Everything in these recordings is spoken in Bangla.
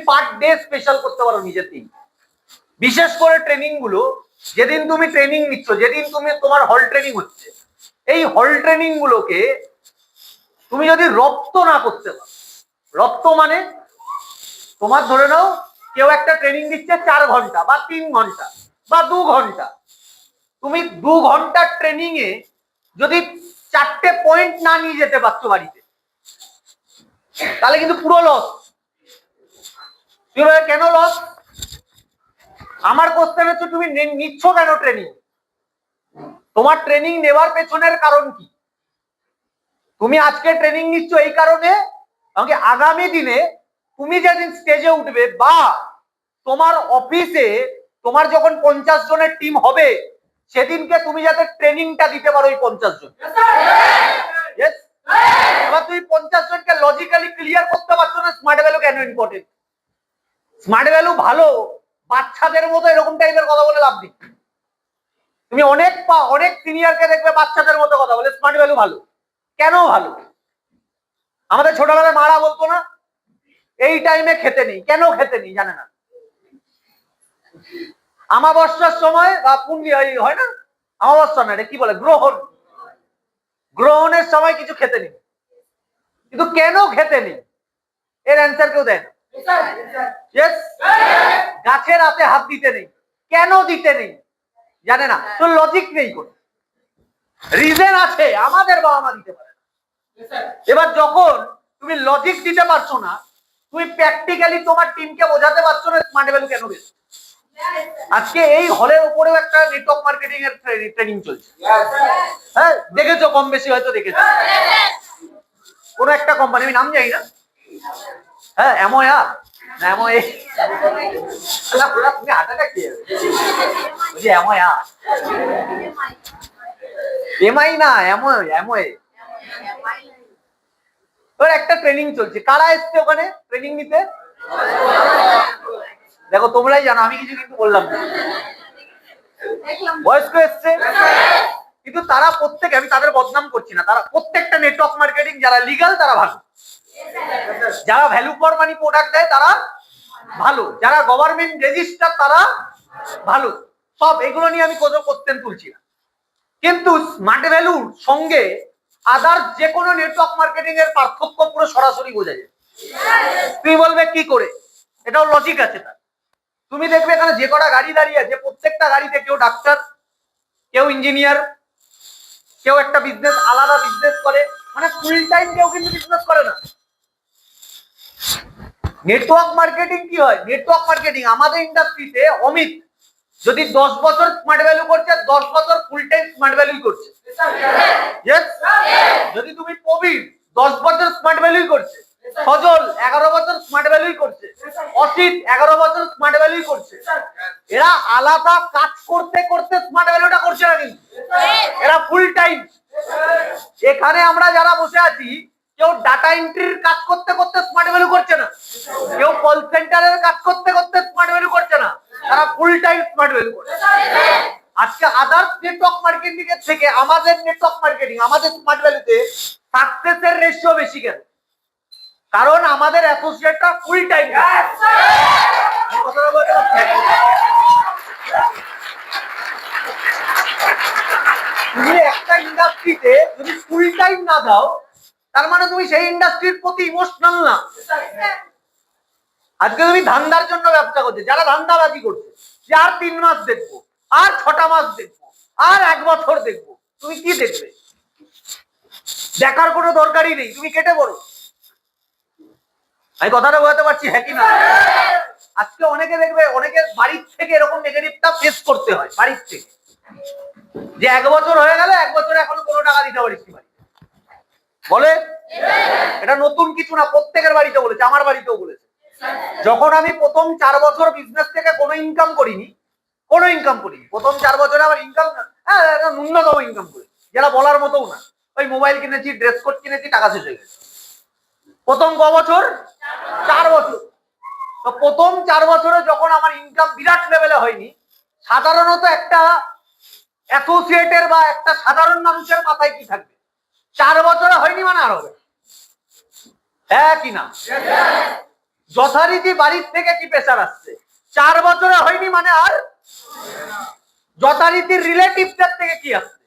পার ডে স্পেশাল করতে পারো নিজের টিম। বিশেষ করে ট্রেনিং গুলো, যেদিন তুমি ট্রেনিং নিচ্ছ, যেদিন তুমি তোমার হল ট্রেনিং হচ্ছে, এই হল ট্রেনিং গুলোকে তুমি যদি রপ্ত না করতে পারো, রপ্ত মানে তোমার ধরে নাও কেউ একটা ট্রেনিং দিচ্ছে 4 ঘন্টা বা 3 ঘন্টা বা 2 ঘন্টা, তুমি 2 ঘন্টার ট্রেনিং এ যদি 4টে পয়েন্ট না নিয়ে যেতে পারছো বাড়িতে, তাহলে কিন্তু পুরো লস। কেন লস? আমার কোশ্চেন হচ্ছে তুমি নিচ্ছ কেন ট্রেনিং? তোমার ট্রেনিং নেওয়ার পেছনের কারণ কি? তুমি আজকে ট্রেনিং নিচ্ছ এই কারণে আমাকে আগামী দিনে তুমি যেদিন স্টেজে উঠবে বা তোমার অফিসে তোমার যখন 50 জনের টিম হবে, সেদিনকে তুমি যাতে ট্রেনিংটা দিতে পারো ওই 50 জন। এবার তুমি 50 জনকে লজিক্যালি ক্লিয়ার করতে পারছো না স্মার্ট ভ্যালু কেন ইম্পর্টেন্ট। স্মার্ট ভ্যালু ভালো, বাচ্চাদের মতো এরকম টাইপের কথা বলে লাভ নেই। তুমি অনেক সিনিয়রকে দেখবে বাচ্চাদের মতো কথা বলে। স্মার্ট ভ্যালু ভালো কেন? ভালো, আমাদের ছোটবেলায় মারা বলতো না এই টাইমে খেতে নেই, কেন খেতে নেই জানে না। আমাবস্যার সময় বা পুণ্যি হয় না, আমাবস্যা না, এটা কি বলে, গ্রহণের সময় কিছু খেতে নেই, কিন্তু কেন খেতে নেই এর অ্যান্সার কেউ দেয় না। গাছের হাতে হাত দিতে নেই, কেন দিতে নেই জানে না, তো লজিক নেই, কোন রিজন আছে, আমাদের বাবা মা দিতে পারে। এবার যখন তুমি লজিক দিতে পারছো না, তুমি প্র্যাকটিক্যালি তোমার টিমকে বোঝাতে পারছো না স্মার্ট ভ্যালু কেন বেশি। আজকে এই হলের উপরেও একটা নেটওয়ার্ক মার্কেটিং এর ট্রেনিং চলছে, হ্যাঁ দেখেছো, কম বেশি হয়তো দেখেছো, কোন একটা কোম্পানি, আমি নাম জানি না, হ্যাঁ এময়া না এমএ, তুমি হাঁটাটা কি এময়া, এমআই না এমএ, ওর একটা ট্রেনিং চলছে। কারা এসছে ওখানে ট্রেনিং নিতে? দেখো তোমরাই জানো, আমি কিছু কিন্তু বললাম না। বয়স্ক এসছে, কিন্তু তারা প্রত্যেকে, আমি তাদের বদনাম করছি না, তারা প্রত্যেকটা নেটওয়ার্ক মার্কেটিং যারা লিগাল তারা ভালো, যারা ভ্যালু ফর মানি প্রোডাক্ট দেয় তারা ভালো, যারা গভর্নমেন্ট রেজিস্টার তারা ভালো, সব এগুলো নিয়ে আমি কোনো কোশ্চেন তুলছি না। কিন্তু স্মার্ট ভ্যালুর সঙ্গে আদার যে কোনো নেটওয়ার্ক মার্কেটিং এর পার্থক্য পুরো সরাসরি বোঝা যায়। তুমি বলবে কি করে, এটাও লজিক আছে তার। তুমি দেখবে এখানে যে কটা গাড়ি দাঁড়িয়ে আছে, প্রত্যেকটা গাড়িতে কেউ ডাক্তার, কেউ ইঞ্জিনিয়ার, কেউ একটা বিজনেস, আলাদা বিজনেস করে, মানে ফুল টাইম কেউ কিন্তু বিজনেস করে না। নেটওয়ার্ক মার্কেটিং কি হয়? নেটওয়ার্ক মার্কেটিং আমাদের ইন্ডাস্ট্রিতে অমিত যদি 10 বছর স্মার্ট ভ্যালু করছে, 10 বছর ফুল টাইম স্মার্ট ভ্যালু করছে। যদি তুমি প্রবীর 10 বছর স্মার্ট ভ্যালু করছে, সজল 11 বছর স্মার্ট ভ্যালু করছে, অসিত 11 বছর স্মার্ট ভ্যালু করছে। এরা আলাদা কাজ করতে করতে স্মার্ট ভ্যালুটা করছে না, কিন্তু এরা ফুল টাইম। এখানে আমরা যারা বসে আছি, কেউ ডাটা এন্ট্রির কাজ করতে করতে স্মার্ট ভ্যালু করছে না, কেউ কল সেন্টারের কাজ করতে করতে স্মার্ট ভ্যালু করছে না, তারা ফুল টাইম স্মার্ট ভ্যালু করছে। আজকে আদার্স নেটওয়ার্ক মার্কেটিং এর থেকে আমাদের নেটওয়ার্ক মার্কেটিং, আমাদের স্মার্ট ভ্যালুতে সাকসেসের রেশিও বেশি। কেন? কারণ আমাদের অ্যাসোসিয়েটটা ফুল টাইম। তুমি একটা ইন্ডাস্ট্রিতে যদি ফুল টাইম না দাও, তার মানে তুমি সেই ইন্ডাস্ট্রির প্রতি ইমোশনাল না। আজকে তুমি ধান্দার জন্য ব্যবসা করছো, যারা ধান্দাবাজি করছে, যে আর 3 মাস দেখবো, আর 6টা মাস দেখবো, আর 1 বছর দেখবো, তুমি কি দেখবে? দেখার কোনো দরকারই নেই, তুমি কেটে পড়ো। আমি কথাটা বোঝাতে পারছি, হ্যাঁ কি না? আজকে অনেকে দেখবে, অনেকে বাড়ির থেকে এরকম নেগেটিভটা ফেস করতে হয়, বাড়ির থেকে, যে 1 বছর হয়ে গেল, 1 বছর এখনো কোনো টাকা দিতে পারিস নি বলে। এটা নতুন কিছু না, প্রত্যেকের বাড়িতে বলেছে, আমার বাড়িতেও বলেছে। যখন আমি প্রথম 4 বছর বিজনেস থেকে কোনো ইনকাম করিনি, প্রথম 4 বছরে আমার ইনকাম ন্যূনতম ইনকাম করি, যেটা বলার মতো না। ওই মোবাইল কিনেছি, ড্রেস কোড কিনেছি, টাকা শেষ হয়ে গেছে। প্রথম ক বছর? 4 বছর। তো প্রথম 4 বছরে যখন আমার ইনকাম বিরাট লেভেলে হয়নি, সাধারণত একটা অ্যাসোসিয়েটের বা একটা সাধারণ মানুষের মাথায় কি থাকবে? 4 বছরে হয়নি মানে আর হবে, হ্যাঁ কি না? যথারীতি বাড়ির থেকে কি প্রেসার আসছে? 4 বছরে হয়নি মানে আর যথারীতি রিলেটিভদের থেকে কি আসছে?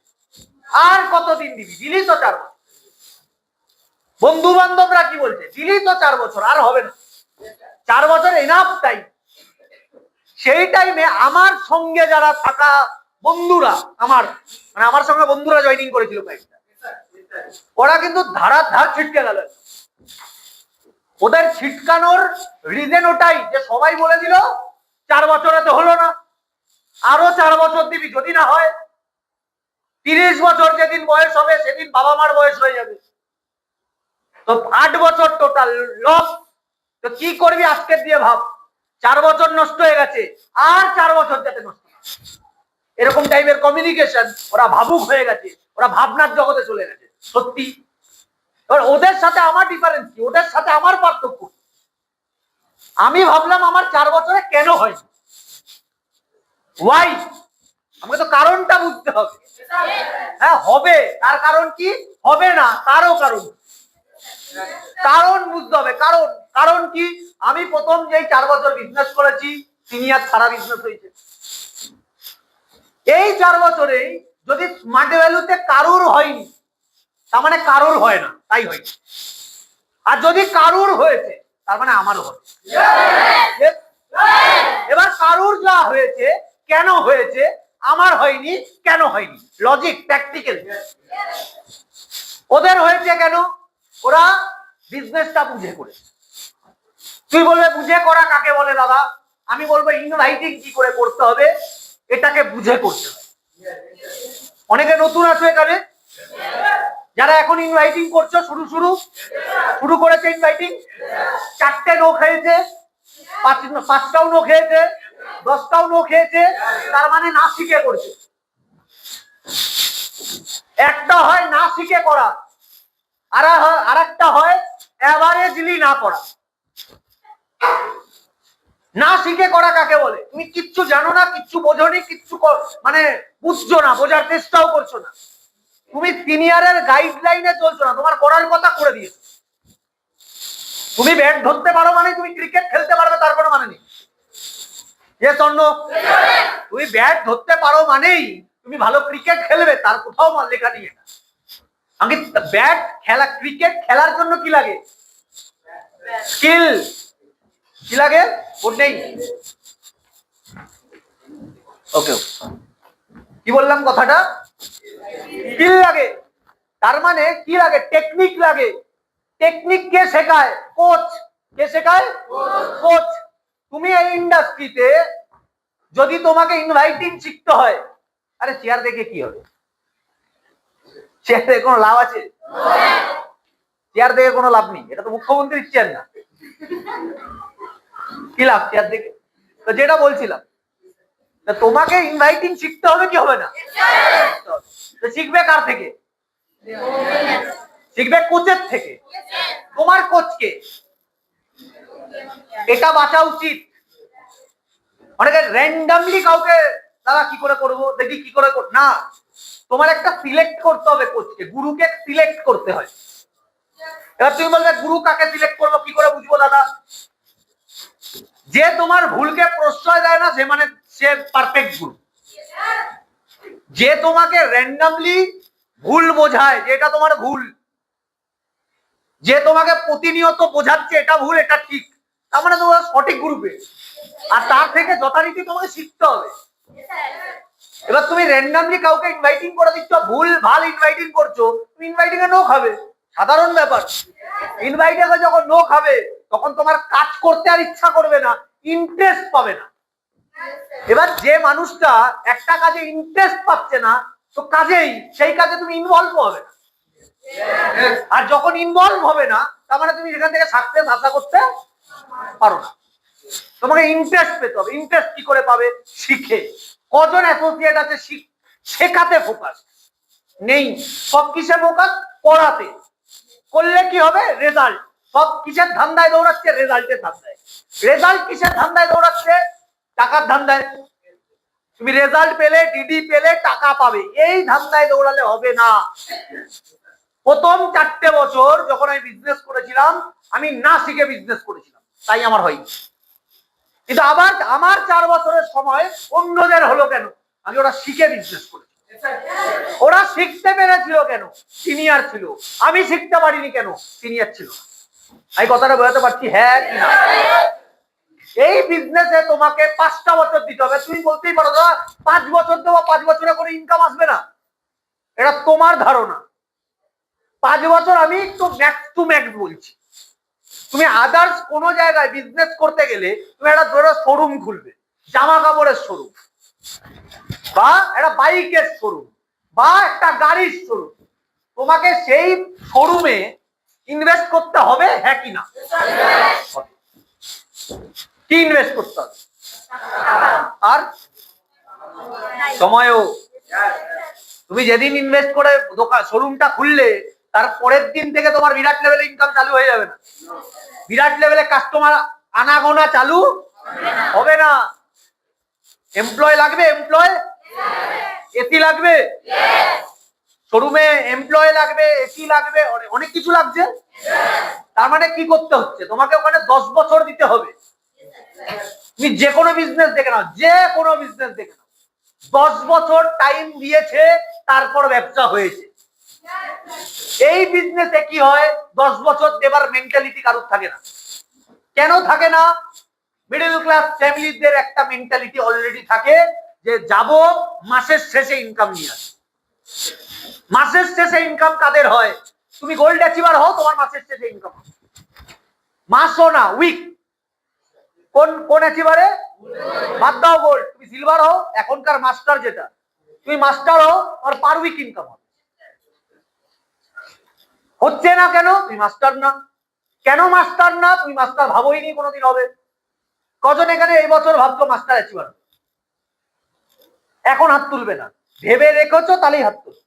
আর কতদিন দিবি? দিলি তো 4 বছর। বন্ধু বান্ধবরা কি বলছে? দিলি তো 4 বছর, আর হবে না। 4 বছর এনাফ টাইম। সেই টাইমে আমার সঙ্গে যারা থাকা বন্ধুরা, আমার সঙ্গে বন্ধুরা জয়েনিং করেছিল কয়েকটা, ওরা কিন্তু ধার ছিটকে গেল। ওদের ছিটকানোর রিজন ওটাই যে সবাই বলে দিল 4 বছরে তো হলো না, আরো 4 বছর দিবি, যদি না হয় 30 বছর যেদিন বয়স হবে সেদিন বাবা মার বয়স হয়ে যাবে, তো 8 বছর টোটাল লস। তো কি করবি আজকে দিয়ে ভাব। 4 বছর নষ্ট হয়ে গেছে, আর 4 বছর যাতে নষ্ট না। এরকম টাইপের কমিউনিকেশন, ওরা ভাবুক হয়ে গেছে, ওরা ভাবনার জগতে চলে গেছে। সত্যি এবার ওদের সাথে আমার ডিফারেন্স কি, ওদের সাথে আমার পার্থক্য? আমি ভাবলাম আমার 4 বছরে কেন হয়, ওয়াই? আমাকে তো কারণটা বুঝতে হবে। হ্যাঁ হবে, তার কারণ কি? হবে না, তারও কারণ। কারণ বুঝতে হবে। কারণ কি? আমি প্রথম যেই 4 বছর বিজনেস করেছি, সিনিয়র সারা বিজনেস হয়েছে। এই 4 বছরেই যদি স্মার্ট ভ্যালুতে কারুর হয়নি, তার মানে কারুর হয় না, তাই হয়নি। আর যদি কারুর হয়েছে, তার মানে আমারও হবে। এবার কারুর যা হয়েছে, কেন হয়েছে, আমার হয়নি, কেন হয়নি? Logic, practical. ওদের হয়েছে কেন? ওরা বিজনেসটা বুঝে করেছে। তুই বলবে বুঝে করা কাকে বলে দাদা? আমি বলবো ইনভাইটিং কি করে করতে হবে, এটাকে বুঝে করতে হবে। অনেকে নতুন আছে এখানে, যারা এখন ইনভাইটিং করছো, শুরু করেছে ইনভাইটিং, 4টে নো খেয়েছে, 5টাও নো খেয়েছে, 10টাও নো খেয়েছে, তার মানে না শিখে করছে। একটা হয় না শিখে করা, আর একটা হয় এভারেজলি না করা। না শিখে করা কাকে বলে? তুমি কিচ্ছু জানো না, কিচ্ছু বোঝোনি, কিচ্ছু মানে বুঝছো না, বোঝার চেষ্টাও করছো না, তুমি সিনিয়রের গাইডলাইনে চলছো না, তোমার করার কথা করে দিয়েছো। তুমি ব্যাট ধরতে পারো মানে তুমি ক্রিকেট খেলতে পারবে, তার কোনো মানে নেই। তুমি ব্যাট ধরতে পারো মানেই তুমি ভালো ক্রিকেট খেলবে, তার কোথাও লেখা নেই এটা। আগে ব্যাট খেলা, ক্রিকেট খেলার জন্য কি লাগে? স্কিল। কি লাগে? ওর নেই। ওকে, কি বললাম কথাটা? স্কিল লাগে। তার মানে কি লাগে? টেকনিক লাগে। টেকনিক কে শেখায়? কোচ। কে শেখায়? কোচ। তুমি এই ইন্ডাস্ট্রিতে যদি তোমাকে ইনভাইটিং শিখতে হয়, আরে চেয়ার দেখে কি হবে? চেয়ার দেখে কোনো লাভ আছে? চেয়ার দেখে কোনো লাভ নেই, এটা তো মুখ্যমন্ত্রীর চেয়ার না, কি লাভ চেয়ার দেখে? তো যেটা বলছিলাম, তোমাকে ইনভাইটিং শিখতে হবে কি হবে না? তো শিখবে কার থেকে? শিখবে কোচের থেকে। তোমার কোচকে এটা বাঁচা উচিত। অনেকে র্যান্ডামলি কাউকে দাদা কি করে করবো, দেখি কি করে না, তোমার একটা সিলেক্ট করতে হবে কোচকে, গুরুকে সিলেক্ট করতে হয়। এবার তুমি বলবে গুরু কাকে সিলেক্ট করবো, কি করে বুঝবো দাদা? যে তোমার ভুলকে প্রশ্রয় দেয় না, সে মানে সে পারফেক্ট গুরু। যে তোমাকে র্যান্ডামলি ভুল বোঝায় যে এটা তোমার ভুল, যে তোমাকে প্রতিনিয়ত বোঝাচ্ছে এটা ভুল এটা ঠিক, তার মানে তোমার সঠিক গ্রুপে। আর তার থেকে যথারীতি তোমাকে শিখতে হবে। এবার তুমি র্যান্ডামলি কাউকে ইনভাইটিং করে দিচ্ছ, ভুল ভাল ইনভাইটিং করছো, তুমি ইনভাইটিং এ নো খাবে, সাধারণ ব্যাপার। ইনভাইটিং এ যখন নো খাবে, তখন তোমার কাজ করতে আর ইচ্ছা করবে না, ইন্টারেস্ট পাবে না। এবার যে মানুষটা একটা কাজে ইন্টারেস্ট পাচ্ছে না, তো কাজেই সেই কাজে তুমি ইনভলভ হবে না। আর যখন ইনভলভ হবে না, তার মানে তুমি সেখান থেকে সাকসেস আশা করতে পারো না। তোমাকে ইন্টারেস্ট পেতে হবে। ইন্টারেস্ট কি করে পাবে? শিখে। কজন অ্যাসোসিয়েট আছে শেখাতে ফোকাস নেই, সব কিসে ফোকাস? পড়াতে। করলে কি হবে? রেজাল্ট। সব কিসের ধান্দায় দৌড়াচ্ছে? রেজাল্টের ধান্দায়। রেজাল্ট কিসের ধান্দায় দৌড়াচ্ছে? টাকার ধান্দায়। তুমি রেজাল্ট পেলে, ডিডি পেলে টাকা পাবে, এই ধান্দায় দৌড়ালে হবে না। প্রথম 4টে বছর যখন আমি বিজনেস করেছিলাম, আমি না শিখে বিজনেস করেছিলাম। তাই আমার হয়নি। কিন্তু আবার আমার 4 বছরের সময় অন্যদের হলো কেন? আমি ওরা শিখে বিজনেস করেছি। ওরা শিখতে পেরেছিল কেন? সিনিয়র ছিল। আমি শিখতে পারিনি কেন? সিনিয়র ছিল। আমি কথাটা বোঝাতে পারছি? হ্যাঁ কি না? এই বিজনেসে তোমাকে 5টা বছর দিতে হবে। তুমি বলতেই পারো দাদা 5 বছর দেবো, 5 বছরে করে ইনকাম আসবে না। এটা তোমার ধারণা। 5 বছর আমি একটু ম্যাক্স টু ম্যাক্স বলছি। তুমি আদার্স কোন জায়গায় বিজনেস করতে গেলে তুমি একটা ধরো শোরুম খুলবে, জামা কাপড়ের শোরুম বা একটা বাইকের শোরুম বা একটা গাড়ির শোরুম, তোমাকে সেই শোরুমে ইনভেস্ট করতে হবে, হ্যাঁ কি না? কি ইনভেস্ট করতে হবে? আর সময়ও। তুমি যেদিন ইনভেস্ট করে দোকান শোরুমটা খুললে তার পরের দিন থেকে তোমার বিরাট লেভেলে ইনকাম চালু হয়ে যাবে না। বিরাট লেভেলে কাস্টমার আনাগোনা চালু হবে না। এমপ্লয় লাগবে, এমপ্লয়। এসি লাগবে, শোরুমে এমপ্লয় লাগবে, এসি লাগবে, অনেক কিছু লাগছে। তার মানে কি করতে হচ্ছে? তোমাকে ওখানে 10 বছর দিতে হবে। তুমি যে কোনো বিজনেস দেখে নাও, যে কোনো বিজনেস দেখে নাও, 10 বছর টাইম দিয়েছে, তারপর ব্যবসা হয়েছে। এই বিজনেসে কি হয়? 10 বছর দেবার মেন্টালিটি কারোর থাকে না। কেন থাকে না? মিডল ক্লাস ফ্যামিলিদের একটা মেন্টালিটি অলরেডি থাকে যে যাব মাসের শেষে ইনকাম নিয়ে আসে। মাসের শেষে ইনকাম কাদের হয়? তুমি গোল্ড অ্যাচিভার হও, তোমার মাসের শেষে ইনকাম। মাসও না, উইক। কোন কোন অ্যাচিভারে? বাদ দাও গোল্ড, তুমি সিলভার হও, এখনকার মাস্টার যেটা, তুমি মাস্টার হও, আর পার উইক ইনকাম হচ্ছে না। কেন? তুমি মাস্টার না। কেন মাস্টার না? তুমি মাস্টার ভাবোইনি কোনোদিন হবে। কজন এখানে এই বছর ভাবছো মাস্টার অ্যাচিভার? এখন হাত তুলবে না, ভেবে রেখেছো তাহলেই হাত তুলবে।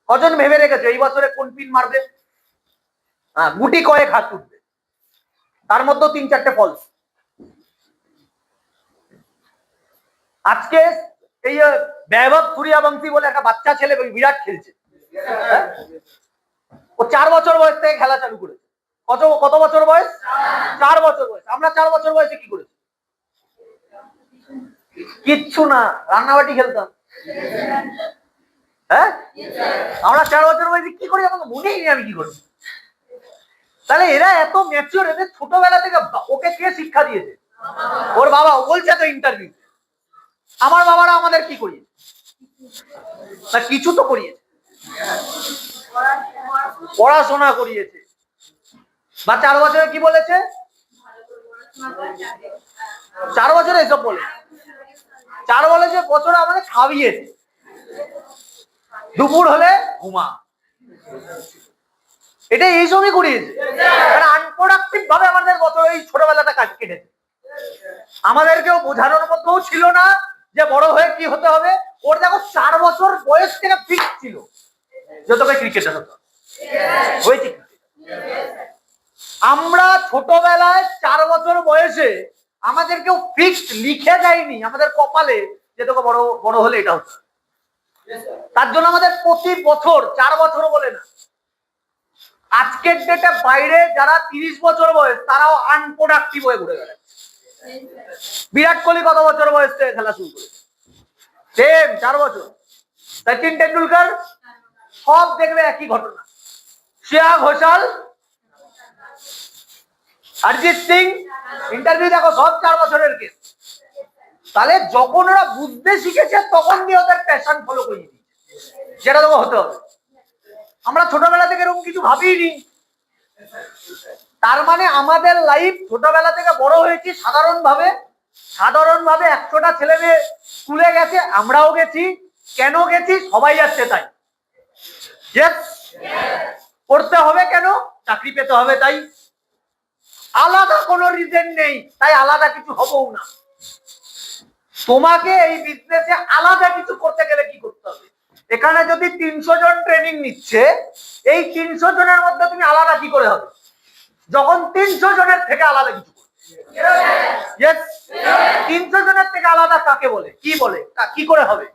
কজন ভেবে রেখেছো এই বছরে কোন পিন মারবে? হ্যাঁ, গুটি কয়েক হাত তুলবে, তার মধ্যে 3-4টে ফলস। আজকে এই বৈভব সূর্যবংশী বলে একটা বাচ্চা ছেলে বিরাট খেলছে। ও 4 বছর বয়স থেকে খেলা চালু করেছে। কত বছর বয়স? 4 বছর বয়স। আমরা 4 বছর বয়সে কি করেছি? কিচ্ছু না, রান্নাবাটি খেলতাম। হ্যাঁ, আমরা 4 বছর বয়সে কি করি আমাকে মনেই নেই আমি কি করি। তাহলে এরা এত ম্যাচিওর, এদের ছোটবেলা থেকে ওকে কে শিক্ষা দিয়েছে? ওর বাবা। বলছে তো ইন্টারভিউ, আমার বাবারা আমাদের কি করিয়েছে? না কিছু তো করিয়েছে, পড়াশোনা করিয়েছে। বা 4 বছরে কি বলেছে? 4 বছরে এসব বলে। 4 বছরে আমাদের খাওয়িয়েছে, দুপুর হলে ঘুমা, এটা এইসবই করিয়েছে। আনপ্রোডাক্টিভ ভাবে আমাদের বছর এই ছোটবেলাটা কাজ কেটেছে। আমাদেরকেও বোঝানোর মধ্যেও ছিল না যে বড় হয়ে কি হতে হবে। ওর দেখো 4 বছর বয়স থেকে ফিক্স ছিল যে তোকে ক্রিকেটার হতে হবে। হয়েছে? আমরা ছোটবেলায় 4 বছর বয়সে আমাদেরকেও ফিক্সড লিখে যায়নি আমাদের কপালে যে তোকে বড় বড় হলে এটা হতো। তার জন্য আমাদের প্রতি বছর 4 বছর বলে না। আজকের ডেটে বাইরে যারা 30 বছর বয়স তারাও আনপ্রোডাক্টিভ হয়ে ঘুরে বেড়াচ্ছে। বিরাট কোহলি কত বছর বয়স থেকে খেলা শুরু করেছে? সেম 4 বছর। সচিন টেন্ডুলকার, সব দেখবে একই ঘটনা। শ্রেয়া ঘোষাল, অরিজিৎ সিং, ইন্টারভিউ দেখো, সব 4 বছরের কেস। তাহলে যখন ওরা বুঝতে শিখেছে তখন দিয়ে ওদের প্যাশন ফলো করে দিয়েছে, যেটা তোকে হতে হবে। আমরা ছোটবেলা থেকে এরকম কিছু ভাবিনি। তার মানে আমাদের লাইফ ছোটবেলা থেকে বড় হয়েছি সাধারণভাবে। 100টা ছেলে মেয়ে স্কুলে গেছে, আমরাও গেছি। কেন গেছি? সবাই যাচ্ছে তাই। পড়তে হবে কেন? চাকরি পেতে হবে তাই। আলাদা কোনো রিজন নেই, তাই আলাদা কিছু হবও না। তোমাকে এই বিজনেসে আলাদা কিছু করতে গেলে কি করতে হবে? এখানে যদি 300 জন ট্রেনিং নিচ্ছে, এই 300 জনের মধ্যে তুমি আলাদা কি করে হবে? যখন 300 জনের থেকে আলাদা কিছু করবে। 300 জনের থেকে আলাদা কাকে বলে? কি বলে? কি করে হবে?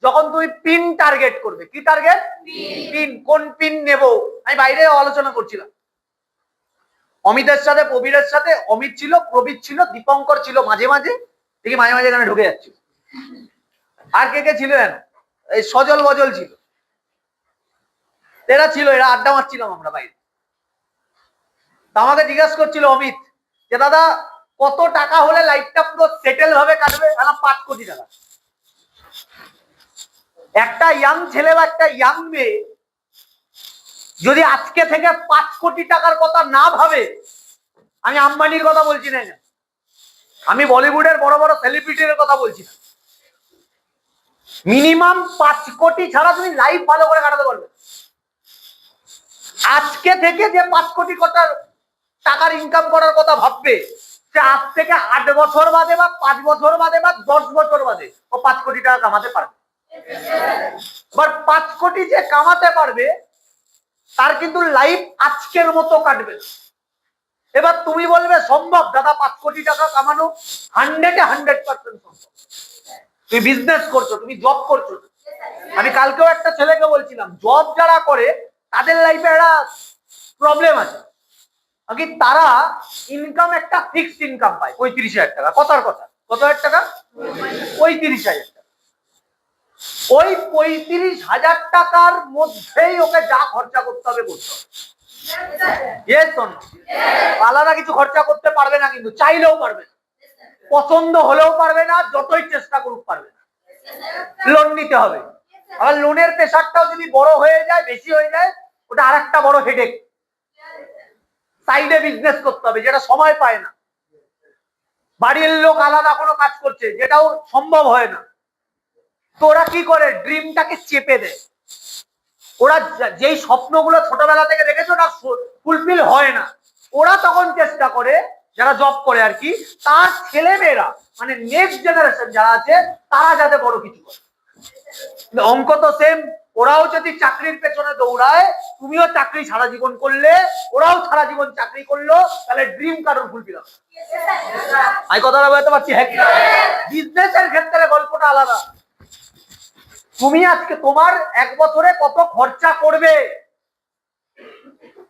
যখন তুমি পিন টার্গেট করবে। কি টার্গেট? পিন। কোন পিন নেব? আমি বাইরে আলোচনা করছিলাম। অমিতের সাথে প্রবীরের সাথে অমিত ছিল, প্রবীর ছিল, দীপঙ্কর ছিল, মাঝে মাঝে দেখি মাঝে মাঝে এখানে ঢুকে যাচ্ছিল। আর কে কে ছিল জানো? এই সজল বজল ছিল, এরা ছিল, এরা আড্ডা মারছিলাম আমরা বাইরে। তা আমাকে জিজ্ঞাসা করছিল অমিত যে দাদা কত টাকা হলে লাইফটা পুরো সেটেল ভাবে কাটবে? 5 কোটি টাকা। একটা ইয়াং ছেলে বা একটা ইয়াং মেয়ে যদি আজকে থেকে 5 কোটি টাকার কথা না ভাবে, আমি আম্বানির কথা বলছি না, আমি বলিউডের বড় বড় সেলিব্রিটির কথা বলছি না, মিনিমাম 5 কোটি ছাড়া তুমি লাইফ ভালো করে কাটাতে পারবে। আজকে থেকে যে 5 কোটি টাকার ইনকাম করার কথা ভাববে, সে আজ থেকে 8 বছর বাদে বা 5 বছর বাদে বা 10 বছর বাদে ও 5 কোটি টাকা কামাতে পারবে। এবার 5 কোটি যে কামাতে পারবে তার কিন্তু লাইফ আজকের মতো কাটবে। এবার তুমি বলবে সম্ভব দাদা 5 কোটি টাকা কামানো? 100% সম্ভব। তুমি বিজনেস করছো, তুমি জব করছো। আমি কালকেও একটা ছেলেকে বলছিলাম জব যারা করে তাদের লাইফে একটা প্রবলেম আছে, তারা ইনকাম একটা ফিক্সড ইনকাম পায় 35,000 টাকা। কথার কথা, কত হাজার টাকা? 35,000 টাকা। ওই 35,000 টাকার মধ্যেই ওকে যা খরচা করতে হবে করতে হবে। আলাদা কিছু খরচা করতে পারবে না, কিন্তু চাইলেও পারবে না, পছন্দ হলেও পারবে না, যতই চেষ্টা করুক পারবে না। লোন নিতে হবে, আবার লোনের প্রেশারটাও যদি বড় হয়ে যায়, বেশি হয়ে যায়, ওটা আরেকটা বড় হেডেক। সাইডে বিজনেস করতে হবে, যেটা সময় পায় না। বাড়ির লোক আলাদা কোনো কাজ করছে, যেটাও সম্ভব হয় না। তো ওরা কি করে? ড্রিমটাকে চেপে দেয়। ওরা যেই স্বপ্নগুলো ছোটবেলা থেকে দেখেছে ওটা ফুলফিল হয় না, ওরা তখন চেষ্টা করে, যারা জব করে আর কি, তার ছেলে মেয়েরা মানে নেক্সট জেনারেশন যারা আছে তারা যাতে বড় কিছু করে। অঙ্ক তো সেম, ওরাও যদি চাকরির পেছনে দৌড়ায়, তুমিও চাকরি সারা জীবন করলে, ওরাও সারা জীবন চাকরি করলো, তাহলে ড্রিম কারণ ফুলফিল হবে। আমি কথাটা বলতে পারছি? হ্যাঁ। বিজনেসের ক্ষেত্রে গল্পটা আলাদা। তুমি আজকে তোমার 1 বছরে কত খরচা করবে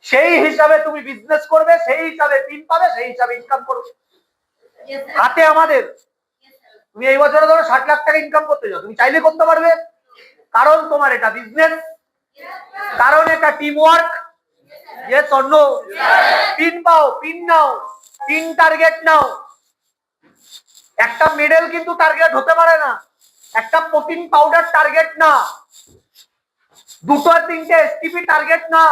সেই হিসাবে তুমি বিজনেস করবে, সেই হিসাবে পিন পাবে, সেই হিসাবে ইনকাম করবে। হাতে আমাদের, তুমি এই বছরে ধরো 60 লাখ টাকা ইনকাম করতে যাও, তুমি চাইলে করতে পারবে, কারণ তোমার এটা বিজনেস, কারণ এটা team work. Yes or no? Pin পাও, পিন নাও, পিন টার্গেট নাও। একটা মেডেল কিন্তু টার্গেট হতে পারে না, একটা প্রোটিন পাউডার টার্গেট না, 2-3টে এসটিপি টার্গেট না।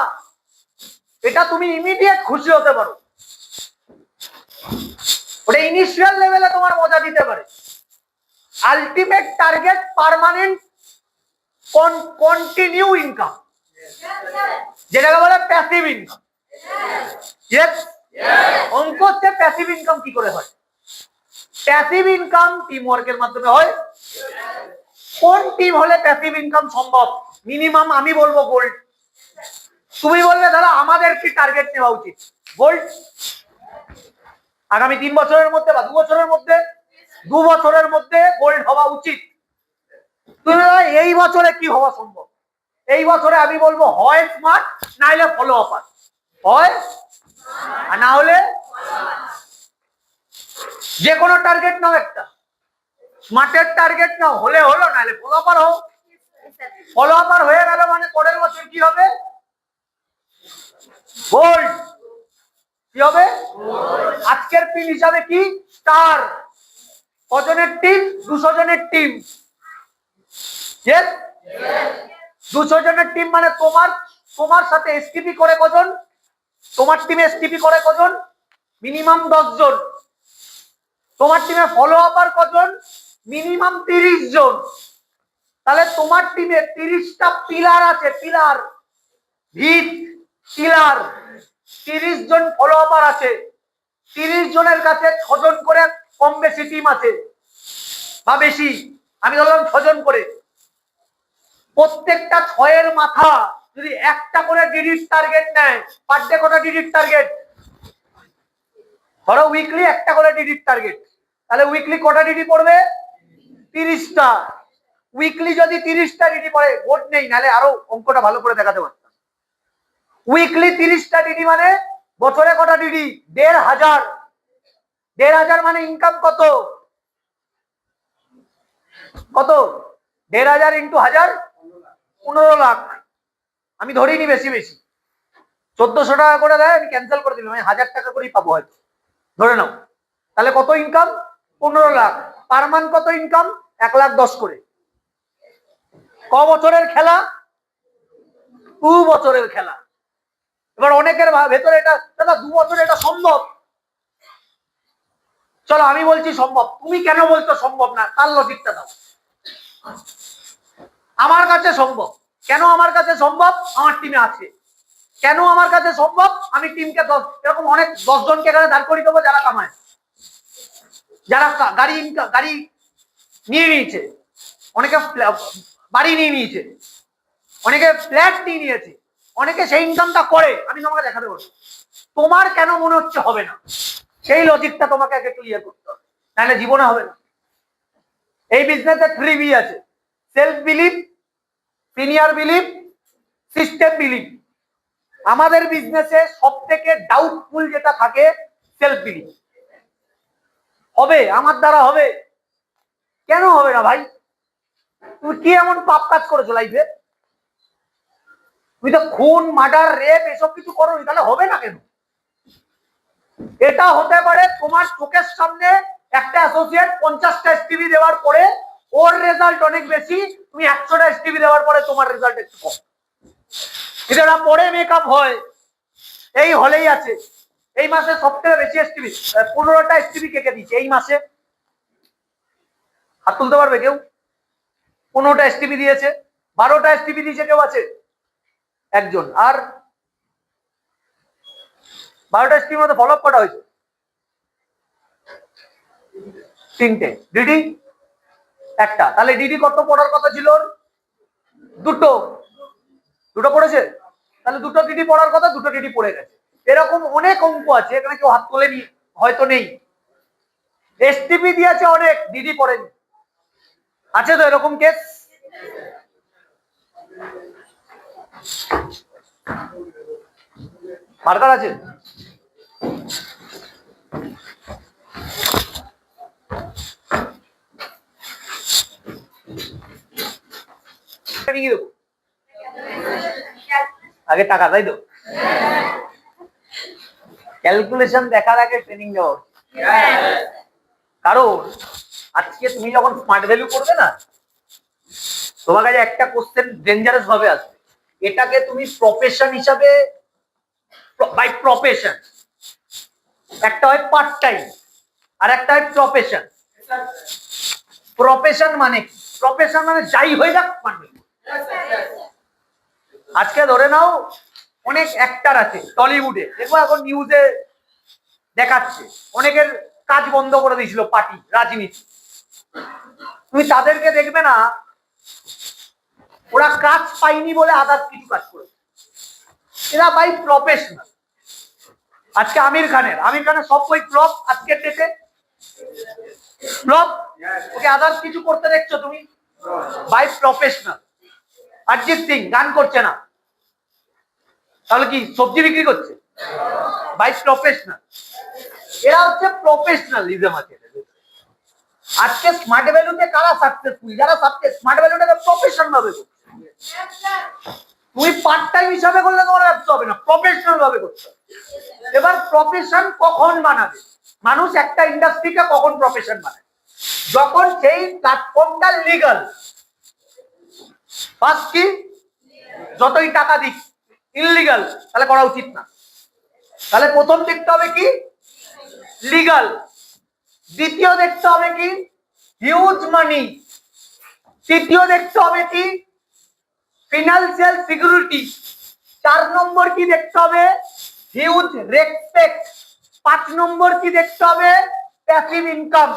এটা তুমি ইমিডিয়েট খুশি হতে পারো, ওটা ইনিশিয়াল লেভেলে তোমার মজা দিতে পারে। Ultimate target permanent continue income, যেটাকে বলে প্যাসিভ ইনকাম। ইয়েস, অঙ্ক হচ্ছে প্যাসিভ ইনকাম কি করে হয়। প্যাসিভ ইনকাম টিম ওয়ার্কের মাধ্যমে হয়। কোন টিম হলে প্যাসিভ ইনকাম সম্ভব? মিনিমাম আমি বলবো গোল্ড। তুমি বলবে দাদা আমাদের কি টার্গেট নেওয়া উচিত? গোল্ড। আগামী 3 বছরের মধ্যে বা 2 বছরের মধ্যে, 2 বছরের মধ্যে গোল্ড হওয়া উচিত। তুমি এই বছরে কি হওয়া সম্ভব? এই বছরে আমি বলবো হয় স্মার্ট, না হলে ফলো আপার। হয় আর না হলে যে কোনো টার্গেট নাও, একটা স্মার্টের টার্গেট নাও, হলে হলো, না হলে ফলো আপার হও। ফলো আপার হয়ে গেল মানে পরের বছর কি হবে? গোল্ড। কি হবে? আজকের পিন হিসাবে কি? স্টার। কজনের টিম? 200 জনের টিম। 200 জনের টিম মানে তোমার সাথে এসটিপি করে কজন? তোমার টিমে এসটিপি করে কজন? মিনিমাম 10 জন। তোমার টিমে ফলো আপার কজন? মিনিমাম 30 জন। তাহলে তোমার টিমে 30টা পিলার আছে, পিলার, ভিত, পিলার। 30 জন ফলো আপার আছে, 30 জনের কাছে 6 জন করে কম বেশি টিম আছে বা বেশি, আমি ধরলাম 6 জন করে। প্রত্যেকটা 6 মাথা যদি একটা করে ডিলিট টার্গেট নেয়, পার ডে কত ডিলিট টার্গেট? ধরো উইকলি একটা করে ডিলিট টার্গেট, তাহলে উইকলি কটা ডিডি পড়বে? 30টা। উইকলি যদি 30টা ডিডি পড়ে, বোর্ড নেই, নাহলে আরো অঙ্কটা ভালো করে দেখাতে পারতাম। উইকলি 30টা ডিডি মানে বছরে কটা ডিডি? ১,৫০০। ১,৫০০ মানে ইনকাম কত? কত? ১,৫০০ ইন্টু ১০০০, ১৫ লাখ। আমি ধরিনি বেশি বেশি, ১৪০০ টাকা করে দেয়, আমি ক্যান্সেল করে দিলাম, আমি ১,০০০ টাকা করেই পাবো হয়তো, ধরে নাও। তাহলে কত ইনকাম? ১৫ লাখ। পার মান্থ কত ইনকাম? ১,১০,০০০ করে। ক বছরের খেলা? 2 বছরের খেলা। এবার অনেকের ভেতরে এটা, দাদা 2 বছরে এটা সম্ভব? চলো আমি বলছি সম্ভব, তুমি কেন বলছো সম্ভব না, তার লজিকটা দাও। আমার কাছে সম্ভব। কেন আমার কাছে সম্ভব? আমার টিমে আছে। কেন আমার কাছে সম্ভব? আমি টিমকে এরকম অনেক 10 জনকে এখানে দাঁড় করিয়ে দেবো যারা কামায়, যারা গাড়ি নিয়ে নিয়েছে, অনেকে বাড়ি নিয়ে নিয়েছে, অনেকে ফ্ল্যাট নিয়ে নিয়েছে, অনেকে সেই ইনকামটা করে, আমি তোমাকে দেখাতে পারবো। তোমার কেন মনে হচ্ছে হবে না? সেই লজিকটা তোমাকে আগে ক্লিয়ার করতে হবে, নাহলে জীবনে হবে না। এই বিজনেসে 3B আছে: self believe, senior believe, system believe. আমাদের বিজনেসে সব থেকে ডাউটফুল যেটা থাকে সেলফ বিলিভ। হবে, আমার দ্বারা হবে? কেন হবে না ভাই? তুমি কি এমন পাপ কাজ করেছো লাইফে? তুমি তো খুন, মার্ডার, রেপ এসব কিছু করো, তাহলে হবে না কেন? এটা হতে পারে তোমার চোখের সামনে একটা অ্যাসোসিয়েট 50টা এসটিভি দেওয়ার পরে ওর রেজাল্ট অনেক বেশি, তুমি 100টা এসটিভি দেওয়ার পরে তোমার রেজাল্ট একটু কম। এটা পরে মেকআপ হয়, এই হলেই আছে। এই মাসে সবথেকে বেশি এসটিভি, 15টা এসটিভি কেটে দিচ্ছে এই মাসে। হাত তুলতে পারবে কেউ? 15টা এসটিভি দিয়েছে, 12টা এসটিভি দিয়েছে কেউ আছে? একজন। আর 12টা এসটিভির মধ্যে ফলো আপ কটা হয়েছে? 3টে। ডিডি একটা। তাহলে ডিডি কত পড়ার কথা ছিল? দুটো পড়েছে। তাহলে দুটো ডিডি পড়ার কথা, দুটো ডিডি পড়ে গেছে। এরকম অনেক অঙ্ক আছে, এখানে কেউ হাত তোলেনি, হয়তো নেই। এসটিপি দিয়েছে অনেক, ডিডি পড়েনি। আছে তো এরকম কেস? মার্কার আছে? আগে টাকা, তাই তো? ক্যালকুলেশন দেখার আগে ট্রেনিং দেওয়া। কারণ আজকে তুমি যখন স্মার্ট ভ্যালু করবে না, তোমার কাছে একটা কোশ্চেন ডেঞ্জারাস ভাবে আসবে। এটাকে তুমি প্রফেশন হিসাবে, বাই প্রফেশন, একটা হয় পার্ট টাইম আর একটা হয় প্রফেশন। প্রফেশন মানে কি? প্রফেশন মানে যাই হয়ে যাক মানে, আজকে ধরে নাও অনেক অ্যাক্টর আছে টলিউডে, দেখবো এখন নিউজে দেখাচ্ছে অনেকের কাজ বন্ধ করে দিয়েছিল পার্টি, রাজনীতি। তুমি তাদেরকে দেখবে না, ওরা কাজ পায়নি বলে আদার্স কিছু কাজ করেছে। এরা বাই প্রফেশনাল। আজকে আমির খানের সব বই ফ্লপ, আজকের ডেটে ফ্লপ। ওকে আদার্স কিছু করতে দেখছো তুমি? By professional. অরিজিৎ সিং গান করছে না, তাহলে কি সবজি বিক্রি করছে? By professional. এরা হচ্ছে প্রফেশনালিজম আছে। আজকে স্মার্ট ভ্যালুতে কারা সাকসেসফুল? যারা স্মার্ট ভ্যালুটাকে প্রফেশন ভাবে করছে। তুমি পার্ট টাইম হিসাবে করলে তোমার ব্যবসা হবে না, প্রফেশনাল ভাবে করতে হবে। এবার প্রফেশন কখন বানাবে মানুষ? একটা ইন্ডাস্ট্রিকে কখন প্রফেশন বানায়? যখন সেই প্ল্যাটফর্মটা লিগাল। ফার্স্ট কি? যতই টাকা দিক ইললিগাল, তাহলে করা উচিত না। তাহলে প্রথম দেখতে হবে কি? লিগাল। দ্বিতীয় দেখতে হবে কি? হিউজ মানি। তৃতীয় দেখতে হবে কি? Financial security. 4 নম্বর কি দেখতে হবে? Huge respect. 5 নম্বর কি দেখতে হবে? Passive income.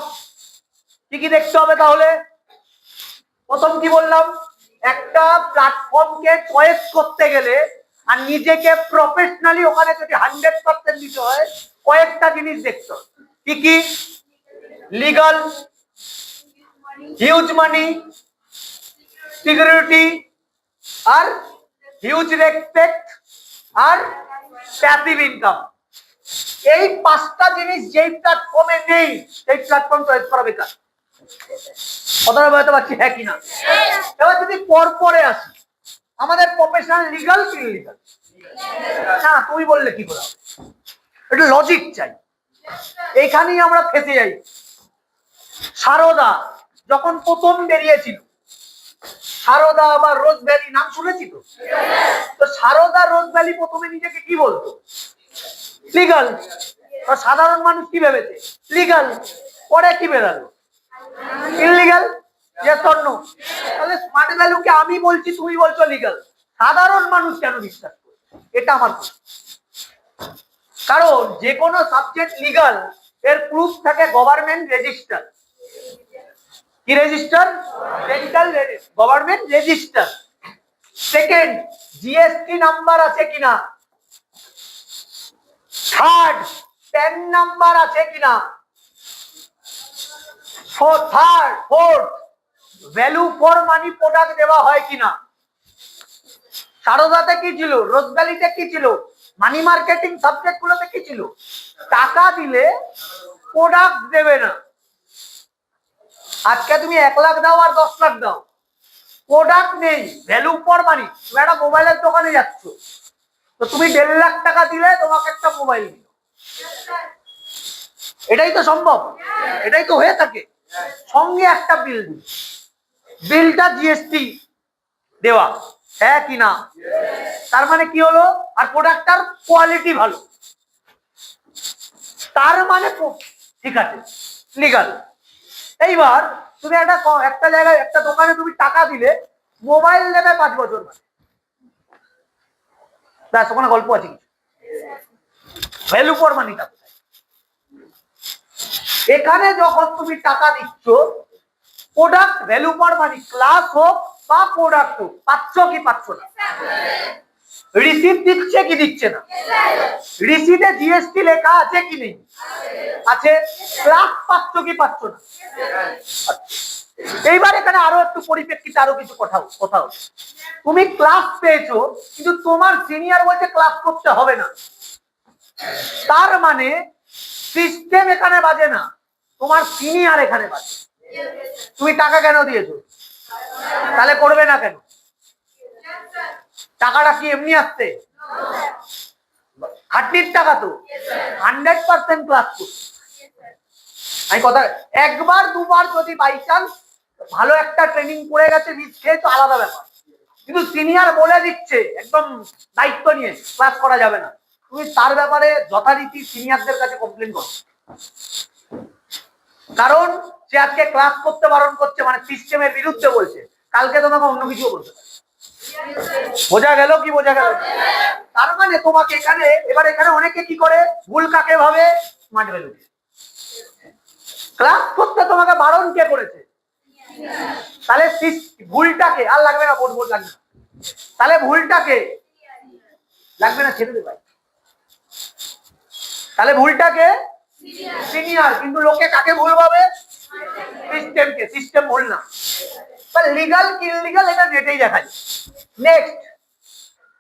কি কি দেখতে হবে তাহলে? প্রথম কি বললাম? একটা প্ল্যাটফর্মকে চয়েস করতে গেলে আর নিজেকে প্রফেশনালি ওখানে যদি 100% দিতে হয়, কয়েকটা জিনিস দেখতে হবে। কি কি? লিগাল, হিউজ মানি, সিকিউরিটি, আর হিউজ রেসপেক্ট, আর প্যাসিভ ইনকাম। এই পাঁচটা জিনিস যেই প্ল্যাটফর্মে নেই সেই প্ল্যাটফর্ম চয়েস করা বেকার। কথাটা বলতে পারছি হ্যাঁ কিনা? এবার যদি পরে আসি, আমাদের প্রফেশনাল লিগাল কি ইলিগাল? না তুমি বললে কি করে হবে? এটা লজিক চাই। এইখানেই আমরা ফেঁসে যাই। সারদা যখন প্রথম বেরিয়েছিল, সারদা বা রোজ ভ্যালি নাম শুনেছি তো? তো সারদা রোজ ভ্যালি প্রথমে নিজেকে কি বলতো? লিগাল। সাধারণ মানুষ কি ভেবেছে? লিগাল। পরে কি বেরালো? ইললিগাল। তাহলে স্মার্ট ভ্যালুকে আমি বলছি, তুমি বলছো লিগাল, সাধারণ মানুষ কেন বিশ্বাস করে? এটা আমার প্রশ্ন। কারণ যে কোনো সাবজেক্ট লিগাল এর প্রুফ থাকে গভর্নমেন্ট রেজিস্টার। কি register? Central government register. Second, GST number আছে কিনা। থার্ড, প্যান নাম্বার আছে কিনা। Fourth, value for money product দেওয়া হয় কিনা। সারদাতে কি ছিল? রোজ ভ্যালিতে কি ছিল? মানি মার্কেটিং সাবজেক্ট গুলোতে কি ছিল? টাকা দিলে প্রোডাক্ট দেবে না। আজকে তুমি 1 লাখ দাও আর 10 লাখ দাও, প্রোডাক্ট নেই, ভ্যালু ফর মানি। তুমি একটা মোবাইলের দোকানে যাচ্ছ, তো তুমি 1.5 লাখ টাকা দিলে তোমাকে একটা মোবাইল দিল। এটাই তো সম্ভব, এটাই তো হয়ে থাকে। সঙ্গে একটা বিল দিল, বিলটা জিএসটি দেওয়া, হ্যাঁ কি না? তার মানে কি হলো? আর প্রোডাক্টটার কোয়ালিটি ভালো, তার মানে ঠিক আছে, লিগাল। এইবার তুমি একটা জায়গায় একটা দোকানে তুমি টাকা দিলে মোবাইল নেবে 5 বছর মানে, ব্যাস ওখানে গল্প আছে কিছু। ভ্যালু ফর মানিটা কোথায়? এখানে যখন তুমি টাকা দিচ্ছ, product value for money class হোক বা প্রোডাক্ট হোক, পাচ্ছ কি পাচ্ছ না? রিসিপ্ট দিচ্ছে কি দিচ্ছে না? রিসিপ্টে জিএসটি লেখা আছে কি নেই? আছে। ক্লাস পাচ্ছ কি পাচ্ছ না? এইবার এখানে আরো একটু পরিপ্রেক্ষিতে আরো কিছু কথা তুমি ক্লাস পেয়েছো, কিন্তু তোমার সিনিয়র বলছে ক্লাস করতে হবে না। তার মানে সিস্টেম এখানে বাজে না, তোমার সিনিয়র এখানে বাজে। তুমি টাকা কেন দিয়েছো? তাহলে করবে না কেন? টাকাটা কি এমনি আসছে? খাটনির টাকা তো। 100% ক্লাস করছে। আমি কথা, একবার দুবার যদি বাই চান্স ভালো একটা ট্রেনিং পড়ে গেছে, মিস খেয়ে তো আলাদা ব্যাপার, কিন্তু সিনিয়র বলে দিচ্ছে একদম দায়িত্ব নিয়ে ক্লাস করা যাবে না, তুমি তার ব্যাপারে যথারীতি সিনিয়রদের কাছে কমপ্লেন করো। কারণ সে আজকে ক্লাস করতে বারণ করছে, মানে সিস্টেমের বিরুদ্ধে বলছে, কালকে তোমাকে অন্য কিছু বলতে পারে। বোঝা গেল কি বোঝা গেল? তার মানে তোমাকে এখানে, এবার এখানে অনেকে কি করে ভুল কাকে ভাবে? Smart value. ক্লাস করতে তোমাকে বারণ কে করেছে? তাহলে ভুলটাকে আর লাগবে না, বোর্ড লাগবে না, তাহলে ভুলটাকে লাগবে না, ছেড়ে দে ভাই। তাহলে ভুলটাকে সিনিয়র, কিন্তু লোকে কাকে ভুল ভাবে? সিস্টেমকে। সিস্টেম ভুল না। লিগাল কি ইললিগাল এটা নেটেই দেখা যায়। নেক্সট,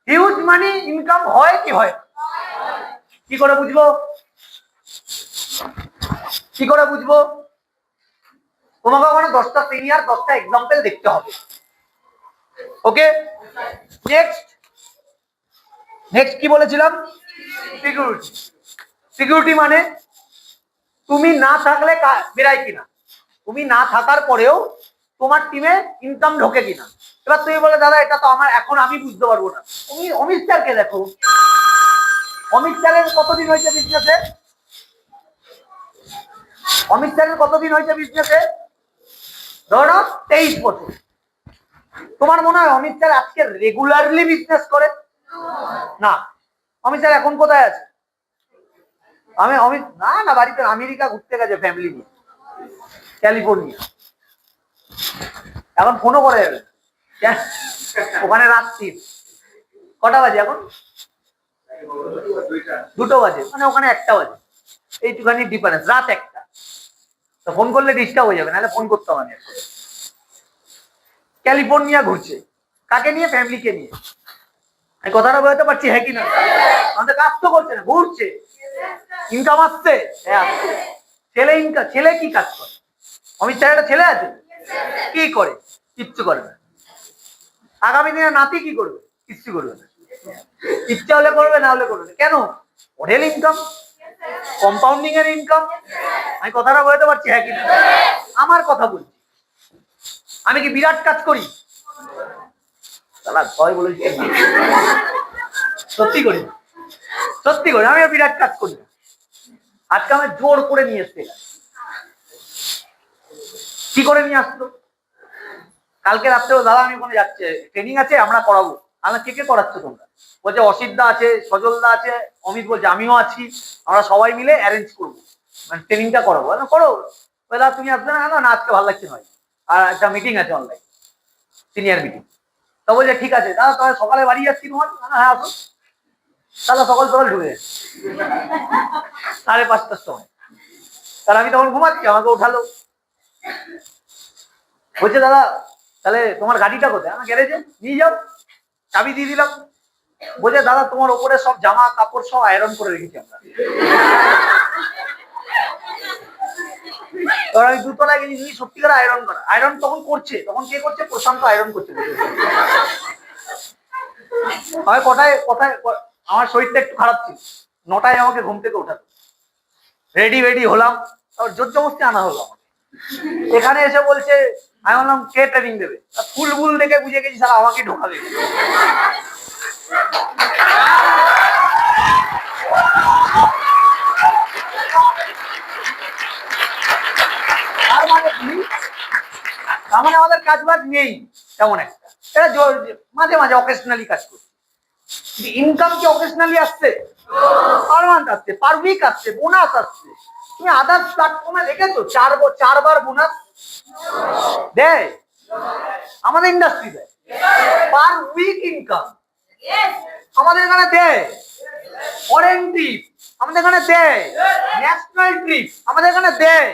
হিউজ মানি ইনকাম হয় কি হয়? কি করে বুঝবো? কি করে বুঝবো? তোমাকে ওখানে 10টা সিনিয়র 10টা এক্সাম্পল দেখতে হবে। ওকে, নেক্সট কি বলেছিলাম? সিকিউরিটি। সিকিউরিটি মানে তুমি না থাকলে বেরাই কিনা, তুমি না থাকার পরেও তোমার টিমে ইনকাম ঢোকে কিনা। এবার তুমি বলে দাদা এটা তো আমার এখন আমি বুঝতে পারবো না। তুমি অমিত স্যারকে দেখো, অমিত স্যারের কতদিন হয়েছে বিজনেসে? অমিত স্যারের কতদিন হয়েছে বিজনেসে? ধরো 23 বছর। তোমার মনে হয় অমিত স্যার আজকে রেগুলারলি বিজনেস করে? না। অমিত স্যার এখন কোথায় আছে? অমিত না বাড়িতে আমেরিকা ঘুরতে গেছে ফ্যামিলি নিয়ে, ক্যালিফোর্নিয়া। এখন ফোনও করে যাবে ওখানে রাত্রি কটা বাজে? এখন 2টো বাজে, মানে ওখানে 1টা বাজে, এইটুখানি ডিফারেন্স, রাত 1টা। তো ফোন করলে ডিস্টার্ব হয়ে যাবে, নাহলে ফোন করতে হবে। ক্যালিফোর্নিয়া ঘুরছে, কাকে নিয়ে? ফ্যামিলিকে নিয়ে। আমি কথাটা বলতে পারছি হ্যাঁ কি না? আমাদের কাজ তো করছে না, ঘুরছে। ইনকাম আসছে? হ্যাঁ আসছে। ছেলে ইনকাম, ছেলে কি কাজ করে? অমিত স্যার একটা ছেলে আছে, কি করে? কিচ্ছু করে না। আগামী দিনে নাতি কি করবে? কিচ্ছু করবে না। ইচ্ছা হলে করবে, না হলে করবে না। কেন? ওরেল ইনকাম, কম্পাউন্ডিং এর ইনকাম। আমি কথাটা বলতে পারছি হ্যাঁ কিনা? আমার কথা বলছি। আমি কি বিরাট কাজ করি? তাহলে ভয় বলেছি না। সত্যি করি, সত্যি করি, আমি বিরাট কাজ করি না। আজকে আমি জোর করে নিয়ে এসছি। কি করে নিয়ে আসতো? কালকে রাত্রে দাদা আমি ওখানে যাচ্ছে, ট্রেনিং আছে, আমরা করাবো। আমরা কে কে করাচ্ছ তোমরা? বলছে অসিতদা আছে, সজলদা আছে, অমিত বলছে আমিও আছি, আমরা সবাই মিলে অ্যারেঞ্জ করবো, মানে ট্রেনিংটা করাবো। করো। দাদা তুমি আসবে না? না আজকে ভালো লাগছে নয়, আর একটা মিটিং আছে অনলাইন, সিনিয়র মিটিং। তো বলছে ঠিক আছে দাদা, তাহলে সকালে বাড়ি যাচ্ছি তোমার। হ্যাঁ আসো। দাদা সকাল সকাল ঢুকে 5:30টার সময়। তাহলে আমি তখন ঘুমাচ্ছি, আমাকে উঠালো। বলছে দাদা তাহলে তোমার গাড়িটা কোথায়? আমার গ্যারেজে, নিয়ে যাও, চাবি দিয়ে দিলাম। বলছে দাদা তোমার ওপরে সব জামা কাপড় সব আয়রন করে রেখেছি আমরা। এবার আমি দুতলায় গেছি, সত্যিকার আয়রন করা। আয়রন তখন করছে, তখন কে করছে? প্রশান্ত আয়রন করছে। আমি কোথায় কোথায়, আমার শরীরটা একটু খারাপ ছিল, 9টায় আমাকে ঘুম থেকে ওঠাতো। রেডি রেডি হলাম, তারপর জোর জবস্তি আনা হলো আমাকে। এখানে এসে বলছে, আমি বললাম কে ট্রেনিং দেবে? ফুল বুল দেখে বুঝে গেছি সারা আমাকে ঢোকাবে। তার মানে আমাদের কাজ বাজ নেই তেমন একটা, এটা মাঝে মাঝে অকেশনালি কাজ করছে। ইনকাম কি অকেশনালি আসছে? পার মান্থ আসছে, পার উইক আসছে, বোনাস আসছে। তুমি আদার্স প্ল্যাটফর্মে দেখেছো 4 বার বোনাস দেয়? আমাদের ইন্ডাস্ট্রি দেয়। পার উইক ইনকাম আমাদের এখানে দেয়। ফরেন ট্রিপ আমাদের এখানে দেয়। ন্যাশনাল ট্রিপ আমাদের এখানে দেয়।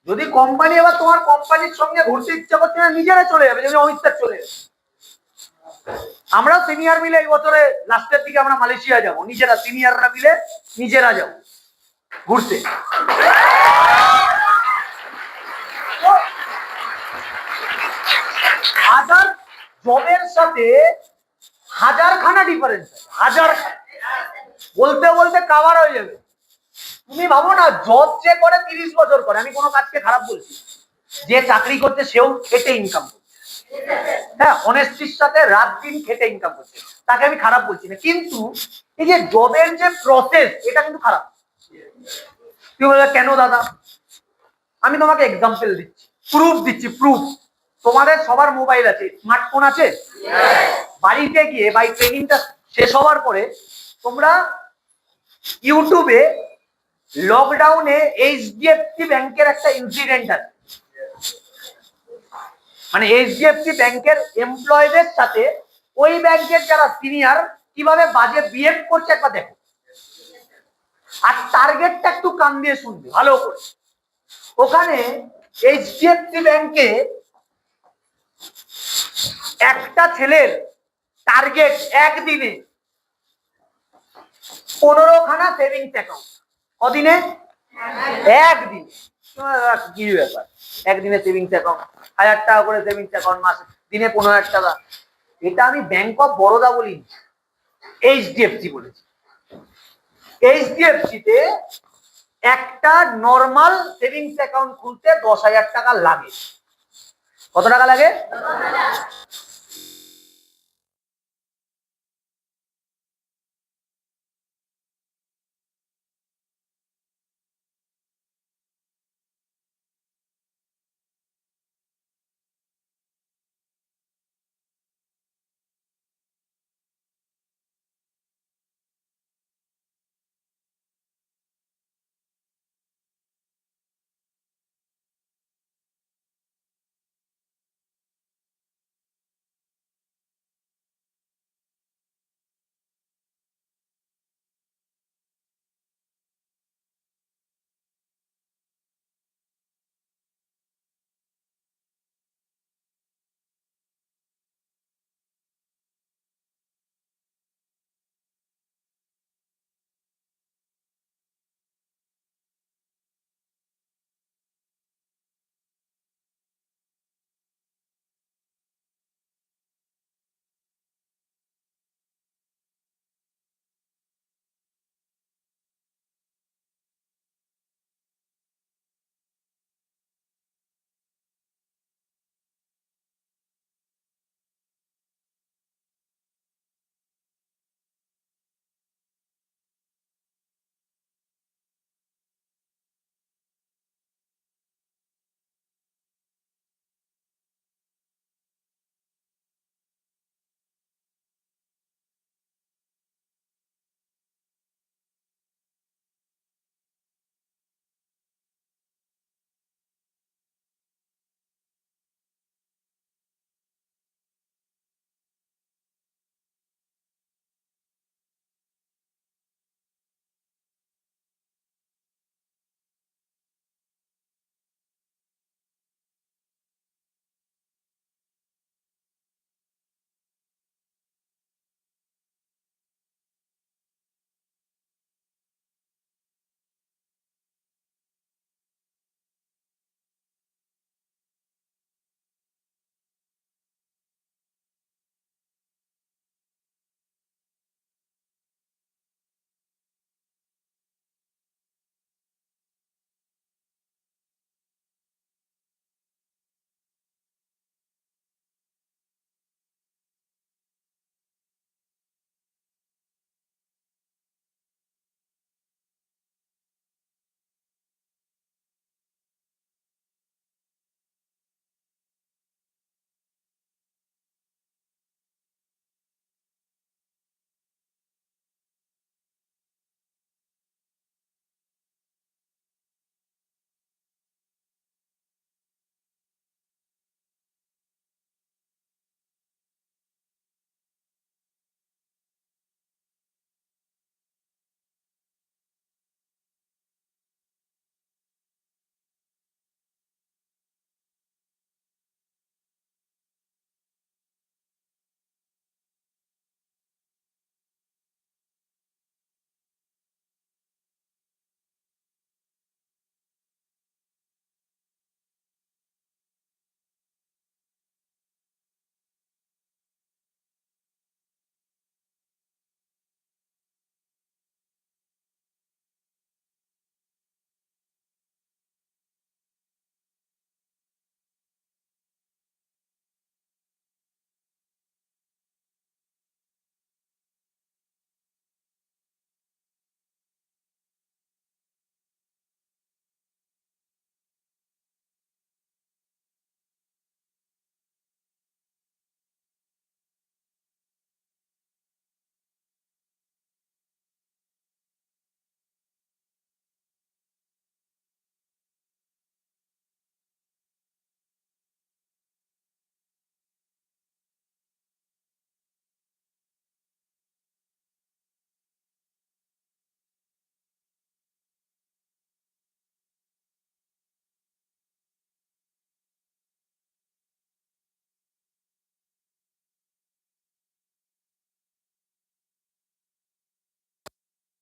যদি কোম্পানি এবার তোমার কোম্পানির সঙ্গে ঘুরতে ইচ্ছা করছে না, নিজেরা চলে যাবে, যেমন অমিত স্যার চলে যাবে। আমরা সিনিয়র মিলে এই বছরে লাস্টের দিকে আমরা মালয়েশিয়া যাব, নিজেরা সিনিয়ররা মিলে নিজেরা যাব ঘুরতে। আদার জবের সাথে হাজারখানা ডিফারেন্স আছে, হাজারখানা। বলতে বলতে কাভার হয়ে যাবে। তুমি ভাবো না, জব যে করে 30 বছর করে, আমি কোনো কাজকে খারাপ বলছি, যে চাকরি করছে সেও খেটে ইনকাম করছে। হ্যাঁ, অনেস্টির সাথে রাত দিন খেটে ইনকাম করছে, তাকে আমি খারাপ বলছি না। কিন্তু এই যে জবের যে প্রসেস, এটা কিন্তু খারাপ। তুমি বলবে কেন দাদা? আমি তোমাকে এক্সাম্পল দিচ্ছি, প্রুফ দিচ্ছি, প্রুফ। তোমাদের সবার মোবাইল আছে, স্মার্টফোন আছে। বাড়িতে গিয়ে বাই ট্রেনিংটা শেষ হওয়ার পরে তোমরা ইউটিউবে লকডাউনে এইচডিএফসি ব্যাংকের একটা ইনসিডেন্ট আছে, মানে এইচডিএফসি ব্যাংকের এমপ্লয়ীদের সাথে ওই ব্যাংকের যারা সিনিয়র কিভাবে বাজে বিহেভ করছে একবার দেখো। আর টার্গেটটা একটু কান দিয়ে শুনবে ভালো করে। ওখানে এইচডিএফসি ব্যাংকে একটা ছেলের টার্গেট একদিনে 15খানা সেভিংস অ্যাকাউন্ট। কদিনে? একদিনে। কি ব্যাপার, একদিনে সেভিংস অ্যাকাউন্ট, 1000 টাকা করে সেভিংস অ্যাকাউন্ট, মাসে দিনে 15,000 টাকা। এটা আমি ব্যাংক অফ বরোদা বলিনি, এইচডিএফসি বলেছি। এইচডিএফসি তে একটা নর্মাল সেভিংস অ্যাকাউন্ট খুলতে 10,000 টাকা লাগে। কত টাকা লাগে?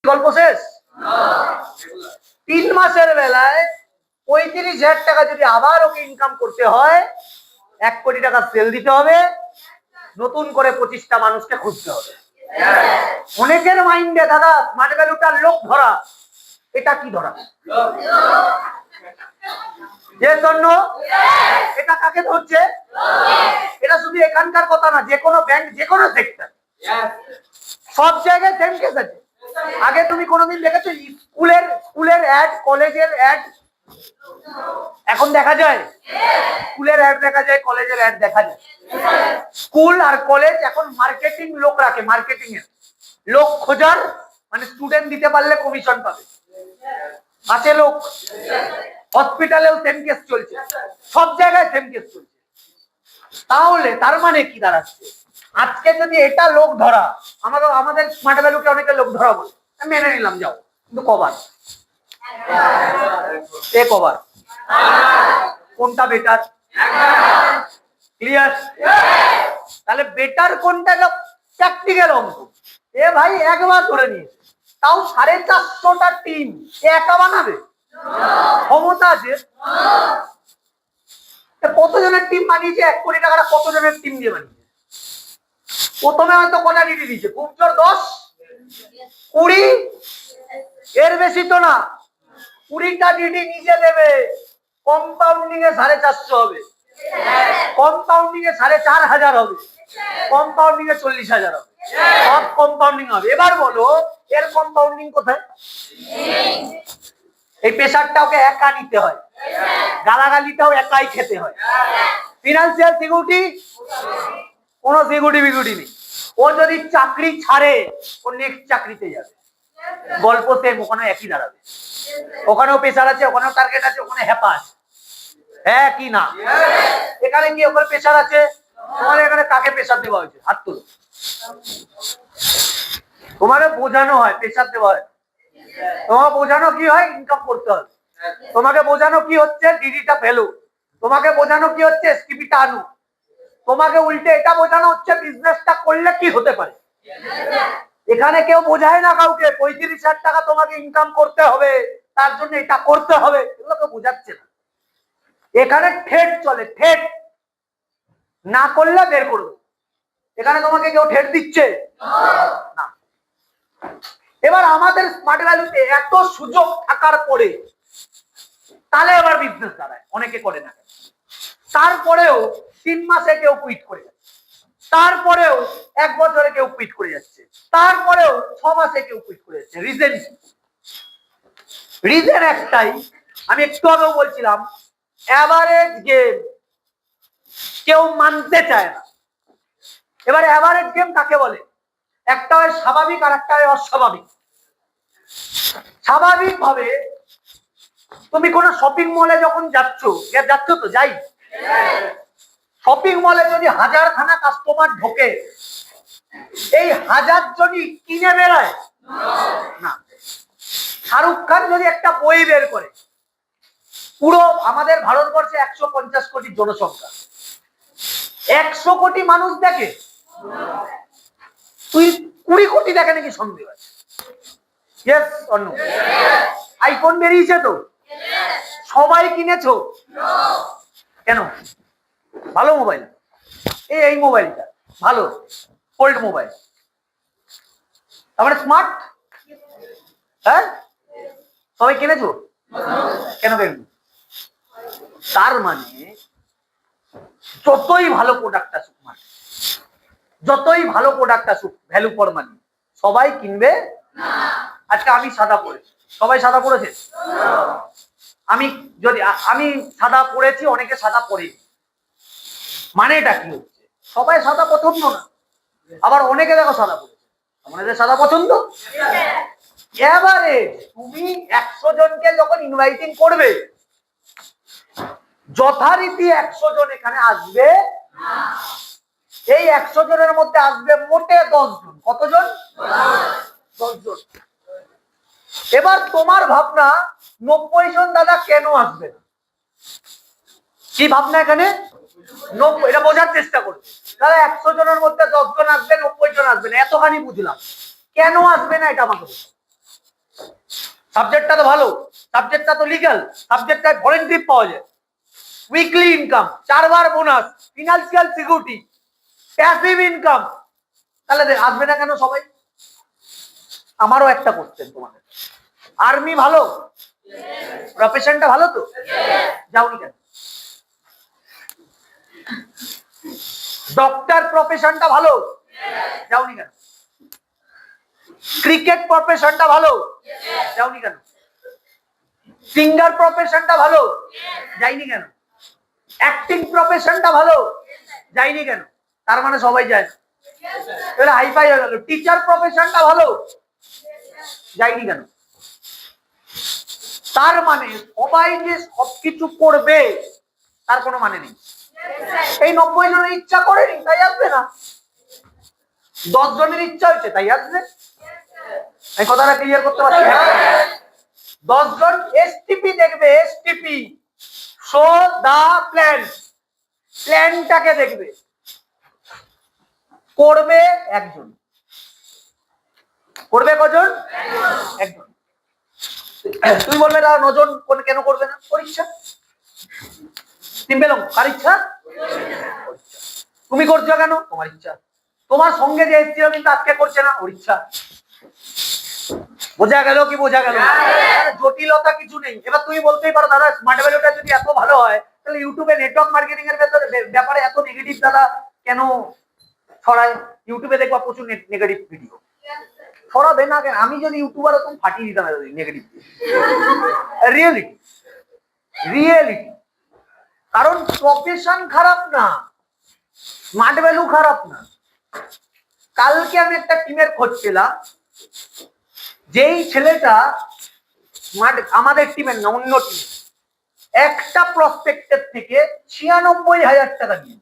গল্প শেষ? 3 মাসের বেলায় 35,000 টাকা যদি আবার ওকে ইনকাম করতে হয়, 1 কোটি টাকা সেল দিতে হবে, নতুন করে 25টা মানুষকে খুঁজতে হবে। অনেকের মাইন্ডে দাদা স্মার্ট ভ্যালুটার লোক ধরা, এটা কি ধরা? যে জন্য এটা কাকে ধরছে? এটা শুধু এখানকার কথা না, যে কোনো ব্যাংক, যে কোনো সেক্টর, সব জায়গায় সেম কেস আছে। আগে তুমি কোনোদিন দেখেছো স্কুলের অ্যাড, কলেজের অ্যাড? এখন দেখা যায় স্কুলের অ্যাড দেখা যায়, কলেজের অ্যাড দেখা যায়। স্কুল আর কলেজ এখন মার্কেটিং লোক রাখে, মার্কেটিং এর লোক খোঁজার, মানে স্টুডেন্ট দিতে পারলে কমিশন পাবে, আছে লোক। হসপিটালেও সেম কেস চলছে, সব জায়গায় সেম কেস চলছে। তাহলে তার মানে কি দাঁড়াচ্ছে? আজকে যদি এটা লোক ধরা, আমাদের স্মার্ট ভ্যালুকে অনেকে লোক ধরা বলে, মেনে নিলাম, যাও, কিন্তু কবার? কবার? কোনটা বেটার? ক্লিয়ার? তাহলে বেটার কোনটা? প্র্যাকটিক্যাল অঙ্ক। ভাই একবার ধরে নিয়েছে, তাও 450টা টিম, একা বানাবে? ক্ষমতা আছে? কতজনের টিম বানিয়েছে? 1 কোটি টাকাটা কতজনের টিম দিয়ে বানিয়েছে? প্রথমে হয়তো কটা ডিডি দিয়েছে, খুব জোর 10, 20, এর বেশি তো না। 20টা ডিডি নিজে দেবে, কম্পাউন্ডিং এ 450 হবে, কম্পাউন্ডিং এ 4,500 হবে, কম্পাউন্ডিং এ 40,000 হবে, সব কম্পাউন্ডিং হবে। এবার বলো এর কম্পাউন্ডিং কোথায়? এই প্রেসারটা ওকে একা নিতে হয়, গালাগালিটাও একাই খেতে হয়। Financial security? কোনো সিকিউরিটি নেই। ও যদি চাকরি ছাড়ে, ও নেক্সট চাকরিতে যাবে, গল্প সেম, ওখানে একই দাঁড়াবে। ওখানেও প্রেসার আছে, ওখানেও টার্গেট আছে, ওখানে হ্যাপা আছে, হ্যাঁ কি না? এখানে কি ওখানে প্রেসার আছে? তোমার এখানে কাকে প্রেসার দেওয়া হয়েছে? হাত তুলো। তোমাকে বোঝানো হয় প্রেসার দেওয়া হয়, তোমাকে বোঝানো কি হয়? ইনকাম করতে হবে। তোমাকে বোঝানো কি হচ্ছে? ডিডিটা ফেলো। তোমাকে বোঝানো কি হচ্ছে? এসটিপিটা আনো। তোমাকে উল্টে এটা বোঝানো হচ্ছে বিজনেসটা করলে কি হতে পারে। এখানে কেউ বোঝায় না কাউকে 35,000 টাকা তোমাকে ইনকাম করতে হবে, তার জন্য এটা করতে হবে, এগুলো কেউ বোঝাচ্ছে না। এখানে ঠেট চলে, ঠেট না করলে বের করবে। এখানে তোমাকে কেউ ঠেট দিচ্ছে না। এবার আমাদের স্মার্ট ভ্যালুতে এত সুযোগ থাকার পরে তাহলে এবার বিজনেস দাঁড়ায়, অনেকে করে না। তারপরেও 3 মাসে কেউ কুইট করে যাচ্ছে, তারপরেও 1 বছরে কেউ কুইট করে যাচ্ছে, তারপরেও 6 মাসে কেউ কুইট করে যাচ্ছে। রিজন একটাই, আমি একটু আগেও বলছিলাম, এভারেজ গেম কেউ মানতে চায় না। এবার এভারেজ গেম কাকে বলে? একটা হয় স্বাভাবিক আর একটা হয় অস্বাভাবিক। স্বাভাবিক ভাবে তুমি কোন শপিং মলে যখন যাচ্ছ তো, যাই, শপিং মলে যদি 1000খানা কাস্টমার ঢোকে, এই 1000 জনই কিনে বেরোয় না। শাহরুখ খান যদি একটা বই বের করে, পুরো আমাদের ভারতবর্ষে 150 কোটি জনসংখ্যা, 100 কোটি মানুষ দেখে, তুই 20 কোটি দেখে নাকি সন্দেহ আছে? Yes or no? আইফোন বেরিয়েছে তো, সবাই কিনেছো কেন? ভালো মোবাইল, এই মোবাইলটা ভালো, ওল্ড মোবাইল, তারপরে স্মার্ট, হ্যাঁ সবাই কিনেছো কেন? তার মানে যতই ভালো প্রোডাক্ট আসুক, মানে যতই ভালো প্রোডাক্ট আসুক, ভ্যালু ফর মানি সবাই কিনবে না। আজকে আমি সাদা পরেছি, সবাই সাদা পরেছে? আমি সাদা পরেছি, অনেকে সাদা পরেনি, মানে এটা কি হচ্ছে? সবাই সাদা পছন্দ না, আবার অনেকে দেখো সাদা পরেছে, আমাদের সাদা পছন্দ। এবারে তুমি 100 জনকে যখন ইনভাইটিং করবে, যথারীতি 100 জন এখানে আসবে না। এই 100 জনের মধ্যে আসবে মোটে 10 জন। কতজন? 10 জন। এবার তোমার ভাবনা 90 জন দাদা কেন আসবে না? কি ভাবনা এখানে? 90, এটা বোঝার চেষ্টা করো। তাহলে 100 জনের মধ্যে 10 জন আসবে, 90 জন আসবে না, এতখানি বুঝলাম। কেন আসবে না এটা আমাকে বলো। সাবজেক্টটা তো ভালো, সাবজেক্টটা তো লিগ্যাল, সাবজেক্টটায় ফরেন ট্রিপ পাওয়া যায়, উইকলি ইনকাম, 4বার bonus, financial security, passive income. তাহলে আসবে না কেন সবাই? আমারও একটা কোশ্চেন তোমাদের, আর্মি ভালো? প্রফেশনটা ভালো তো? যাওনি কেন? ডক্টর প্রফেশনটা ভালো? যাওনি কেন? ক্রিকেট প্রফেশনটা ভালো? যাওনি কেন? সিঙ্গার প্রফেশনটা ভালো? যাইনি কেন? অ্যাক্টিং প্রফেশনটা ভালো? যাইনি কেন? তার মানে সবাই যায় না, এবারে হাইফাই হয়ে গেল। টিচার প্রফেশনটা ভালো? যাইনি কেন? তার মানে সবাই যে সবকিছু করবে তার কোনো মানে নেই। এই 90 জনের ইচ্ছা করেনি তাই আসবে না, 10 জনের ইচ্ছা হয়েছে তাই আসবে। এই কথাটা ক্লিয়ার করতে পারছি? 10 জন এসটিপি দেখবে, এসটিপি শো দা প্ল্যান, প্ল্যানটাকে দেখবে, করবে একজন, করবে কজন? একজন। তুমি বলবে না 9 জন কেন করবে না? পরীক্ষা সিম্পল, কার ইচ্ছা? তুমি করছো কেন? তোমার ইচ্ছা। তোমার সঙ্গে যে এসেছিল কিন্তু আজকে করছে না, ওর ইচ্ছা। বোঝা গেল কি বোঝা গেল? জটিলতা কিছু নেই। এবার তুমি বলতেই পারো দাদা স্মার্ট ভ্যালুটা যদি এত ভালো হয় তাহলে ইউটিউবে নেটওয়ার্ক মার্কেটিং এর ব্যাপারে এত নেগেটিভ দাদা কেন ছড়ায়? ইউটিউবে দেখবা প্রচুর নেগেটিভ ভিডিও, ছড়াবে না কেন? আমি যদি ইউটিউবার হতাম ফাটিয়ে দিতাম নেগেটিভ। Reality, reality. কারণ প্রফেশন খারাপ না, স্মার্ট ভ্যালু খারাপ না। কালকে আমি একটা টিমের খোঁজ পেলাম, যেই ছেলেটা আমাদের টিমের না অন্য টিমের, একটা প্রসপেক্টের থেকে 96,000 টাকা দিয়ে।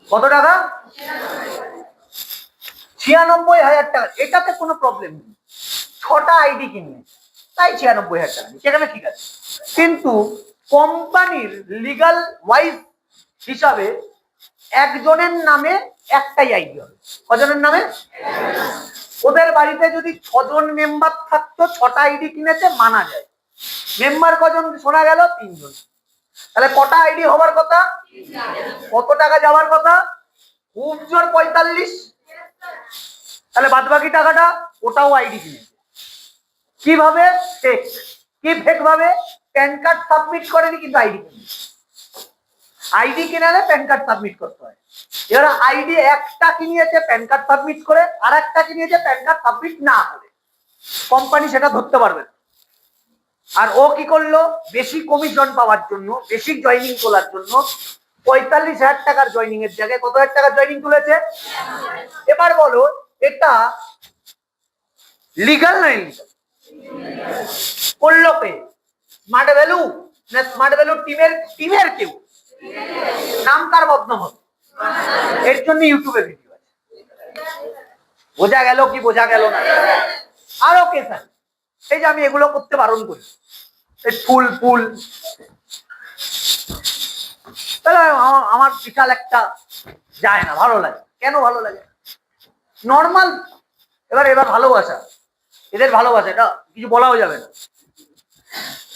কত টাকা? 96,000 টাকা। এটাতে কোনো প্রবলেম নেই, 6টা আইডি কিনে তাই 96,000 টাকা, সেখানে ঠিক আছে। কিন্তু কোম্পানির লিগাল ওয়াইজ হিসাবে একজনের নামে একটাই আইডি হবে। কজনের নামে? ওদের বাড়িতে যদি 6 জন মেম্বার থাকতো, 6টা আইডি কিনেছে, মানা যায়। মেম্বার কজন শোনা গেল? 3 জন। তাহলে কটা আইডি হবার কথা? কত টাকা যাওয়ার কথা? খুব জোর 45। তাহলে বাদ বাকি টাকাটা ওটাও আইডি কিনেছে। কিভাবে? ফেক। কি ফেক ভাবে? প্যান কার্ড সাবমিট করেনি কিন্তু আইডি কিনেছে। আইডি কিনালে প্যান কার্ড সাবমিট করতে হয়। এবার আইডি একটা কিনিয়েছে প্যান কার্ড সাবমিট করে, আর একটা কিনিয়েছে প্যান কার্ড সাবমিট না করে, কোম্পানি সেটা ধরতে পারবে না। আর ও কি করলো? বেশি কমিশন পাওয়ার জন্য, বেশি জয়নিং তোলার জন্য 45,000 টাকার জয়নিং এর জায়গায় কত হাজার টাকার জয়নিং তুলেছে? এবার বলো এটা লিগাল না ইলিগাল? করলো পে স্মার্ট ভ্যালু না স্মার্ট ভ্যালু টিমের কেউ? নাম কার বদনাম হবে? এর জন্য ইউটিউবে ভিডিও আছে। বোঝা গেল কি বোঝা গেল না? আরো কেস আছে, এই যে আমি এগুলো করতে বারণ করি, ফুল ফুল, তাহলে আমার বিশাল একটা যায় না, ভালো লাগে। কেন ভালো লাগে? নর্মাল। এবার ভালোবাসা, এদের ভালোবাসা এটা কিছু বলাও যাবে না।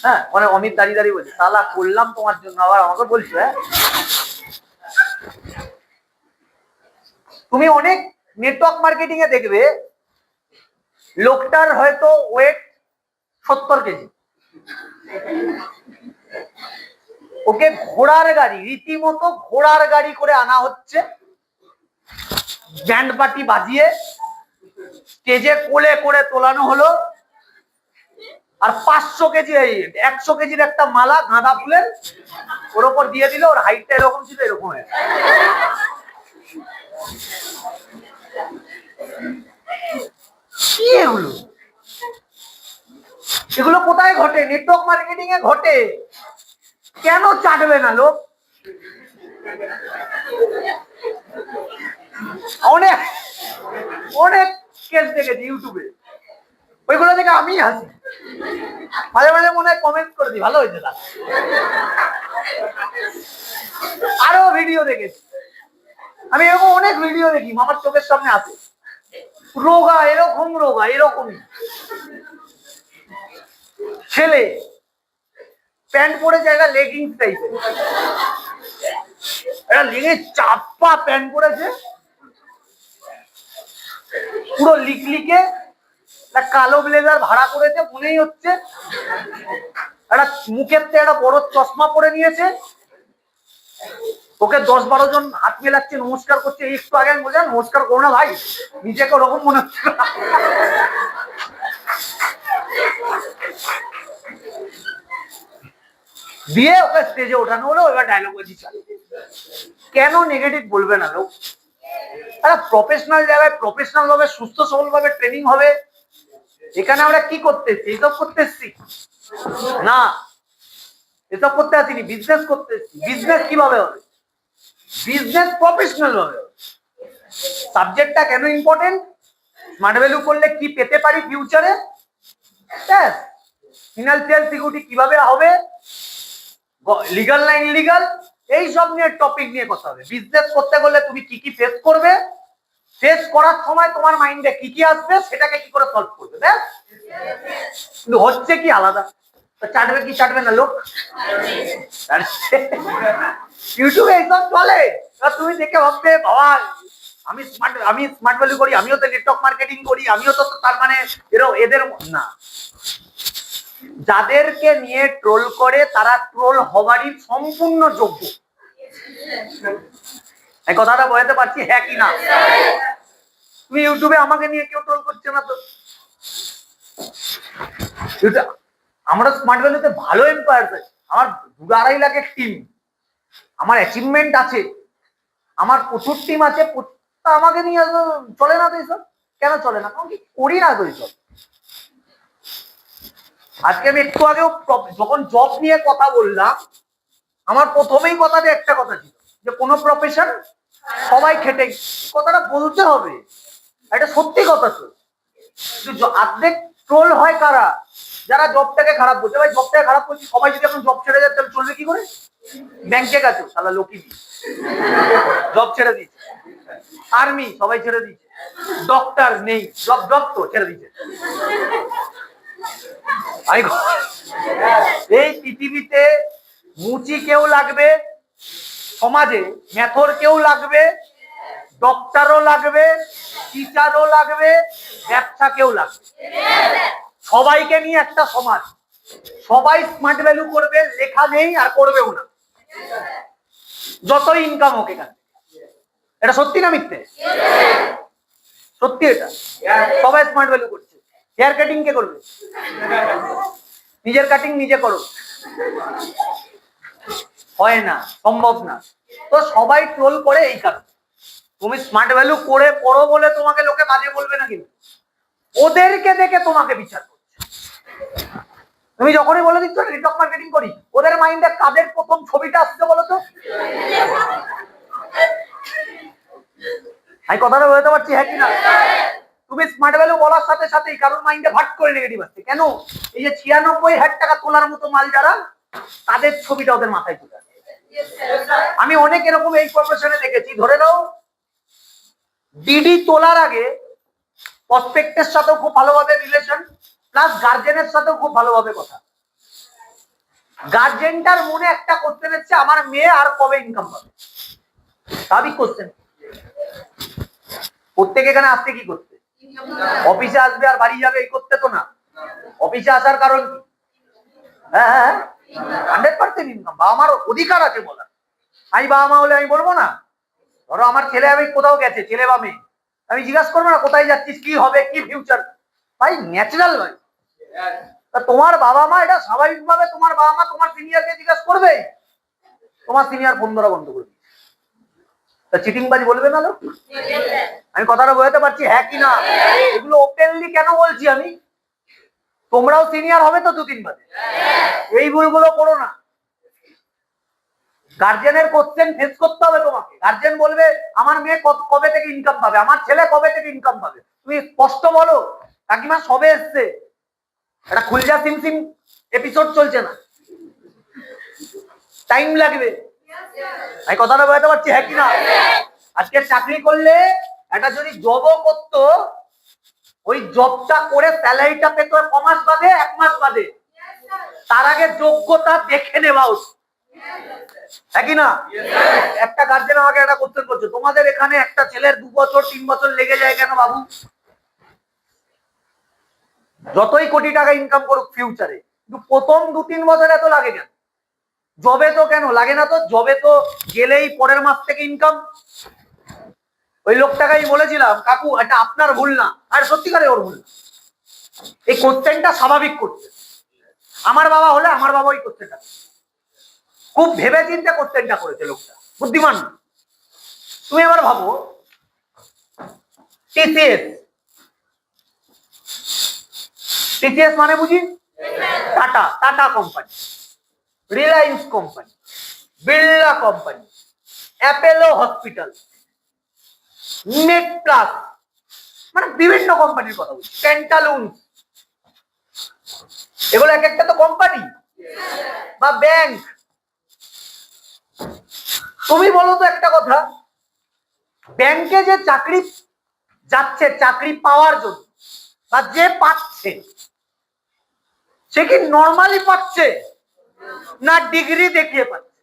হ্যাঁ, মানে অমিত দাঁড়িয়ে দাঁড়িয়ে বলছে সালা করলাম তোমার জন্য, আবার আমাকে বলছো। হ্যাঁ, তুমি অনেক নেটওয়ার্ক মার্কেটিং এ দেখবে লোকটার হয়তো ওয়েট 70 কেজি, ওকে ঘোড়ার গাড়ি, রীতিমতো ঘোড়ার গাড়ি করে আনা হচ্ছে, ব্যান্ড পার্টি বাজিয়ে স্টেজে কোলে করে তোলানো হলো, আর 500 কেজি 100 কেজির একটা মালা গাঁদা ফুলের ওর ওপর দিয়ে দিল। ওর হাইটটা এরকম ছিল, এরকম হয়ে এগুলো এগুলো কোথায় ঘটে? নেটওয়ার্ক মার্কেটিং এ ঘটে। কেন চাটবে না লোক? অনেক অনেক কেস দেখেছি ইউটিউবে, ওইগুলো দেখে আমি হাসি, মাঝে মাঝে মনে হয় কমেন্ট করে দিই ভালো হয়েছে না। আরো ভিডিও দেখেছি আমি, এরকম অনেক ভিডিও দেখি, আমার চোখের সামনে আসে। রোগা, এরকম রোগা, এরকমই ছেলে প্যান্ট পরেছে একটা লেগিংস টাইপের, একটা লেগে চাপা প্যান্ট পরেছে, পুরো লিকলিকে, একটা কালো ব্লেজার ভাড়া করেছে মনেই হচ্ছে, একটা মুখের থেকে একটা বড় চশমা পরে নিয়েছে, ওকে 10-12 জন হাত মেলাচ্ছে, নমস্কার করছে। একটু আগে আমি বললাম নমস্কার করো না ভাই, নিজেকে ওরকম মনে হচ্ছে। দিয়ে ওকে স্টেজে ওঠানো হলো, এবার ডায়লগ বলছি চালু। কেন নেগেটিভ বলবে না লোক? একটা প্রফেশনাল জায়গায় প্রফেশনাল ভাবে সুস্থ সবল ভাবে ট্রেনিং হবে। এখানে আমরা কি করতে এসছি? এইসব করতে এসছি না, এসব করতে আসিনি, বিজনেস করতে এসছি। বিজনেস কিভাবে হবে? বিজনেস প্রফেশনাল ভাবে। সাবজেক্টটা কেন ইম্পর্টেন্ট? স্মার্ট ভ্যালু করলে কি পেতে পারি ফিউচারে, ফিনান্সিয়াল সিকিউরিটি কিভাবে হবে, লিগাল না ইনলিগাল, এই সব নিয়ে টপিক নিয়ে কথা হবে। বিজনেস করতে গেলে তুমি কি কি ফেস করবে, ফেস করার সময় তোমার মাইন্ডে কি কি আসবে, সেটাকে কি করে সলভ করবে, ব্যাস। কিন্তু হচ্ছে কি আলাদা। চাটবে কি চাটবে না লোক? ইউটিউবে এইসব চলে, তুমি দেখে ভাববে বাবা আমি স্মার্ট ভ্যালু করি, আমিও তো নেটওয়ার্ক মার্কেটিং করি, আমিও তো তার মানে এদের না। যাদেরকে নিয়ে ট্রোল করে তারা ট্রোল হবারই সম্পূর্ণ যোগ্য। এই কথাটা বলতে পারছি, হ্যাঁ কি না? তুমি ইউটিউবে আমাকে নিয়ে কেউ ট্রোল করছে না তো। আমরা স্মার্ট ভ্যালুতে ভালো এমপ্লয়ার্স আছে, আমার 2-2.5 লাখের টিম, আমার অ্যাচিভমেন্ট আছে, আমার প্রচুর টিম আছে। আমাকে নিয়ে চলে না তো এইসব। কেন চলে না? কারণ কি করি না তো এইসব। আজকে আমি একটু আগেও যখন জব নিয়ে কথা বললাম, আমার প্রথমেই কথাতে একটা কথা ছিল যে কোনো প্রফেশন সবাই খেটে, কথাটা বলতে হবে, এটা সত্যি কথা। তো অর্ধেক ট্রোল হয় কারা? যারা জবটাকে খারাপ বলছে। ভাই জবটাকে খারাপ করছি, সবাই যদি এখন জব ছেড়ে যায় তাহলে চলবে কি করে? ব্যাংকে গেছো সালা লোকই জব ছেড়ে দিচ্ছে, আর্মি সবাই ছেড়ে দিচ্ছে, ডক্টর নেই, জব তো ছেড়ে দিচ্ছে। এই পৃথিবীতে মুচি কেউ লাগবে, সমাজে মেথর কেউ লাগবে, ডক্টরও লাগবে, টিচারও লাগবে, ব্যবসা কেউ লাগবে। সবাইকে নিয়ে একটা সমাজ। সবাই স্মার্ট ভ্যালু করবে, লেখা নেই আর করবেও না, যতই ইনকাম হোক এখানে। এটা সত্যি না মিথ্যে? সত্যি এটা। সবাই স্মার্ট ভ্যালু করছে। হেয়ার কাটিং কে করবে? নিজের কাটিং নিজে করো। হয় না, সম্ভব না। তো সবাই ট্রোল করে এই কারণে। তুমি স্মার্ট ভ্যালু করে করো বলে তোমাকে লোকে বাজে বলবে না, কিন্তু ওদেরকে দেখে তোমাকে বিচার করছে। তুমি যখনই বলে দিচ্ছ নেটওয়ার্ক মার্কেটিং করি, ওদের মাইন্ডে কাদের প্রথম ছবিটা আসছে বলো তো? আমি কথাটা বলতে পারছি, হ্যাঁ কি না? তুমি স্মার্ট ভ্যালু বলার সাথে সাথেই কারোর মাইন্ডে ভাট করে নেগেটিভ আসছে। কেন? এই যে 96,000 টাকা তোলার মতো মাল যারা, তাদের ছবিটা ওদের মাথায় চলে আসে। আমি অনেক এরকম এই প্রফেশনে দেখেছি। ধরে নাও ডিডি তোলার আগে প্রসপেক্টের সাথেও খুব ভালোভাবে রিলেশন, প্লাস গার্জেনের সাথেও খুব ভালোভাবে কথা। গার্জেনটার মনে একটা কোশ্চেন হচ্ছে, আমার মেয়ে আর কবে ইনকাম পাবে? স্বাভাবিক কোশ্চেন। প্রত্যেক এখানে আসতে কি করতে? অফিসে আসবে আর বাড়ি যাবে এই করতে তো না। অফিসে আসার কারণ কি? হ্যাঁ, 100% ইনকাম। বাবা মার অধিকার আছে বলার। আমি বাবা মা হলে আমি বলবো না? ধরো আমার ছেলে আমি কোথাও গেছে, ছেলে বা মেয়ে, আমি জিজ্ঞাসা করবো না কোথায় যাচ্ছিস, কি হবে, কি ফিউচার? ভাই ন্যাচারাল ভাই। তোমার বাবা মা, এটা স্বাভাবিকভাবে তোমার বাবা মা তোমার সিনিয়রকে জিজ্ঞাসা করবে। তোমার সিনিয়র ফোন ধরা বন্ধ করবে, তা চিটিংবাজি বলবে না লোক? আমি কথাটা বলতে পারছি, হ্যাঁ কি না? এগুলো ওপেনলি কেন বলছি আমি? তোমরাও সিনিয়র হবে তো 2-3 বাদে, এই ভুলগুলো করো না। গার্জেনের কোশ্চেন ফেস করতে হবে তোমাকে। গার্জেন বলবে আমার মেয়ে কবে থেকে ইনকাম পাবে, আমার ছেলে কবে থেকে ইনকাম পাবে। তুমি স্পষ্ট বলো, কাকিমা সবে এসছে, এটা খুলজা সিম এপিসোড চলছে না, টাইম লাগবে। আমি কথাটা বলতে পারছি, হ্যাঁ কি না? আজকে চাকরি করলে একটা যদি জবও করতো, ওই জবটা করে স্যালারিটা পেতো 1 মাস বাদে, 1 মাস বাদে। তার আগে যোগ্যতা দেখে নেওয়া উচিত, একই না? একটা গার্জেন আমাকে একটা কোশ্চেন করছে, তোমাদের এখানে একটা ছেলের 2 বছর 3 বছর লেগে যায় কেন বাবু? যতই কোটি টাকা ইনকাম করুক ফিউচারে, কিন্তু প্রথম 2-3 বছর এত লাগে কেন? জবে তো কেন লাগে না? তো জবে তো গেলেই পরের মাস থেকে ইনকাম। ওই লোকটাকে আমি বলেছিলাম, কাকু এটা আপনার ভুল না, আর সত্যিকারে ওর ভুল না, এই কোশ্চেনটা স্বাভাবিক করছে। আমার বাবা হলে আমার বাবা ওই কোশ্চেনটা খুব ভেবে চিন্তে কোশ্চেনটা করেছে, লোকটা বুদ্ধিমান। তুমি এবার ভাবো, টিসিএস, টিসিএস মানে বুঝি tata, tata company, Reliance company, Birla company, Apollo hospital, net plus, মানে বিভিন্ন কোম্পানির কথা বলছি, প্যান্টালুন্স, এগুলো এক একটা তো কোম্পানি বা ব্যাংক। তুমি বলো তো একটা কথা, ব্যাংকে যে চাকরি যাচ্ছে চাকরি পাওয়ার জন্য বা যে পাচ্ছে, সে কি নর্মালি পাচ্ছে না ডিগ্রি দেখিয়ে পাচ্ছে?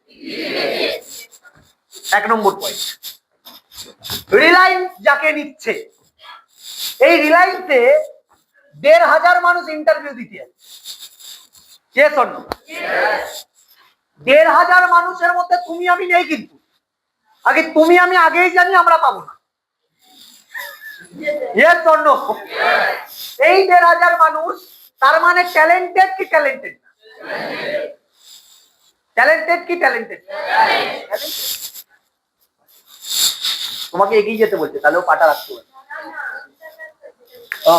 1 নম্বর পয়েন্ট। রিলায়েন্স যাকে নিচ্ছে, এই রিলায়েন্সে 1,500 মানুষ ইন্টারভিউ দিতে আছে, 1,500 মানুষের মধ্যে তুমি আমি নেই, কিন্তু আগে তুমি আমি আগেই জানি আমরা পাবো না। এই 1,500 মানুষ, তার মানে ট্যালেন্টেড কি ট্যালেন্টেড না? ট্যালেন্টেড কি ট্যালেন্টেড? তোমাকে এগিয়ে যেতে বলছে, তাহলেও পাটা রাখতে হবে। ও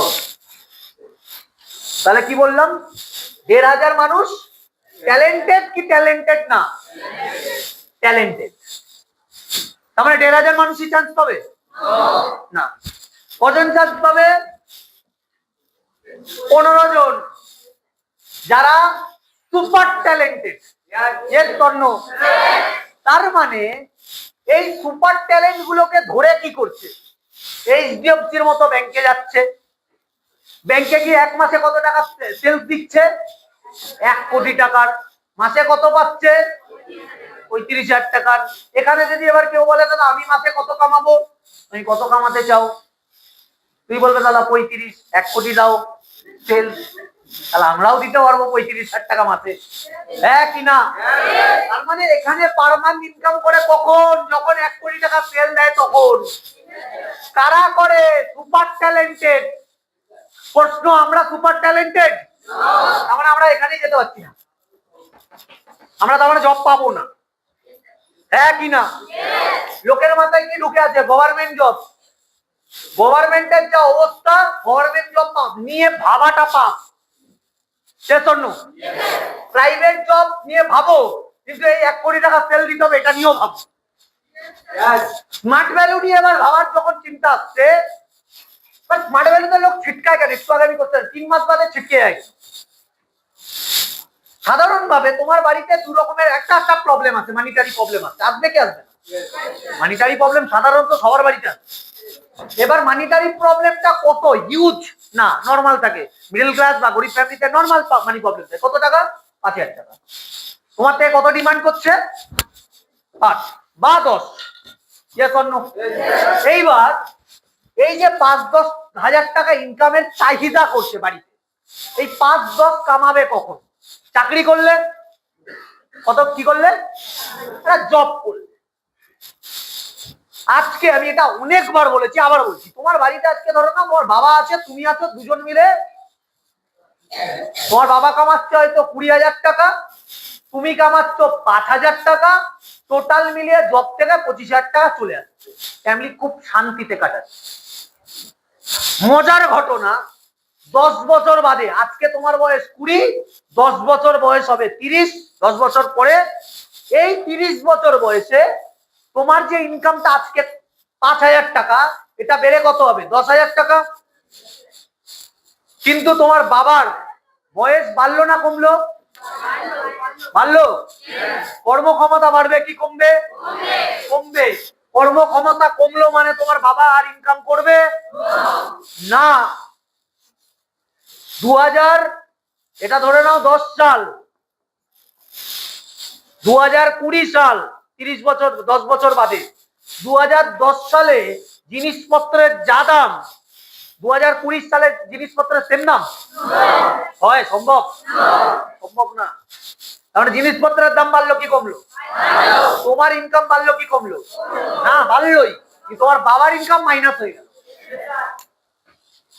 তাহলে কি বললাম? 1,500 মানুষ ট্যালেন্টেড কি ট্যালেন্টেড না? ট্যালেন্টেড। তার মানে 1,500 মানুষই চান্স পাবে না। কজন চান্স পাবে? 15 জন, যারা সুপার ট্যালেন্টেড। তার মানে এই সুপার ট্যালেন্ট গুলোকে ধরে কি করছে? এইচডিএফসির মতো ব্যাংকে যাচ্ছে, ব্যাংকে গিয়ে 1 মাসে কত টাকা সেলস দিচ্ছে? 1 কোটি টাকার। মাসে কত পাচ্ছে? 35,000 টাকার। এখানে যদি এবার কেউ বলে দাদা আমি মাসে কত কামাবো, তুমি কত কামাতে চাও? তুই বলবে দাদা 35, 1 কোটি দাও সেলস, তাহলে আমরাও দিতে পারবো 35,000 টাকা মাসে, হ্যাঁ কি না? তার মানে এখানে পার মান্থ ইনকাম করে কখন? যখন 1 কোটি টাকা সেল দেয় তখন। কারা করে? Super talented. প্রশ্ন, আমরা সুপার ট্যালেন্টেড? আমরা এখানেই যেতে পারছি না, আমরা তার মানে জব পাবো না, হ্যাঁ কি না? লোকের মাথায় কি ঢুকে আছে? গভর্নমেন্ট জব, গভর্নমেন্টের যা অবস্থা, গভর্নমেন্ট জব নিয়ে ভাবাটা পাপ। প্রাইভেট জব নিয়ে ভাবো, কিন্তু এই 1 কোটি টাকা সেল দিতে হবে এটা নিয়েও ভাবো। স্মার্ট ভ্যালু নিয়ে এবার ভাবার যখন চিন্তা আসছে, স্মার্ট ভ্যালুতে লোক ছিটকায় কেন? একটু আগে আমি করতে 3 মাস বাদে ছিটকে যায়। সাধারণভাবে তোমার বাড়িতে 2 রকমের একটা প্রবলেম আছে, মানিটারি প্রবলেম আছে, আসবে কি আসবে না? মানিটারি প্রবলেম সাধারণত সবার বাড়িতে আছে। এবার মানিটারি প্রবলেমটা কত হিউজ না নরমাল থাকে, মিডল ক্লাস বা গরিব ফ্যামিলিতে নরমাল মানি প্রবলেম থাকে কত টাকা? 5,000 টাকা। তোমার থেকে কত ডিমান্ড করছে? 5 বা 10। এইবার এই যে 5-10 হাজার টাকা ইনকামের চাহিদা করছে বাড়িতে, এই 5-10 কামাবে কখন? চাকরি করলে। কত? কি করলে? জব করলে। আজকে আমি এটা অনেকবার বলেছি, আবার বলছি, তোমার বাড়িতে আজকে ধরো না তোমার বাবা আছে, তুমি আছো, দুজন মিলে তোমার বাবা কামাচ্ছে হয়তো 20,000 টাকা, তুমি কামাচ্ছ 5,000 টাকা, টোটাল মিলিয়ে জব থেকে 25,000 টাকা চলে আসছে, ফ্যামিলি খুব শান্তিতে কাটাচ্ছে। মজার ঘটনা, 10 বছর বাদে, আজকে তোমার বয়স 20, 10 বছর বয়স হবে 30, 10 বছর পরে এই 30 বছর বয়সে তোমার যে ইনকামটা আজকে 5,000 টাকা, এটা বেড়ে কত হবে? 10,000 টাকা। কিন্তু তোমার বাবার বয়স বাড়লো না কমলো? বাড়লো। কর্মক্ষমতা বাড়বে কি কমবে? কমবে। কর্মক্ষমতা কমলো মানে তোমার বাবা আর ইনকাম করবে না। এটা ধরে নাও 10 সাল, 2020 সাল, 30 বছর, 10 বছর বাদে 2010 সালে জিনিসপত্রের যা দাম 2020 সালে জিনিসপত্রের সেম দাম হয়? সম্ভব? সম্ভব না। তাহলে জিনিসপত্রের দাম বাড়লো কি কমলো? তোমার ইনকাম বাড়লো কি কমলো? না, বাড়লোই। তোমার বাবার ইনকাম মাইনাস হয়ে গেল।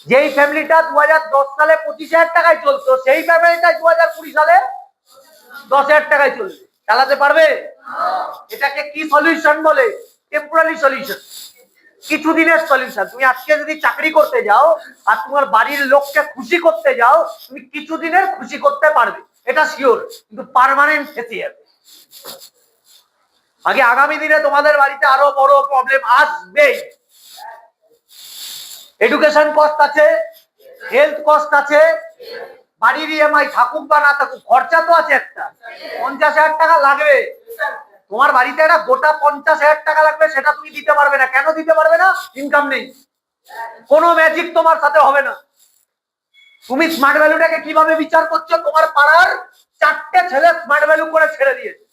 যেই ফ্যামিলিটা 2010 সালে 25,000 টাকায় চলতো, সেই ফ্যামিলিটা 2020 সালে 10,000 টাকায় চলবে। চালাতে পারবে? এটাকে কি সলিউশন বলে? টেম্পোরারি সলিউশন, কিছুদিনের সলিউশন। তুমি আজকে যদি চাকরি করতে যাও আর তোমার বাড়ির লোককে খুশি করতে যাও, তুমি কিছুদিনের খুশি করতে পারবে, এটা শিওর, কিন্তু পার্মানেন্ট ফেসে যাবে। আগে আগামী দিনে তোমাদের বাড়িতে আরো বড় প্রবলেম আসবে। এডুকেশন কস্ট আছে, হেলথ কস্ট আছে, বাড়ির ইএমআই থাকুক বা না থাকুক, খরচা তো আছে একটা। 50,000 টাকা লাগবে তোমার বাড়িতে, একটা গোটা 50,000 টাকা লাগবে, সেটা তুমি দিতে পারবে না। কেন দিতে পারবে না? ইনকাম নেই। কোনো ম্যাজিক তোমার সাথে হবে না। তুমি স্মার্ট ভ্যালুটাকে কিভাবে বিচার করছো? তোমার পাড়ার 4টে ছেলে স্মার্ট ভ্যালু করে ছেড়ে দিয়েছে,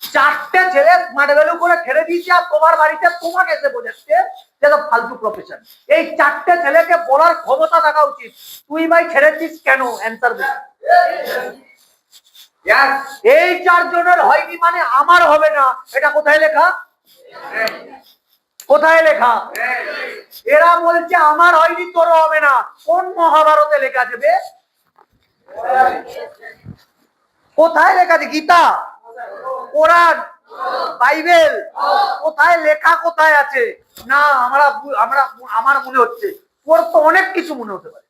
4টে ছেলে স্মার্ট ভ্যালু করে ছেড়ে দিয়েছে, আর তোমার বাড়িতে তোমাকে এসে বোঝাচ্ছে যে তো ফালতু প্রফেশন। এই 4টে ছেলেকে বলার ক্ষমতা থাকা উচিত, তুই ভাই ছেড়েছিস কেন? অ্যান্সার দে। এই 4 জনের হয়নি মানে আমার হবে না, এটা কোথায় লেখা? কোথায় লেখা? এরা বলছে আমার হয়নি, তোর হবে না। কোন মহাভারতে লেখা যাবে? কোথায় লেখা আছে? গীতা, কোরআন, বাইবেল, কোথায় লেখা? কোথায় আছে? না, আমরা আমরা আমার মনে হচ্ছে, তোর তো অনেক কিছু মনে হতে পারে।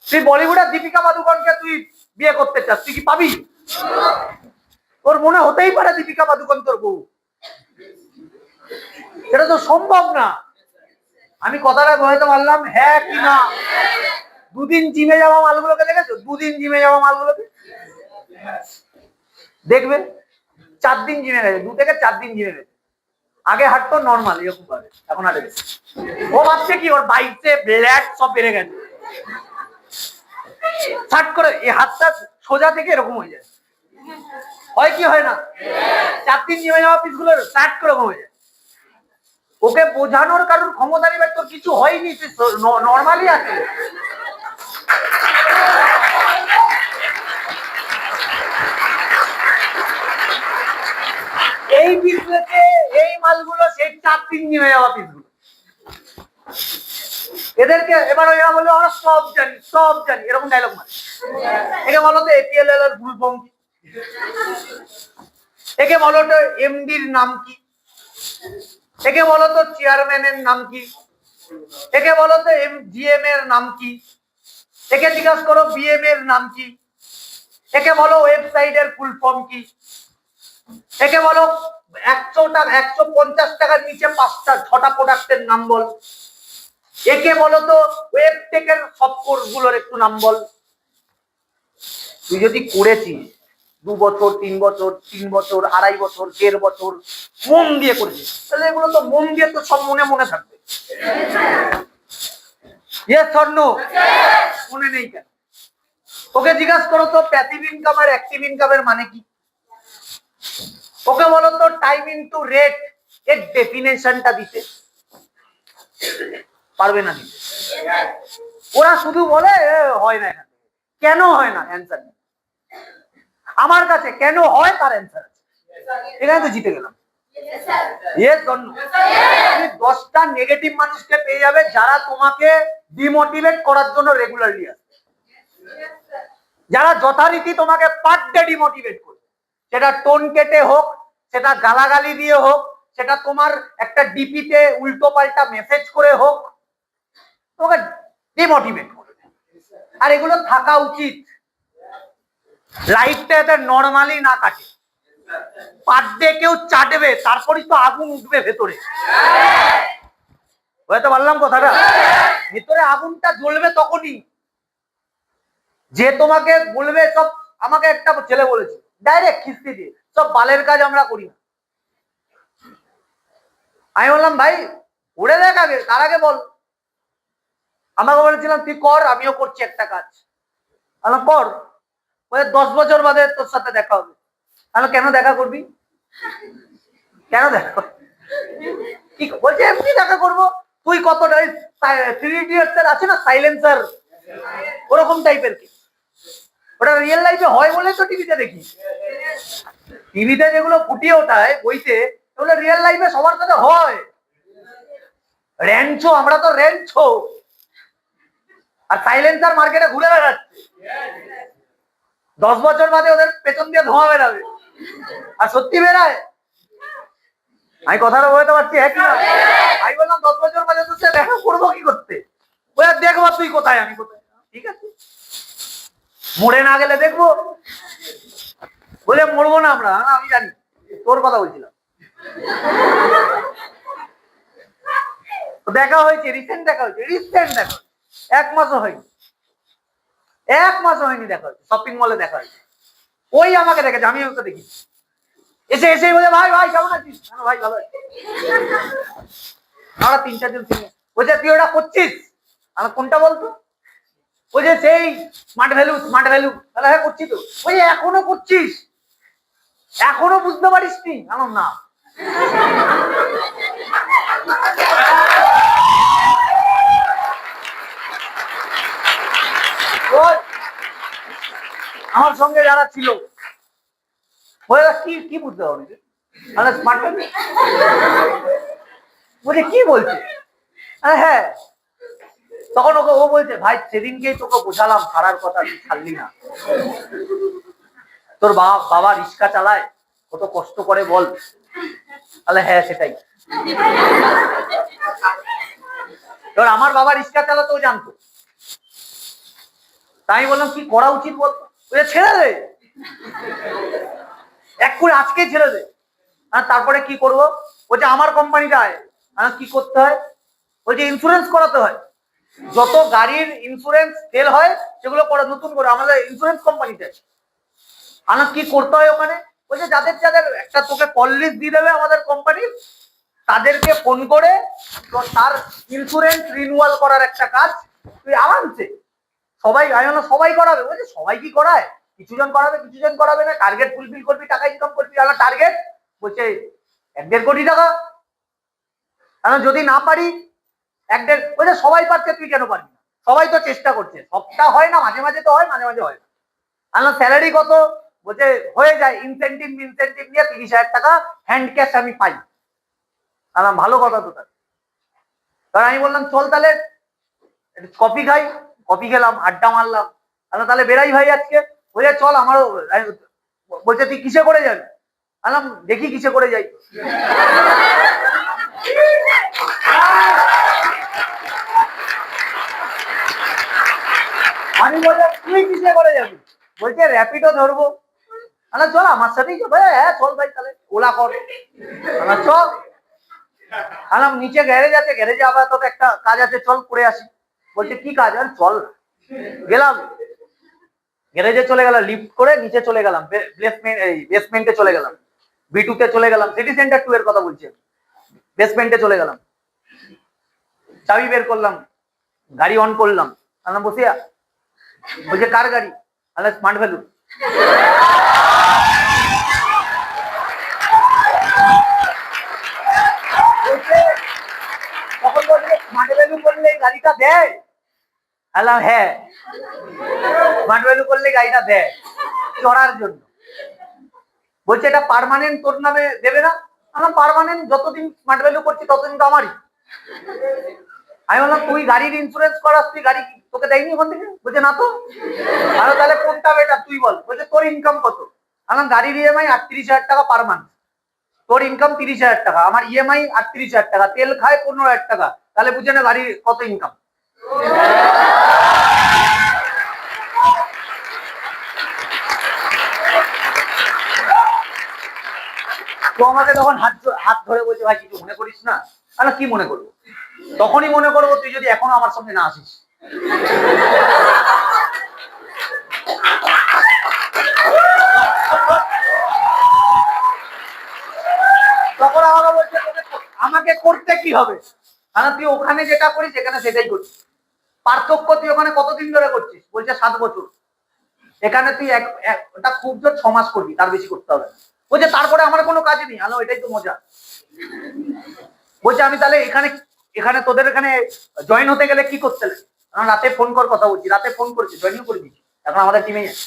তুই বলিউডের দীপিকা পাদুকোনকে তুই বিয়ে করতে চাস, তুই কি পাবি? তোর মনে হতেই পারে দীপিকা পাদুকোন তোর বউ, এটা তো সম্ভব না। আমি কথাটা বলতে পারলাম হ্যাঁ কি না? 2 দিন জিমে যাওয়া মালগুলোকে দেখেছো? 2 দিন জিমে যাওয়া মালগুলোকে দেখবে, 4 দিন জিমে গেছে, 2 থেকে 4 দিন জিমে গেছে। আগে হাঁটতো নর্মাল এরকম ভাবে, এখন হাঁটে। ও ভাবছে কি ওর বাইসে ব্ল্যাক সব বেড়ে গেছে, ছাট করে এই হাতটা সোজা থেকে এরকম হয়ে যায়। হয় কি হয় না? 4 দিন জিমে যাওয়া পিসগুলো ছাট করে এরকম হয়ে যায়। ওকে বোঝানোর কারণ ক্ষমতা নেই, তোর কিছু হয়নি, নর্মালি আছে। এই পিসগুলোকে, এই মালগুলো সেই 4 দিন জিমে যাওয়া পিসগুলো, এদেরকে এবার এরা বলে আমরা সব জানি, সব জানি, এরকম ডায়লগ মারে। একে বলো তো এপিএলএল এর ফুল ফর্ম কি? একে বলো তো এমডির নাম কি? একে বলো তো চেয়ারম্যানের নাম কি? একে বলো তো জিএম এর নাম কি? একে জিজ্ঞাসা করো বিএম এর নাম কি? একে বলো ওয়েবসাইটের ফুল ফর্ম কি? একে বলো 150 টাকার নিচে 6টা প্রোডাক্টের নাম বল। একে বলো তো ওয়েব টেকের সব কোর্স গুলোর একটু নাম বল। তুই যদি করেছিস 2 বছর, 3 বছর, 3 বছর, 2.5 বছর, 1.5 বছর মন দিয়ে করেছিস, তাহলে এগুলো তো মন দিয়ে তো সব মনে মনে থাকবে। Yes or no? মনে নেই কেন? ওকে জিজ্ঞাসা করো তো প্যাসিভ ইনকাম আর অ্যাক্টিভ ইনকামের মানে কি? ওকে বলো তো টাইম ইনটু রেট এর ডেফিনেশনটা দিতে, পারবে না দিতে। ওরা শুধু বলে হয় না। এখানে কেন হয় না অ্যান্সার নেই আমার কাছে, কেন হয় তার অ্যান্সার আছে। এখানে তো জিতে গেলাম। Yes or no? তুমি 10টা নেগেটিভ মানুষকে পেয়ে যাবে যারা তোমাকে ডিমোটিভেট করার জন্য রেগুলারলি আসে, যারা যথারীতি তোমাকে পার ডে ডিমোটিভেট করবে, সেটা টোন কেটে হোক, সেটা গালাগালি দিয়ে হোক, সেটা তোমার একটা ডিপিতে উল্টো পাল্টা মেসেজ করে হোক, তোমাকে ডিমোটিভেট করবে। আর এগুলো থাকা উচিত। লাইফটা এদের নর্মালি না কাটে, পার ডে কেউ চাটবে, তারপরই তো আগুন উঠবে ভেতরে। বুঝতে পারলাম কথাটা? ভেতরে আগুনটা জ্বলবে তখনই যে তোমাকে বলবে সব। আমাকে একটা ছেলে বলেছে ডাইরেক্ট খিস্তি দিয়ে, সব বালের কাজ আমরা করি না। আমি বললাম ভাই ওরে দেখ আগে, তার আগে বল। আমাকে বলেছিলাম তুই কর, আমিও করছি একটা কাজ। আমি কর, বলে 10 বছর বাদে তোর সাথে দেখা হবে। আমি কেন দেখা করবি, কেন দেখা করবি? কি বলছে এমনি দেখা করবো। তুই কতটা 3 ইডিয়টস এর আছে না সাইলেন্সার, ওরকম টাইপের কি, ওটা রিয়েল লাইফে হয় বলে তো টিভিতে দেখি। টিভিতে যেগুলো ফুটিয়ে ওঠায় বইতে, ওগুলো রিয়েল লাইফে সবার সাথে হয়। র্যাঞ্চো, আমরা তো র্যাঞ্চো, আর সাইলেন্সার মার্কেটে ঘুরে বেড়াচ্ছে। 10 বছর বাদে ওদের পেছন দিয়ে ধোঁয়া বেরাবে, আর সত্যি বেরায়। আমি কথাটা বলতে পারছি, হ্যাঁ কি না? আমি বললাম 10 বছর বাদে তো সে দেখা করবো কি করতে, ওই আর দেখবো তুই কোথায় আমি কোথায়। ঠিক আছে, মরে না গেলে দেখবো। বলে মরবো না আমরা, আমি জানি, তোর কথা বলছিলাম। দেখা হয়েছে, রিসেন্ট দেখা হয়েছে, রিসেন্ট দেখা, 1 মাসও হয়নি, 1 মাসও হয়নি দেখা হয়েছে, শপিং মলে দেখা হয়েছে। ওই আমাকে দেখেছে, আমি ওকে দেখি, এসে এসে বলে ভাই ভাই কেমন আছিস? ভাই ভালো আছি। আমরা 3-4 জন ছিল, বলছে তুই ওটা করছিস? আমি কোনটা বলতো? ওই যে সেই স্মার্ট ভ্যালু, স্মার্ট ভ্যালু। তাহলে হ্যাঁ করছি তো। ওই এখনো করছিস, এখনো বুঝতে পারিস নি? আমার না, আমার সঙ্গে যারা ছিল ওরা কি কি বুঝতে পারবে, স্মার্ট ভ্যালু বলছে কি বলছে? হ্যাঁ, তখন ওকে ও বলছে ভাই সেদিনকেই তোকে বোঝালাম ছাড়ার কথা, তুই ছাড়লি না। তোর বাবা রিক্সা চালায়, কত কষ্ট করে বল। তাহলে হ্যাঁ সেটাই। এবার আমার বাবা রিক্সা চালাতেও জানতো, তাই আমি বললাম কি করা উচিত বলতো? ছেড়ে দে, এক করে আজকে ছেড়ে দে। আর তারপরে কি করবো? বলছে আমার কোম্পানিটা আয়। কি করতে হয়? বলছে ইন্স্যুরেন্স করাতে হয়, যত গাড়ির ইন্স্যুরেন্স ফেল হয় সেগুলো করে নতুন করে আমাদের ইন্স্যুরেন্স কোম্পানিতে। কি করতে হয় ওখানে? বলছে যাদের যাদের একটা তোকে কল লিস্ট দিয়ে দেবে আমাদের কোম্পানির, তাদেরকে ফোন করে তার ইন্স্যুরেন্স রিনিউয়াল করার একটা কাজ তুই আরামসে। সবাই সবাই করাবে? বলছে সবাই কি করায়, কিছুজন করাবে কিছুজন করাবে না। টার্গেট ফুলফিল করবি, টাকা ইনকাম করবি। আমার টার্গেট বলছে 1-1.5 কোটি টাকা। যদি না পারি 1-1.5, বলছে সবাই পারছে তুই কেন পারবি না? সবাই তো চেষ্টা করছে, সবটা হয় না, মাঝে মাঝে তো হয়, মাঝে মাঝে হয় না। স্যালারি কত? বলছে হয়ে যায় ইনসেন্টিভ ইনসেন্টিভ নিয়ে 30,000 টাকা হ্যান্ড ক্যাশ আমি পাই। ভালো কথা তো। তার আমি বললাম চল তাহলে কফি খাই। কফি খেলাম, আড্ডা মারলাম। তাহলে বেরাই ভাই আজকে। বলছে চল আমারও। বলছে তুই কিসে করে যাবি? দেখি কিসে করে যাই। আমি বললাম তুই কিসে করে যাবি? বলছে র্যাপিডো ধরবো। চল আমার সাথেই চল। হ্যাঁ চল ভাই, তাহলে ওলা কর। চল। নিচে গ্যারেজ আছে, গ্যারেজে আবার তো একটা কাজ আছে, চল করে আসি। বলছে কি কাজ? আর চল। গেলাম গ্যারেজে, চলে গেলাম লিফট করে নিচে চলে গেলাম, বেসমেন্টে চলে গেলাম, B2 তে চলে গেলাম। সিটি সেন্টার 2 এর কথা বলছি। বেসমেন্টে চলে গেলাম, চাবি বের করলাম, গাড়ি অন করলাম। বসিয়া। বলছে কার গাড়ি? Smart value. তখন বলছে স্মার্ট ভ্যালু করলে গাড়িটা দেয়? হ্যাঁ, স্মার্ট ভ্যালু করলে গাড়িটা দেয় চড়ার জন্য। বলছে এটা পার্মানেন্ট তোর নামে দেবে না? পার্মানেন্ট যতদিন স্মার্ট ভ্যালু করছি ততদিন তো আমারই। আমি বললাম তুই গাড়ির ইন্স্যুরেন্স করাস, তুই গাড়ি তোকে দেয়নি ওখান থেকে? বলছে না তো। তাহলে কোনটা বেটার তুই বল। বলছে তোর ইনকাম কত? গাড়ির ইএমআই 38,000 টাকা পার মান্থ, তোর ইনকাম 30,000 টাকা, আমার ইএমআই 38,000 টাকা, তেল খায় 15,000 টাকা। তাহলে বুঝে না গাড়ির কত ইনকাম। তো আমাকে তখন হাত ধরে বলছে ভাই কিছু মনে করিস না। কি মনে করবো? তখনই মনে করবো তুই যদি এখনো আমার সঙ্গে না আসিস। তখন আমাকে বলছে আমাকে করতে কি হবে? তুই ওখানে যেটা করিস এখানে সেটাই করিস। পার্থক্য তুই ওখানে কতদিন ধরে করছিস? বলছে 7 বছর। এখানে তুই ওটা খুব জোর 6 মাস করবি, তার বেশি করতে হবে। বলছে তারপরে আমার কোনো কাজ নেই। আলো এটাই তো মজা। বলছে আমি তাহলে এখানে এখানে তোদের এখানে জয়েন হতে গেলে কি করতে লাগে? রাতে ফোন কর, কথা বলছি। রাতে ফোন করেছি, জয়েনিং করে দিচ্ছি, এখন আমাদের টিমে আছে।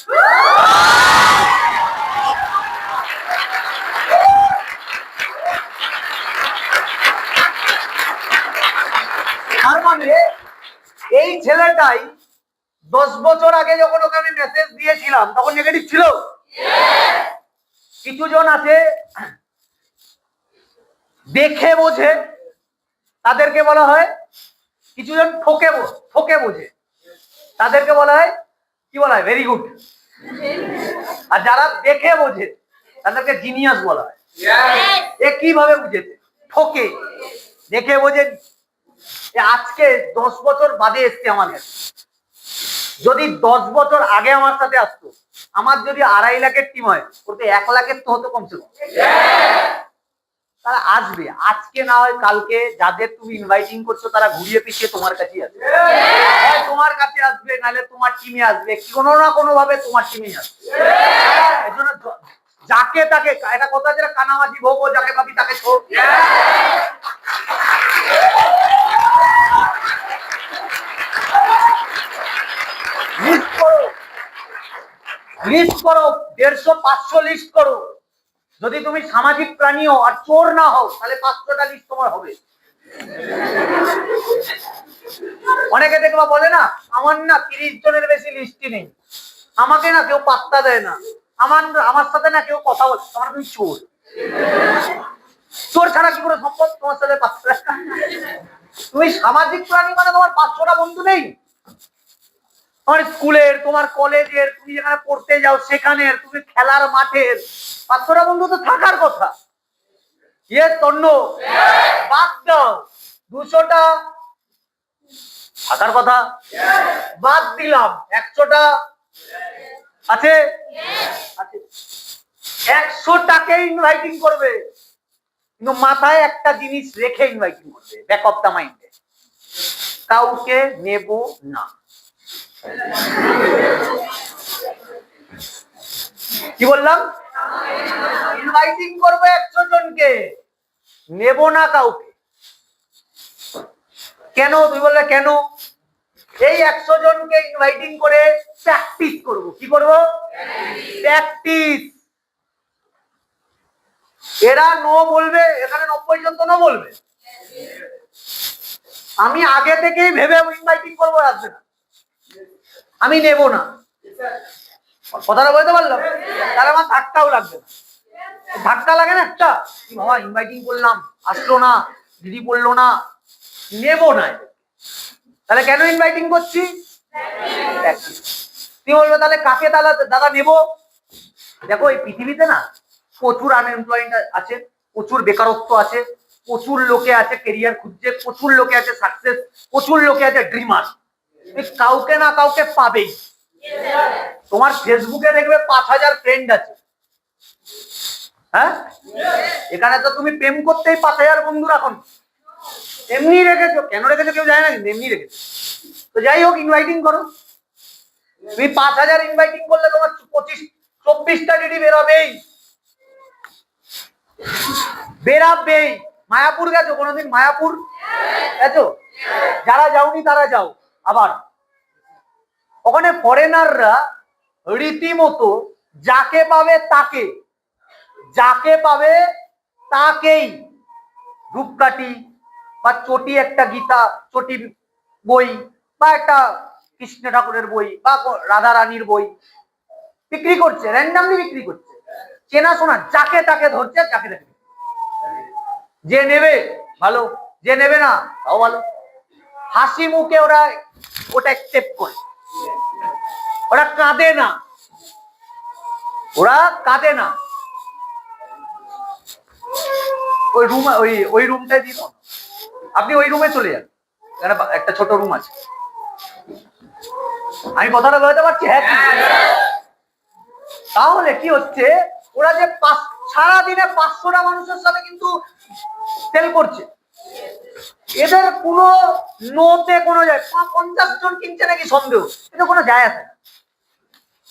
তার মানে এই ছেলেটাই 10 বছর আগে যখন ওকে আমি মেসেজ দিয়েছিলাম তখন নেগেটিভ ছিল। কিছু জন আছে দেখে বোঝে, তাদেরকে বলা হয়, কিছু জন ঠকে বোঝে, তাদেরকে বলা হয় কি বলা হয়? Very good. আর যারা দেখে বোঝে তাদেরকে জিনিয়াস বলা হয়। এ কিভাবে বুঝেছে? ঠকে, দেখে বোঝে। আজকে 10 বছর বাদে এসছে আমার কাছে। যদি 10 বছর আগে আমার সাথে আসতো, আমার যদি 2.5 লাখের টিম হয়, ওতে 1 লাখের তো হতো কমসে কম। তারা আসবে, আজকে না হয় কালকে। যাদের তুমি ইনভাইটিং করছো তারা ঘুরিয়ে পিছিয়ে তোমার কাছেই আসবে। তোমার কাছে আসবে, নাহলে তোমার টিমে আসবে, কোনো না কোনো ভাবে তোমার টিমে আসবে। এজন্য যাকে তাকে, এটা কথা যেটা কানামাজি ভোগ, যাকে পাবি তাকে ছোট। লিস্ট করো 150-500 লিস্ট করো। যদি তুমি সামাজিক প্রাণী হও আর চোর না হও, তাহলে 500টা লিস্ট তোমার হবে। অনেকে দেখবা বলে না, আমার না 30 জনের বেশি লিস্টই নেই, আমাকে না কেউ পাত্তা দেয় না, আমার সাথে না কেউ কথা বলছে। তোমার তুমি চোর। চোর ছাড়া কি করে সম্ভব তোমার সাথে পাত্তা? তুমি সামাজিক প্রাণী মানে তোমার 500টা বন্ধু নেই? তোমার স্কুলের, তোমার কলেজের, তুমি যেখানে পড়তে যাও সেখানের, তুমি খেলার মাঠের 500টা বন্ধু তো থাকার কথা। ইয়েস তন্ন? বাদ দাও। 200টা থাকার কথা, বাদ দিলাম। 100টা আছে? 100টাকে ইনভাইটিং করবে, কিন্তু মাথায় একটা জিনিস রেখে ইনভাইটিং করবে, ব্যাক অফ দ্য মাইন্ডে, কাউকে নেব না। কি বললাম? ইনভাইটিং করবে 100 জনকে, নেব না কাউকে। কেন? তুই বললে কেন? এই 100 জনকে ইনভাইটিং করে প্র্যাকটিস করব। কি করব? প্র্যাকটিস। এরা নো বলবে, এখানে 90 জন তো নো বলবে। আমি আগে থেকেই ভেবে ইনভাইটিং করবো, আসবে না, আমি নেব না। কথাটা বলতে পারলাম? তাহলে আমার ধাক্কাও লাগবে না। ধাক্কা লাগে না একটা, বাবা ইনভাইটিং করলাম, আসলো না, দিদি বললো না, নেব না। তাহলে কেন ইনভাইটিং করছি? তুই বলবে তাহলে কাকে দাদা নেব? দেখো এই পৃথিবীতে না প্রচুর আনএমপ্লয়েড আছে, প্রচুর বেকারত্ব আছে, প্রচুর লোকে আছে কেরিয়ার খুঁজছে, প্রচুর লোকে আছে সাকসেস, প্রচুর লোকে আছে ড্রিমার। কাউকে না কাউকে পাবেই। তোমার ফেসবুকে দেখবে 5000 ফ্রেন্ড আছে, হ্যাঁ? এখানে তো তুমি প্রেম করতেই 5000 বন্ধু রাখো, এমনি রেখেছো। কেন রেখেছো কেউ জানে না, কিন্তু এমনি রেখেছো। তো যাই হোক, ইনভাইটিং করো। তুমি 5000 ইনভাইটিং করলে তোমার 24টা ডিডি বেরোবেই, বেরাবেই। মায়াপুর গেছো কোনোদিন? মায়াপুর গেছো? যারা যাওনি তারা যাও। আবার ওখানে ফরেনাররা রীতিমতো যাকে পাবে তাকে, যাকে পাবে তাকেই ধূপকাঠি বা চটি, একটা গীতা চটি বই বা একটা কৃষ্ণ ঠাকুরের বই বা রাধা রানীর বই বিক্রি করছে, র্যান্ডামলি বিক্রি করছে। চেনাশোনা যাকে তাকে ধরছে, যাকে তাকে। যে নেবে ভালো, যে নেবে না তাও ভালো। হাসি মুখে ওরা ওটা অ্যাকসেপ্ট করে, ওরা কাঁদে না, ওরা কাঁদে না। ওই রুম, ওই রুমটাই দিন, আপনি ওই রুমে চলে যান, এখানে একটা ছোট রুম আছে। আমি কথাটা বলতে পারছি? হ্যাঁ। তাহলে কি হচ্ছে, ওরা যে সারাদিনে 500টা মানুষের সাথে কিন্তু সেল করছে, এদের কোনো নোতে কোনো যায় 50 জন কিনছে নাকি সন্দেহ, এটা কোনো যায় আসে না।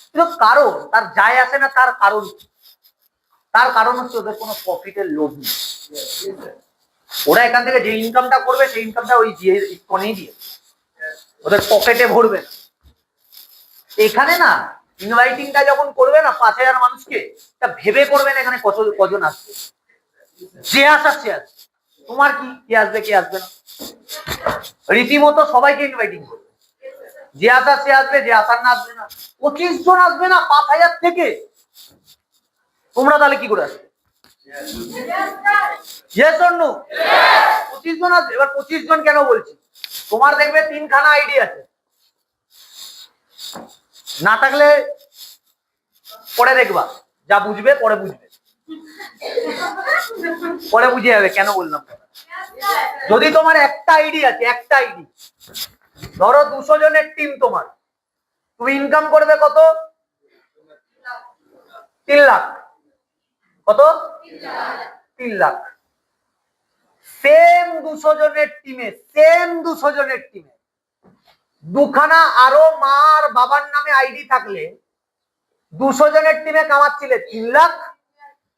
কিন্তু কারণ তার যায় আসে না, তার কারণ হচ্ছে ওদের কোনো প্রফিটের লোভ নেই। ওরা এখান থেকে যে ইনকামটা করবে সেই ইনকামটা ওই ইকনেই দিয়ে ওদের পকেটে ভরবে না। এখানে না ইনভাইটিংটা যখন করবে না 5000 মানুষকে, তা ভেবে করবেন এখানে কজন আসবে, যে আসার সে আসবে, তোমার কি আসবে কি আসবে না, রীতিমতো সবাইকে ইনভাইটিং করবে, যে আসার সে আসবে, যে আসার না আসবে না। 25 জন আসবে না 5000 থেকে, তোমরা তাহলে কি করে আসবে? Yes or no? 25 জন আসবে। এবার 25 জন কেন বলছি, তোমার দেখবে 3খানা আইডি আছে, না থাকলে পরে দেখবা, যা বুঝবে পরে বুঝবে, পরে বুঝে যাবে কেন বললাম। যদি তোমার একটা আইডি আছে, একটা আইডি, ধরো 200 জনের টিম তোমার, তুমি ইনকাম করবে কত? 3 লাখ। কত? 3 লাখ। সেম 200 জনের টিমে দুখানা আরো মার বাবার নামে আইডি থাকলে 200 জনের টিমে কামাচ্ছিলে 3 লাখ,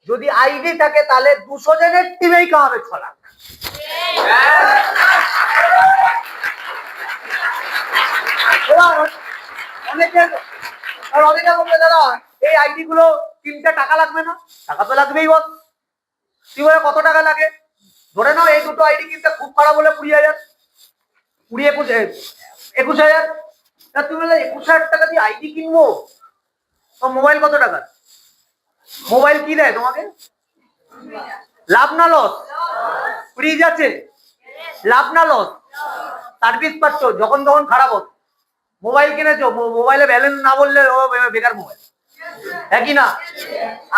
যদি আইডি থাকে তাহলে 200 জনের টিমেই কামাবে 6 লাখ। অনেকে বলবে দাদা এই আইডি গুলো কিনতে টাকা লাগবে না, টাকা তো লাগবেই বল। কি বলে কত টাকা লাগে? ধরে নাও এই দুটো আইডি কিনতে খুব খারাপ হলে 20,000, 21,000। তুমি বলে 21,000 টাকা দিয়ে আইডি কিনবো, তো মোবাইল কত টাকা? মোবাইল কি দেয় তোমাকে? লাভ না লস? ফ্রিজ আছে, লাভ না লস? সার্ভিস পাচ্ছ, যখন তখন খারাপ হতো। মোবাইল কিনেছো, মোবাইলে ব্যালেন্স না বললে বেকার মোবাইল, হ্যাঁ কি না?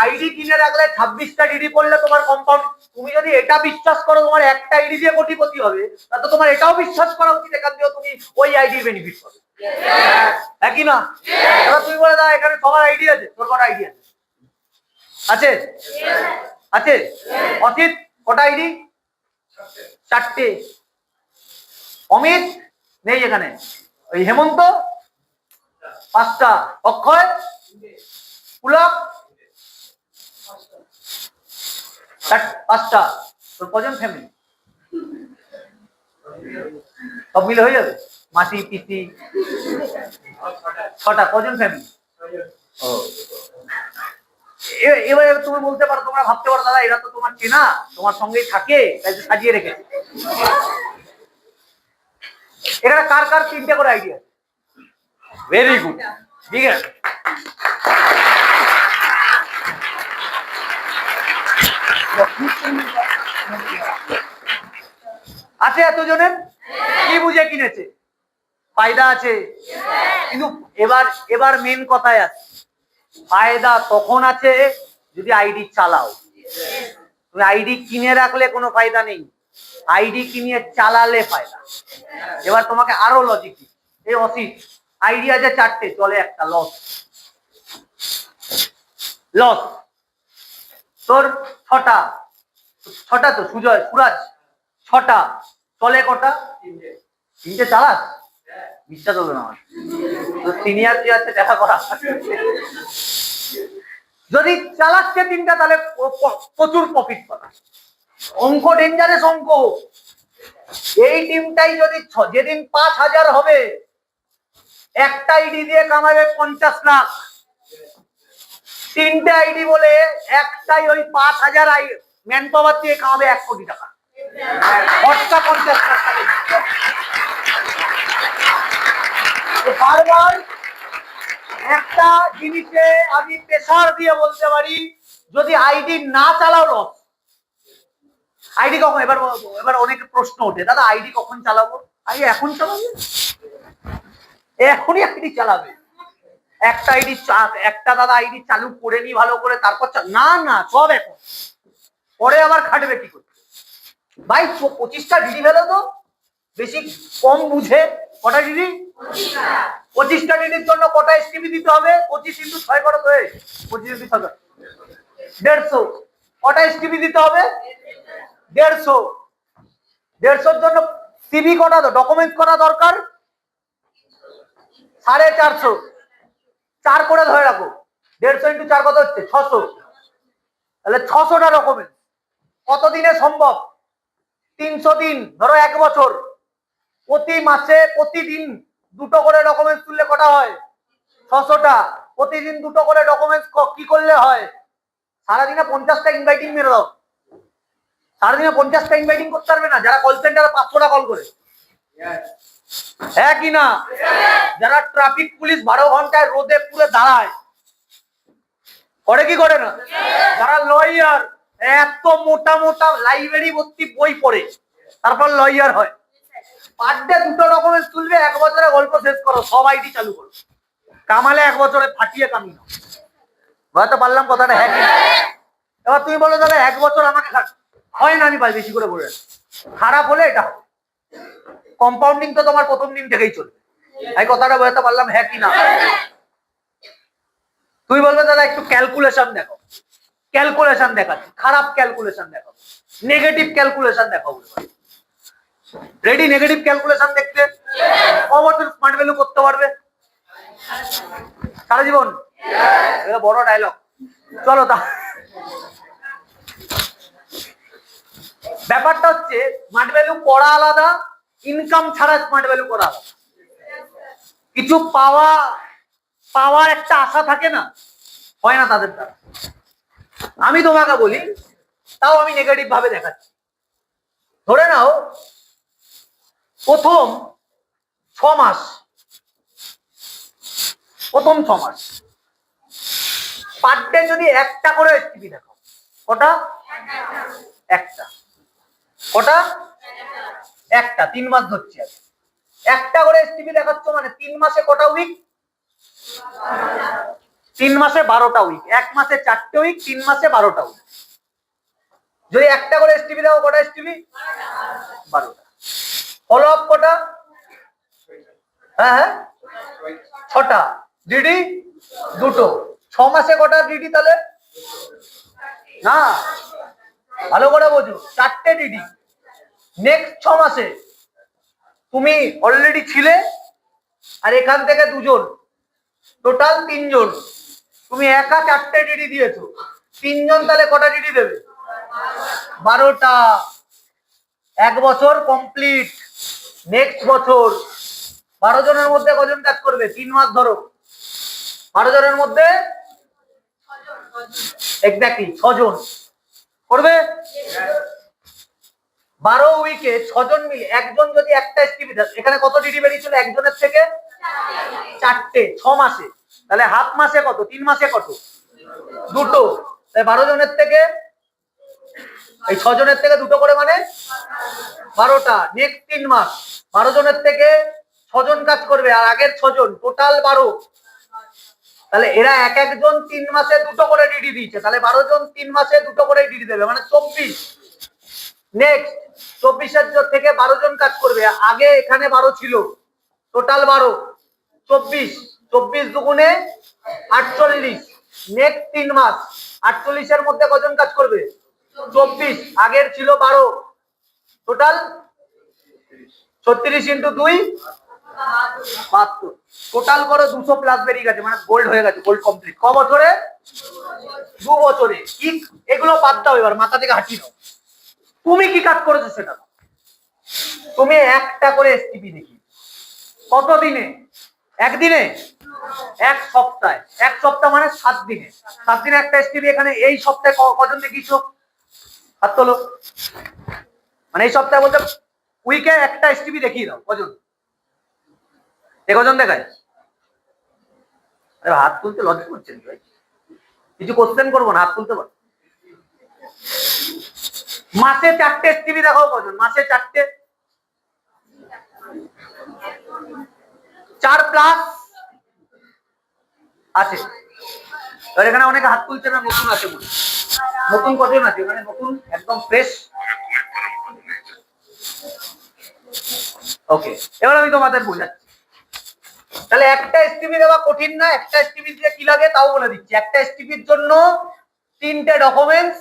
আইডি কিনে রাখলে 26টা ডিডি করলে তোমার কম্পাউন্ড। তুমি যদি এটা বিশ্বাস করো তোমার একটা আইডি দিয়ে কোটিপতি হবে, তাহলে তোমার এটাও বিশ্বাস করা উচিত এখান থেকে তুমি ওই আইডির বেনিফিট পাবে, হ্যাঁ কি না? এবার তুমি বলে দাও এখানে সবার আইডি আছে, তোর কটা আইডি আছে? আছে? আছে? অচিত কটা আইডি? 4টে। অমিত নেই এখানে, ওই হেমন্ত 5টা, অক্ষয়, পুলক 5টা। তোর কজন ফ্যামিলি? সব মিলে হয়ে যাবে, মাসি পিসি 6টা, কজন ফ্যামিলি? এবার তুমি বলতে পারো, তোমরা ভাবতে পারো দাদা এরা তো তোমার চেনা, তোমার সঙ্গেই থাকে, তাই সাজিয়ে রেখেছে। এখানে কার কার 3টে করে আইডিয়া? ভেরি গুড, ঠিক আছে। আছে এতজনের? কি বুঝে কিনেছে? ফায়দা আছে। কিন্তু এবার মেন কথায় আছে, ফায়দা তখন আছে যদি আইডি চালাও। তুমি আইডি কিনে রাখলে কোনো ফায়দা নেই, আইডি কিনে চালালে ফায়দা। এবার তোমাকে আরো লজিক দিই, এই অসিত আইডি আছে 4টে, চলে একটা, লস। তোর 6টা তো, সুরাজ 6টা, চলে কটা? 3টে চালাস? বিশ্বাস হবে না আমার, সিনিয়র যে আছে দেখা করা। যদি চালাচ্ছে 3টা তাহলে প্রচুর প্রফিট পাবে। অঙ্ক ডেঞ্জারাস অঙ্ক। এই টিমটাই যদি যেদিন 5,000 হবে, একটা আইডি দিয়ে কামাবে 50 লাখ। 3টে আইডি বলে একটাই ওই 5,000 ম্যান পাওয়ার দিয়ে কামাবে 1 কোটি টাকা। খরচা 50 লাখ টাকা। বারবার একটা জিনিসে আমি প্রেসার দিয়ে বলতে পারি, যদি আইডি না চালাও লস। আইডি কখন? এবার অনেক প্রশ্ন ওঠে, দাদা আইডি কখন চালাবো? আইডি এখন চালাবে, এখনই আইডি চালাবে। একটা দাদা আইডি চালু করে নি ভালো করে, তারপর না সব এখন, পরে আবার খাটবে কি করতে? ভাই 25টা ডিডি ফেলো তো, বেশি কম বুঝে। কটা ডিডি? 25টা ডিডির জন্য কটা এসটিভি দিতে হবে? 25 × 6 করো তো, 25 × 6 150। কটা এসটিভি দিতে হবে? 150। 150 জন্য সিভি কটা ডকুমেন্টস কটা দরকার 450, 4 করে ধরে রাখো, 150 ইন্টু 4 কত হচ্ছে 600, তাহলে 600টা ডকুমেন্ট কতদিনে সম্ভব 300 দিন, ধরো 1 বছর, প্রতি মাসে প্রতিদিন দুটো করে ডকুমেন্টস তুললে কটা হয় 600টা, প্রতিদিন দুটো করে ডকুমেন্টস কি করলে হয়, সারাদিনে 50টা ইনভাইটিং মেরে দাও, সারাদিনে 50টা ইনভাইটিং করতে পারবে না যারা কল সেন্টারে 500টা কল করে, হ্যাঁ কি না? যারা ট্রাফিক পুলিশ 12 ঘন্টায় রোদে পুরে দাঁড়ায় করে কি করে না? যারা লয়ার এত মোটা মোটা লাইব্রেরি ভর্তি বই পড়ে তারপর লয়ার হয়, পার ডে দুটো ডকুমেন্টস তুলবে, 1 বছরে গল্প শেষ করো, সব আইডি চালু করো, কামালে 1 বছরে ফাটিয়ে কামিয়ে নাও। বুঝতে পারলাম কথাটা? হ্যাঁ কি? এবার তুমি বলো দাদা 1 বছর আমাকে হয় না, আমি বেশি করে বলে খারাপ হলে এটা কম্পাউন্ডিং তো তোমার প্রথম দিন থেকেই চলবে, এই কথাটা বুঝতে পারলাম? হ্যাঁ কি না? তুই বলবে দাদা একটু ক্যালকুলেশন দেখো, ক্যালকুলেশন দেখাচ্ছি, খারাপ ক্যালকুলেশন দেখাবো, নেগেটিভ ক্যালকুলেশন দেখাবো। রেডি নেগেটিভ ক্যালকুলেশন দেখতে? কবছর স্মার্ট ভ্যালু করতে পারবে সারা জীবন? এটা বড় ডায়লগ, চলো তা ব্যাপারটা হচ্ছে স্মার্ট ভ্যালু করা আলাদা, ইনকাম ছাড়া স্মার্ট ভ্যালু করা আলাদা। কিছু পাওয়ার একটা আশা থাকে না, হয় না তাদের দ্বারা। আমি তোমাকে বলি, তাও আমি নেগেটিভ ভাবে দেখাচ্ছি। ধরে নাও প্রথম 6 মাস পার ডে যদি একটা করে এসটিপি দেখো, কটা? একটা। কটা? একটা। 3 মাস ধরছি আমি, একটা করে এসটিপি দেখাচ্ছ মানে 3 মাসে কটা উইক? 3 মাসে 12টা উইক, 1 মাসে 4টে উইক, 3 মাসে 12টা উইক। যদি একটা করে এসটিপি দাও কটা এসটিপি? 12টা। ফলো আপ কটা? হ্যাঁ 6টা। ডিডি 2টো। 6 মাসে কটা ডিডি তাহলে? না, ভালো করে বোঝো, 4টে ডিডি। নেক্সট 6 মাসে তুমি অলরেডি ছিলে আর এখান থেকে 2জন, টোটাল 3 জন, তুমি একা 4টে ডিডি দিয়েছো, 3 জন তাহলে কটা ডিডি দেবে? 12টা। 1 বছর কমপ্লিট। নেক্সট বছর 12 জনের মধ্যে কজন কাজ করবে? 3 মাস ধরো, 12 জনের মধ্যে এক্স্যাক্টলি 6 জন করবে। 12 উইকে 6 জন মিলে, একজন যদি একটা এসটিপি দেয়, এখানে কত ডিডি বেরিয়েছিল একজনের থেকে? 4টে। 6 মাসে, তাহলে হাফ মাসে কত? 3 মাসে কত? 2টো। তাই 12 জনের থেকে, এই 6 জনের থেকে 2টো করে মানে 12টা। নেক্সট 3 মাস 12 জনের থেকে 6 জন কাজ করবে আর আগের 6 জন, টোটাল 12। তাহলে এরা এক একজন 3 মাসে 2টো করে ডিডি দিয়েছে, তাহলে 12 জন 3 মাসে 2টো করে ডিডি দেবে, মানে 24। নেক্সট 24 থেকে 12 জন কাজ করবে, আগে এখানে 12 ছিল, টোটাল 12, 24। 24 দুগুণে 48। নেক্সট 3 মাস 48 মধ্যে কজন কাজ করবে? 24, আগের ছিল 12, টোটাল 36 ইন্টু 2 72। টোটাল করো 200 প্লাস বেরিয়ে গেছে, মানে গোল্ড হয়ে গেছে, গোল্ড কমপ্লিট। ক বছরে? 2 বছরে। কি এগুলো বাদ দাও, এবার মাথা থেকে হাঁটিয়ে দাও, তুমি কি কাজ করেছো সেটা। তুমি একটা করে এসটিপি দেখি, কত দিনে? একদিনে? 1 সপ্তাহে। 1 সপ্তাহ মানে 7 দিনে। 7 দিনে একটা এসটিপি। এখানে এই সপ্তাহে কজন দেখিয়েছো? হাত তোলো। মানে এই সপ্তাহে বলতে উইকে একটা এসটিপি দেখিয়ে দাও, কজন? কজন দেখায়? আরে হাত তুলতে লজ্জা করছেন ভাই, কিছু কোশ্চেন করবো না, হাত তুলতে পারো। মাসে 4টে এসটিপি দেখাও, কজন? মাসে 4টে, 4 প্লাস আছে। আর এখানে অনেকে হাত তুলছে না, নতুন আছে বলে। নতুন কজন আছে এখানে? নতুন একদম ফ্রেশ। ওকে, এবার আমি তোমাদের বোঝাচ্ছি। তাহলে একটা এসটিপি দেওয়া কঠিন না। একটা এসটিপি দিতে কি লাগে তাও বলে দিচ্ছি। একটা এসটিপির জন্য 3টে ডকুমেন্টস,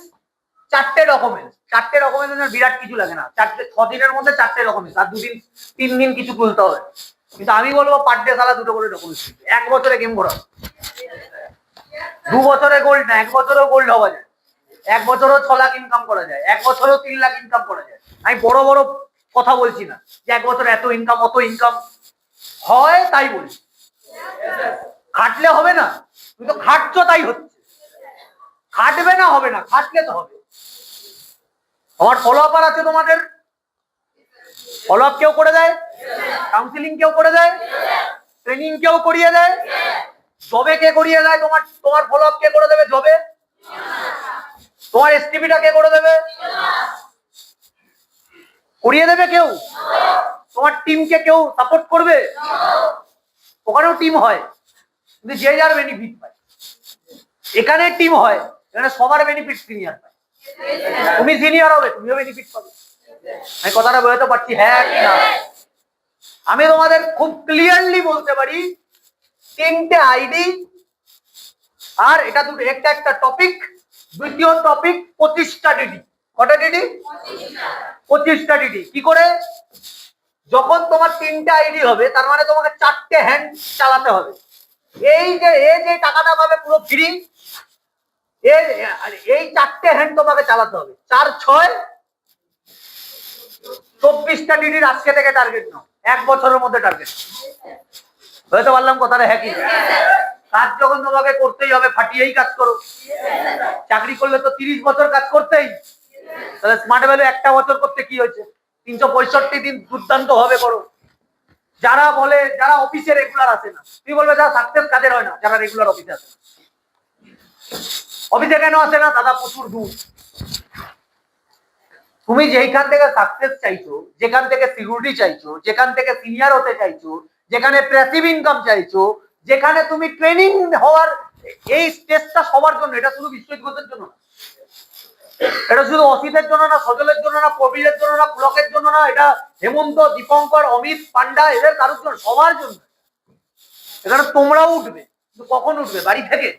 4টে ডকুমেন্টস বিরাট কিছু লাগে না, 6 দিনের মধ্যে 4টে ডকুমেন্টস, আর 2-3 দিন কিছু তুলতে হবে। কিন্তু আমি বলবো পার ডে সালা 2টো করে ডকুমেন্টস, 1 বছরে গেম ঘোরা। 2 বছরে গোল্ড না, 1 বছরেও গোল্ড হওয়া যায়, 1 বছরেও 6 লাখ ইনকাম করা যায়, 1 বছরেও 3 লাখ ইনকাম করা যায়। আমি বড় বড় কথা বলছি না যে 1 বছরে এত ইনকাম অত ইনকাম হয়, তাই বলছি। খাটলে হবে না, তুমি তো খাটছো তাই হচ্ছে। খাটবে না হবে না, খাটলে তো হবে। আমার ফলো আপার আছে, তোমাদের ফলো আপ কেউ করে দেয়, কাউন্সিলিং কেউ করে দেয়, ট্রেনিং কেউ করিয়ে দেয়, জবে কে করিয়ে দেয়? তোমার ফলো আপ কে করে দেবে জবে? তোমার এসটিপিটা কে করে দেবে? করিয়ে দেবে কেউ? তোমার টিমকে কেউ সাপোর্ট করবে? ওখানেও টিম হয়, কিন্তু যে যার বেনিফিট পায়। এখানে টিম হয়, এখানে সবার বেনিফিট সিনিয়র পায়। তুমি সিনিয়র হবে, তুমিও বেনিফিট পাবে। আমি কথাটা বোঝাতে পারছি? হ্যাঁ কি না? আমি তোমাদের খুব ক্লিয়ারলি বলতে পারি, 3টে আইডি, আর এটা একটা টপিক। দ্বিতীয় টপিক 25টা ডিডি। কটা ডিডি? 25টা ডিডি। কি করে? যখন তোমার 3টে আইডি হবে, তার মানে তোমাকে 4টে হ্যান্ড চালাতে হবে। এই যে টাকাটা পাবে পুরো ফ্রি, এই 4টে হ্যান্ড তোমাকে চালাতে হবে। 4-6 24টা ডিডির আজকে থেকে টার্গেট নাও, 1 বছরের মধ্যে টার্গেট। বুঝতে পারলাম কথাটা? হ্যাঁ কি? কাজ যখন তোমাকে করতেই হবে, ফাটিয়েই কাজ করো। চাকরি করলে তো 30 বছর কাজ করতেই, তাহলে স্মার্ট ভ্যালু 1টা বছর করতে কি হয়েছে? 365 দিন দুর্দান্ত ভাবে করো। যারা বলে যারা অফিসে রেগুলার আসে না, তুমি বলবে যারা সাকসেস কাজের হয় না, যারা রেগুলার অফিসে আসে। অফিসে কেন আসে না? দাদা প্রচুর দূর। তুমি যেখান থেকে সাকসেস চাইছো, যেখান থেকে সিকিউরিটি চাইছো, যেখান থেকে সিনিয়র হতে চাইছো, যেখানে প্যাসিভ ইনকাম চাইছো, যেখানে তুমি ট্রেনিং হওয়ার এই স্টেজটা সবার জন্য, এটা শুধু বিশ্বজিৎ ঘোষের জন্য না, এটা শুধু অসিতের জন্য না, সজলের জন্য না, প্রবীরের জন্য না, পুলকের জন্য না, এটা হেমন্ত, দীপঙ্কর, অমিত, পান্ডা, এদের কারোর জন্য, সবার জন্য। এখানে তোমরাও উঠবে, কিন্তু কখন উঠবে? বাড়ি থেকে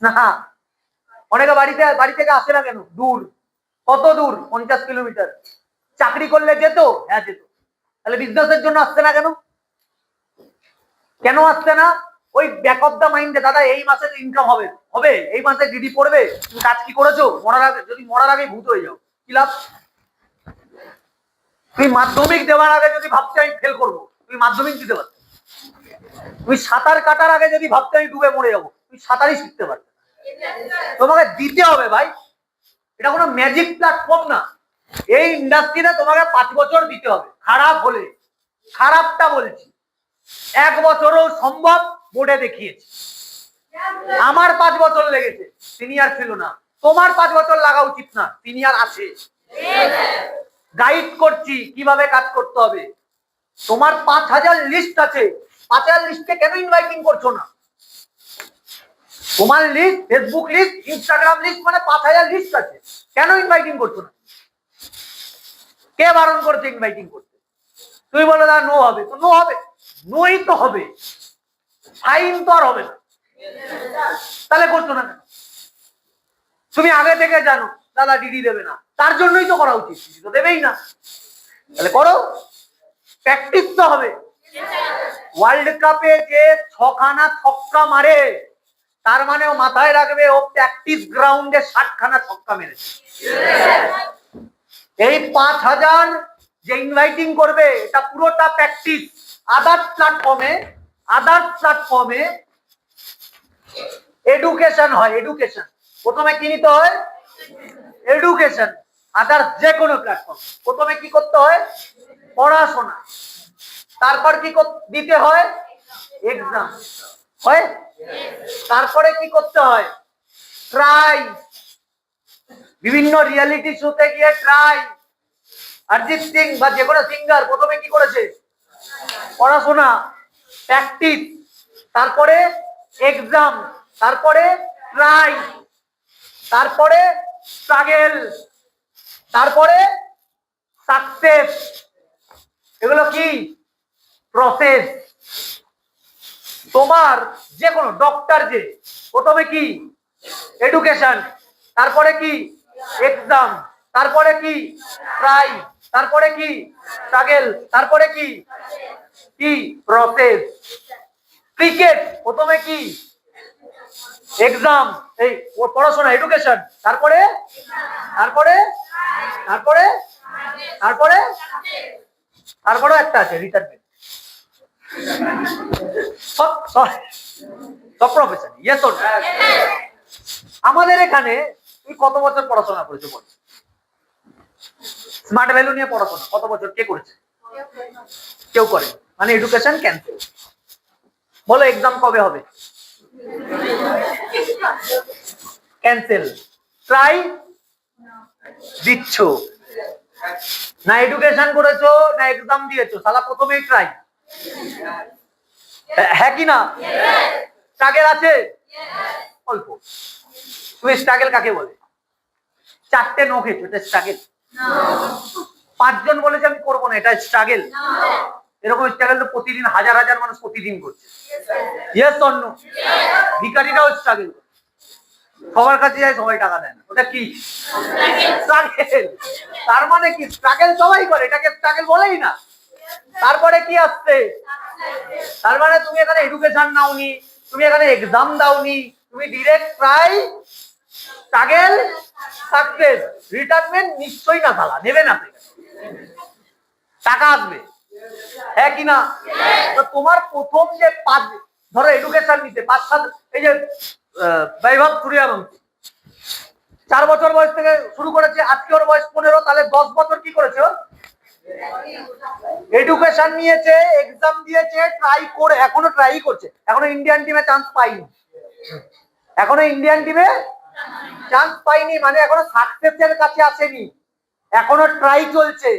না। অনেকে বাড়ি থেকে আসে না কেন? দূর। কত দূর? 50 কিলোমিটার। চাকরি করলে যেত? হ্যাঁ যেত। তাহলে বিজনেসের জন্য আসছে না কেন? কেন আসছে না? ওই ব্যাক অফ দা মাইন্ডে, দাদা এই মাসে ইনকাম হবে, এই মাসে ডিডি পড়বে, তুমি কাজ কি করেছো? মরার আগে ভূত হয়ে যাও, কি লাভ? তুমি মাধ্যমিক দেওয়ার আগে যদি ভাবতে আমি ফেল করবো, তুমি মাধ্যমিক দিতে পারবে। তুমি সাঁতার কাটার আগে যদি ভাবতে আমি ডুবে মরে যাবো, তুমি সাঁতারই শিখতে পারবে। তোমাকে দিতে হবে ভাই, এটা কোনো ম্যাজিক প্ল্যাটফর্ম না। এই ইন্ডাস্ট্রিতে তোমাকে 5 বছর দিতে হবে। খারাপ হলে, খারাপটা বলছি, 1 বছরও সম্ভব, বোর্ডে দেখিয়েছি। আমার 5 বছর লেগেছে, সিনিয়র ছিল না। তোমার 5 বছর লাগা উচিত না, সিনিয়র আছে। গাইড করছি কিভাবে কাজ করতে হবে। তোমার 5000 লিস্ট আছে, 5000 লিস্টে কেন ইনভাইটিং করছো না? তোমার list, Facebook list, Instagram list, মানে 5000 লিস্ট আছে, কেন ইনভাইটিং করছো না? কে বারণ করছে ইনভাইটিং করতে? তুমি বলো দাদা নো হবে, তো নো হবে, নোই তো হবে, ফাইন তো আর হবে না। তাহলে করছো না কেন? তুমি আগে থেকে জানো দাদা ডিডি দেবে না, তার জন্যই তো করা উচিত, ডিডি তো দেবেই না, তাহলে করো। প্র্যাকটিস তো হবে। ওয়ার্ল্ড কাপে যে 6খানা ছক্কা মারে, তার মানে ও মাথায় রাখবে ও প্র্যাকটিস গ্রাউন্ডে 60খানা ছক্কা মেরেছে। এই 5000 যে ইনভাইটিং করবে, এটা পুরোটা প্র্যাকটিস। আদার্স প্ল্যাটফর্মে এডুকেশন হয়। এডুকেশন প্রথমে কি নিতে হয়? এডুকেশন। আদার্স যে কোনো প্ল্যাটফর্ম প্রথমে কি করতে হয়? পড়াশোনা। তারপর কি দিতে হয়? এক্সাম হয়। তারপরে কি করতে হয়? ট্রাই। বিভিন্ন রিয়েলিটি শোতে গিয়ে ট্রাই। অরিজিৎ সিং বা যে কোনো সিঙ্গার প্রথমে কি করেছে? পড়াশোনা, প্র্যাকটিস, তারপরে এক্সাম, তারপরে ট্রাই, তারপরে স্ট্রাগল, তারপরে সাকসেস। এগুলো কি? প্রসেস। তোমার যে কোনো ডক্টর যে প্রথমে কি? এডুকেশন, তারপরে কি এক্সাম, তারপরে কি ট্রাই, তারপরে কি স্ট্রাগল, তারপরে কি কি প্রসেস। ক্রিকেট প্রথমে কি এক্সাম, এই পড়াশোনা এডুকেশন, তারপরে তারপরে তারপরে তারপরে তারপরে একটা আছে রিটায়ারমেন্ট। সব সব প্রফেশন। Yes or no? আমাদের এখানে তুমি কত বছর পড়াশোনা করেছো বলো? স্মার্ট ভ্যালু নিয়ে পড়াশোনা কত বছর কে করেছে? কেউ করে, মানে এডুকেশন ক্যান্সেল। বলো এক্সাম কবে হবে? ক্যান্সেল। ট্রাই দিচ্ছ না, এডুকেশন করেছো না এক্সাম দিয়েছো, সালা প্রথমেই ট্রাই। হ্যাঁ কি না? স্ট্রাগল আছে অল্প। তুমি স্ট্রাগল কাকে বলে? চারটে নো খেয়েছো, এটা স্ট্রাগল? পাঁচজন বলেছে আমি করবো না, এটা স্ট্রাগল? এরকম স্ট্রাগল তো প্রতিদিন হাজার হাজার মানুষ প্রতিদিন করছে। Yes or no? ভিখারিরাও স্ট্রাগল করে, সবার কাছে যায়, সবাই টাকা দেয় না, ওটা কি স্ট্রাগল? তার মানে কি স্ট্রাগল সবাই করে, এটাকে স্ট্রাগল বলেই না। তারপরে কি আসছে? তার মানে তুমি এখানে এডুকেশন নাওনি, তুমি এখানে এক্সাম দাওনি, তুমি direct try, struggle, success. Retirement নিশ্চয়ই না, সালা নেবে না, টাকা আসবে। হ্যাঁ কি না? তো তোমার প্রথম যে ধরো এডুকেশন নিতে 5-7, এই যে বৈভব সূর্যবংশী 4 বছর বয়স থেকে শুরু করেছে, আজকে ওর বয়স 15, তাহলে 10 বছর কি করেছে? এডুকেশন নিয়েছে, এক্সাম দিয়েছে, ট্রাই করে, এখনো ট্রাই করছে, এখনো ইন্ডিয়ান টিমে চান্স পাইনি, এখনো ইন্ডিয়ান টিমে চান্স পাইনি, মানে এখনো সাকসেসের কাছে আসেনি, এখনো ট্রাই চলছে,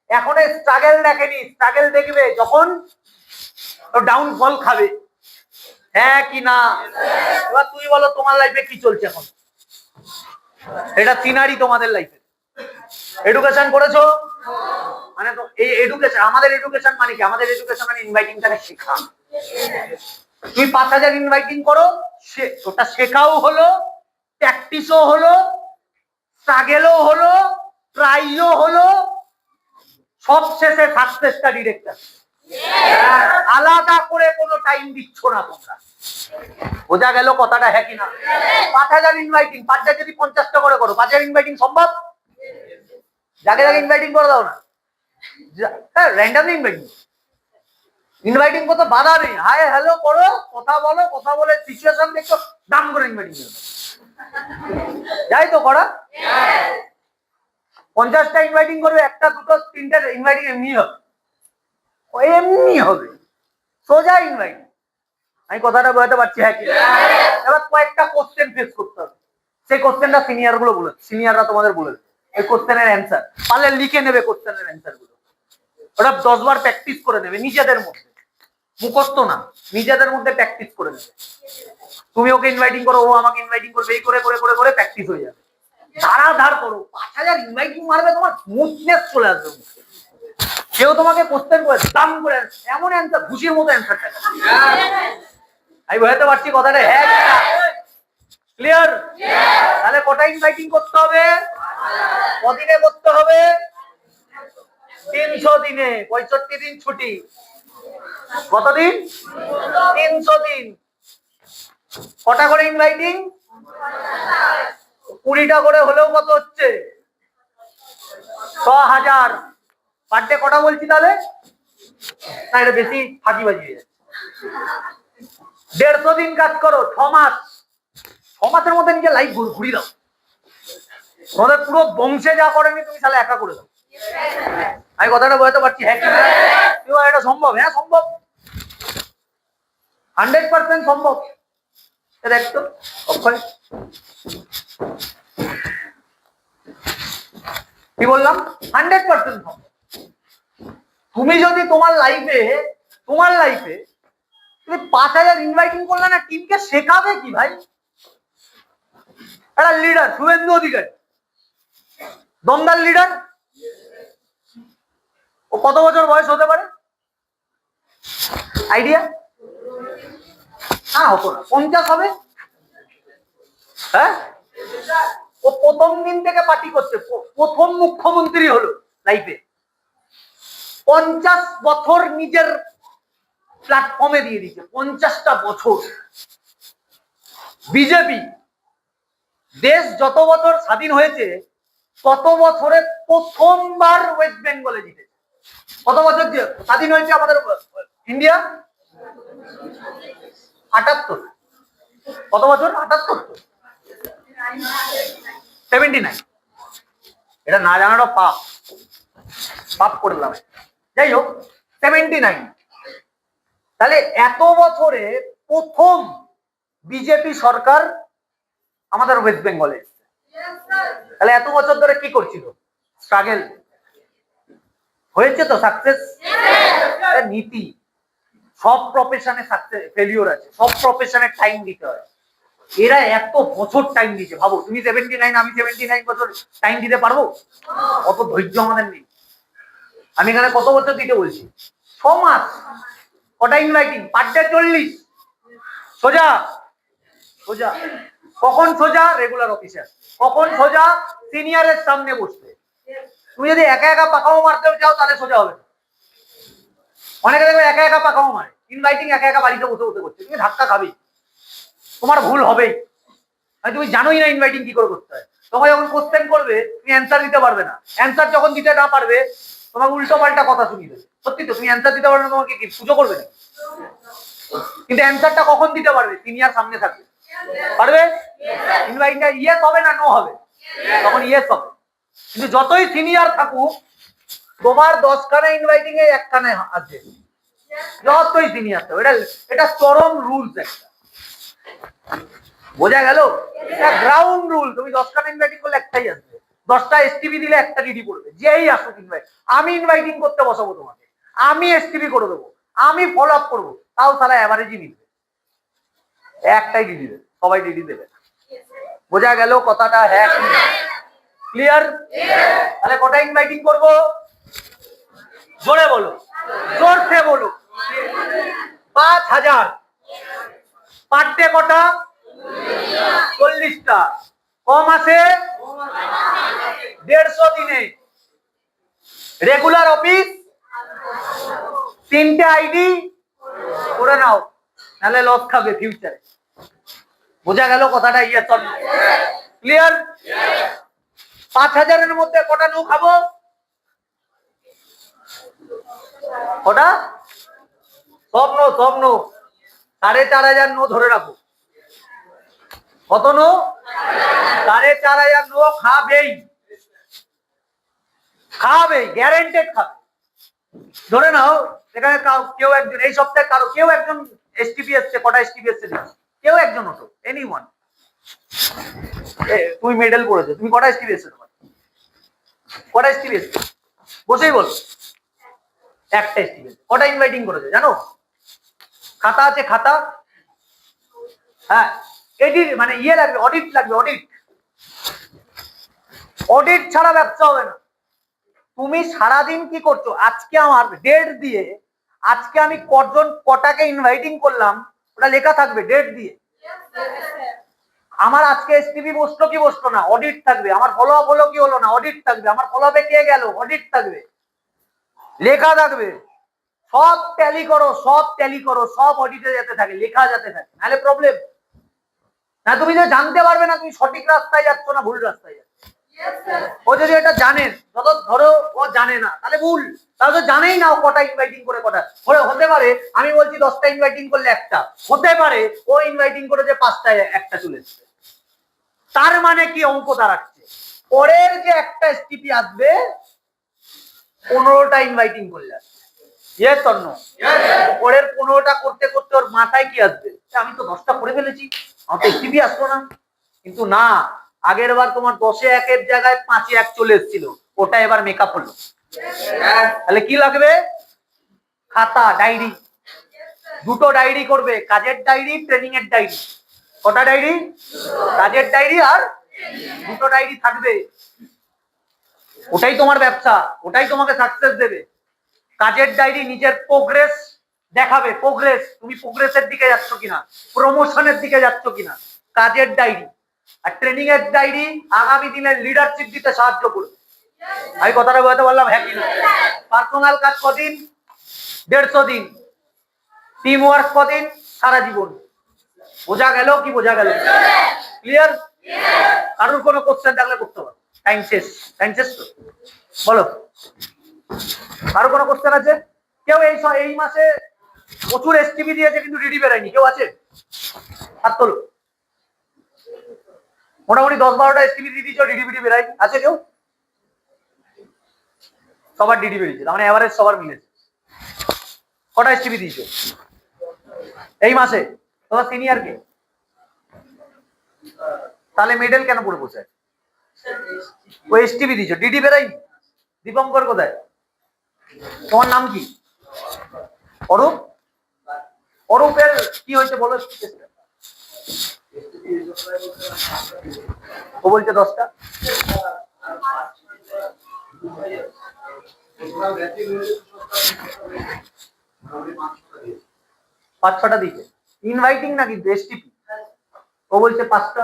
এখনো স্ট্রাগল দেখেনি। স্ট্রাগল দেখবে যখন ডাউনফল খাবে। হ্যাঁ কি না? এবার তুই বলো তোমার লাইফে কি চলছে এখন? এটা সিনারি তোমাদের লাইফে। এডুকেশন করেছো মানে তো এই এডুকেশন, আমাদের এডুকেশন মানে কি? আমাদের এডুকেশন মানে ইনভাইটিংটাকে শেখা। তুমি 5000 ইনভাইটিং করো, ওটা শেখাও হলো, প্র্যাকটিসও হলো, স্ট্রাগলও হলো, ট্রাইও হলো, সব শেষে সাকসেসটা ডিরেক্ট আছে। আলাদা করে কোনো টাইম দিচ্ছ না তোমরা। বোঝা গেল কথাটা? হ্যাঁ কি না? 5000 ইনভাইটিং, 5টা যদি 50টা করে করো, 5000 ইনভাইটিং সম্ভব? যাকে যাকে ইনভাইটিং করে দাও না, র্যান্ডমলি ইনভাইটিং। ইনভাইটিং করতে বাধা নেই, হাই হ্যালো করো, কথা বলো, কথা বলে সিচুয়েশন দেখো, দাম করে ইনভাইটিং করো। যাই তো করা। 50টা ইনভাইটিং করবে, 1টা 2টো 3টে ইনভাইটিং এমনি হবে, এমনি হবে, সোজা ইনভাইটিং। আমি কথাটা বোঝাতে পারছি? হ্যাঁ কি? এবার কয়েকটা কোশ্চেন ফেস করতে হবে, সেই কোশ্চেনটা সিনিয়র গুলো বলে, সিনিয়ররা তোমাদের বলে এই কোশ্চেনের অ্যান্সার পারলে লিখে নেবে, কোশ্চেনের অ্যান্সার গুলো ওটা 10 বার প্র্যাকটিস করে নেবে নিজেদের মধ্যে, মুখস্থ না, নিজেদের মধ্যে প্র্যাকটিস করে নেবে। তুমি ওকে ইনভাইটিং করো, ও আমাকে ইনভাইটিং করবে, এই করে করে করে করে প্র্যাকটিস হয়ে যাবে। ধারাধার করো, 5000 ইনভাইটিং মারবে, তোমার স্মুথনেস চলে আসবে। কেউ তোমাকে কোশ্চেন করে দাম করে এমন অ্যান্সার, ঘুষির মতো অ্যান্সারটা। আমি বোঝাতে পারছি কথাটা? হ্যাঁ ক্লিয়ার? তাহলে কটা ইনভাইটিং করতে হবে? কদিনে করতে হবে? 300 দিনে, 65 দিন ছুটি। কতদিন? 300 দিন। কটা করে ইনভাইটিং? 20টা করে হলেও কত হচ্ছে? 6000 পার ডে। কটা বলছি তাহলে? না, এটা বেশি ফাঁকিবাজি হয়ে যাচ্ছে। 150 দিন কাজ করো, 6 মাস। 6 মাসের মধ্যে নিজের লাইফ ঘুরিয়ে দাও। তোমাদের পুরো বংশে যা করেনি তুমি তাহলে একা করে দাও। আমি কথাটা বোঝাতে পারছি? হ্যাঁ কি? এটা সম্ভব? হ্যাঁ সম্ভব, 100% সম্ভব। দেখতো অক্ষয় কি বললাম? 100% সম্ভব। তুমি যদি তোমার লাইফে তুমি 5000 ইনভাইটিং করলে না, টিমকে শেখাবে কি ভাই? একটা লিডার শুভেন্দু অধিকারী, দমদার লিডার, ও কত বছর বয়স হতে পারে আইডিয়া? না হতো না, 50 হবে। হ্যাঁ, ও প্রথম দিন থেকে পার্টি করছে, প্রথম মুখ্যমন্ত্রী হলো লাইফে, 50 বছর নিজের প্ল্যাটফর্মে দিয়ে দিচ্ছে, 50টা বছর। বিজেপি দেশ যত বছর স্বাধীন হয়েছে তত বছরে প্রথমবার ওয়েস্ট বেঙ্গলে জিতেছে। কত বছর স্বাধীন হয়েছে আমাদের ইন্ডিয়া? 78। কত বছর? 78 তো 79। এটা না জানারও পাপ, পাপ করলাম। যাই হোক 79। তাহলে এত বছরে প্রথম বিজেপি সরকার আমাদের ওয়েস্ট বেঙ্গলে। তাহলে এত বছর ধরে কি করছিল? স্ট্রাগল হয়েছে তো, সাকসেস। নীতি, সব প্রফেশনে সাকসেস ফেলিওর আছে, সব প্রফেশনে টাইম দিতে হয়। এরা এত বছর টাইম দিচ্ছে, ভাবো তুমি 79, আমি 79 বছর টাইম দিতে পারবো? অত ধৈর্য আমাদের নেই। আমি এখানে কত বছর দিতে বলছি? 6 মাস। কটা ইনভাইটিং? Per day 40। সোজা সোজা। কখন সোজা? Regular officer. কখন সোজা? সিনিয়রের সামনে বসতে। তুমি যদি একা একা পাকাও মারতেও চাও তাহলে সোজা হবে না। অনেকে দেখবে একা একা পাকাও মারে, ইনভাইটিং একা একা বাড়িতে বসে বসে করছে, তুমি ধাক্কা খাবেই, তোমার ভুল হবেই। তুমি জানোই না ইনভাইটিং কি করে করতে হয়। তোমাকে যখন কোশ্চেন করবে তুমি অ্যান্সার দিতে পারবে না, অ্যান্সার যখন দিতে না পারবে তোমাকে উল্টো পাল্টা কথা শুনিয়ে দেবে। সত্যি তো, তুমি অ্যান্সার দিতে পারবে না, তোমাকে কি পুজো করবে না? কিন্তু অ্যান্সারটা কখন দিতে পারবে? সিনিয়র সামনে থাকবে, পারবে। ইনভাইটিংটা ইয়েস হবে না নো হবে? তখন ইয়েস হবে। কিন্তু যতই সিনিয়র থাকুক তোমার 10 খানা ইনভাইটিং এ 1 খানে আছে, যতই সিনিয়র থাকুক। এটা চরম রুলস একটা, বোঝা গেল? Ground rule. তুমি 10 খানা ইনভাইটিং করলে একটাই আসবে, 10টা এসটিভি দিলে একটা ডিডি পড়বে, যেই আসুক ইনভাইট। আমি ইনভাইটিং করতে বসাবো তোমাকে, আমি এসটিভি করে দেবো, আমি ফলো আপ করবো, তাও তারা অ্যাভারেজই নিবে, একটাই ডিডি দেবে, সবাই ডিডি দেবে। বোঝা গেল কথাটা? হ্যাঁ, ক্লিয়ার? তাহলে কটা ইনভাইটিং করবো? জোরে বলো, জোরসে বলো। 5000। পার ডে কটা? 40টা। কম আছে 150 দিনে। রেগুলার অফিস 3টে আইডি করে নাও, নাহলে লস খাবে ফিউচারে। বোঝা গেল কথাটা? ইয়ে চল, ক্লিয়ার? 5000-এর মধ্যে কটা নো খাবো? কটা? সব নো, সব নো। 4500 নো ধরে রাখো। কত নো? 4500 নো খাবেই, খাবেই, গ্যারেন্টেড খাবে। ধরে নাও এখানে কেউ একজন এই সপ্তাহে কারো কেউ একজন এসটিপি এসছে। কটা এসটিপি এসছে? কেউ একজন হতো, এনিওয়ান। তুমি মেডেল পড়েছো, তুমি কটা এসটিপি এসছে? তোমার কটা এসটিপি এসছে? বসেই বল। একটা এসটিপি। কটা ইনভাইটিং করেছো জানো? খাতা আছে, খাতা। হ্যাঁ, এডিট মানে ইয়ে লাগবে, অডিট লাগবে, অডিট। অডিট ছাড়া ব্যবসা হবে না। তুমি সারাদিন কি করছো? আজকে আমার ডেট দিয়ে, আজকে আমি কটাকে ইনভাইটিং করলাম ওটা লেখা থাকবে ডেট দিয়ে। আমার আজকে এসটিভি বসলো কি বসলো না, অডিট থাকবে। আমার ফলো আপ হলো কি হলো না, অডিট থাকবে। আমার ফলো আপে কে গেল, অডিট থাকবে, লেখা থাকবে। সব ট্যালি করো, সব ট্যালি করো, সব অডিটে যেতে থাকে, লেখা যেতে থাকে, নাহলে প্রবলেম। না তুমি যে জানতে পারবে না তুমি সঠিক রাস্তায় যাচ্ছ না ভুল রাস্তায় যাচ্ছ। ও যদি এটা জানেন, যত ধরো ও জানে না তাহলে ভুল, তাহলে তো জানেই না ও কটা ইনভাইটিং করে কটা। হতে পারে আমি বলছি 10টা ইনভাইটিং করলে একটা, হতে পারে ও ইনভাইটিং করে যে 5টায় একটা চলে এসছে। তার মানে কি অঙ্ক দাঁড়াচ্ছে, পরের যে একটা এসটিপি আসবে 15টা ইনভাইটিং করলে আসবে। Yes or no? পরের 15টা করতে করতে ওর মাথায় কি আসবে, আমি তো 10টা করে ফেলেছি, আমার তো এসটিপি আসলো না। কিন্তু না, আগের বার তোমার 10-এ 1-এর জায়গায় 5-এ 1 চলে এসেছিল, ওটা এবার মেকআপ হলো। তাহলে কি লাগবে? খাতা, ডায়েরি। দুটো ডায়েরি করবে, কাজের ডায়েরি, ট্রেনিং এর ডায়েরি। কটা ডায়েরি? কাজের ডায়েরি আর দুটো ডায়েরি থাকবে। ওটাই তোমার ব্যবসা, ওটাই তোমাকে সাকসেস দেবে। কাজের ডায়েরি নিজের প্রোগ্রেস দেখাবে, প্রোগ্রেস, তুমি প্রোগ্রেসের দিকে যাচ্ছ কিনা, প্রমোশনের দিকে যাচ্ছ কিনা। কাজের ডায়েরি আর ট্রেনিং এর ডায়েরি আগামী দিনের লিডারশিপ দিতে সাহায্য করবে। আমি কথাটা বলতে পারলাম হ্যাঁ কি না? পার্সোনাল কাজ কদিন? 150 দিন। টিম ওয়ার্ক কদিন? সারা জীবন। বোঝা গেল কি বোঝা গেল? ক্লিয়ার? কারোর কোনো কোশ্চেন থাকলে করতে পারো। টাইম শেষ। টাইম শেষ তো বলো, কারো কোনো কোশ্চেন আছে? কেউ এই মাসে প্রচুর এসটিপি দিয়েছে কিন্তু ডিডি বেরায়নি, কেউ আছে? হাত তোলো। মোটামুটি 10-12টা এসটিপি দিয়ে দিয়েছো, ডিডি বিডি বেরায়নি, আছে কেউ? সবার ডিডি বেরিয়েছে, তার মানে এভারেজ সবার মিলেছে। কটা এসটিপি দিয়েছো এই মাসে? তোমার সিনিয়র কে? তাহলে মেডেল কেন পড়ে বসে? ওই এসটিপি দিয়েছো, ডিডি বেরায়নি। দীপঙ্কর কোথায়? তোমার নাম কি? অরূপ? অরূপের কি হয়েছে বলো? ও বলছে 10টা। 5-6টা দিয়েছে ইনভাইটিং না কিন্তু এসটিপি। ও বলছে 5টা,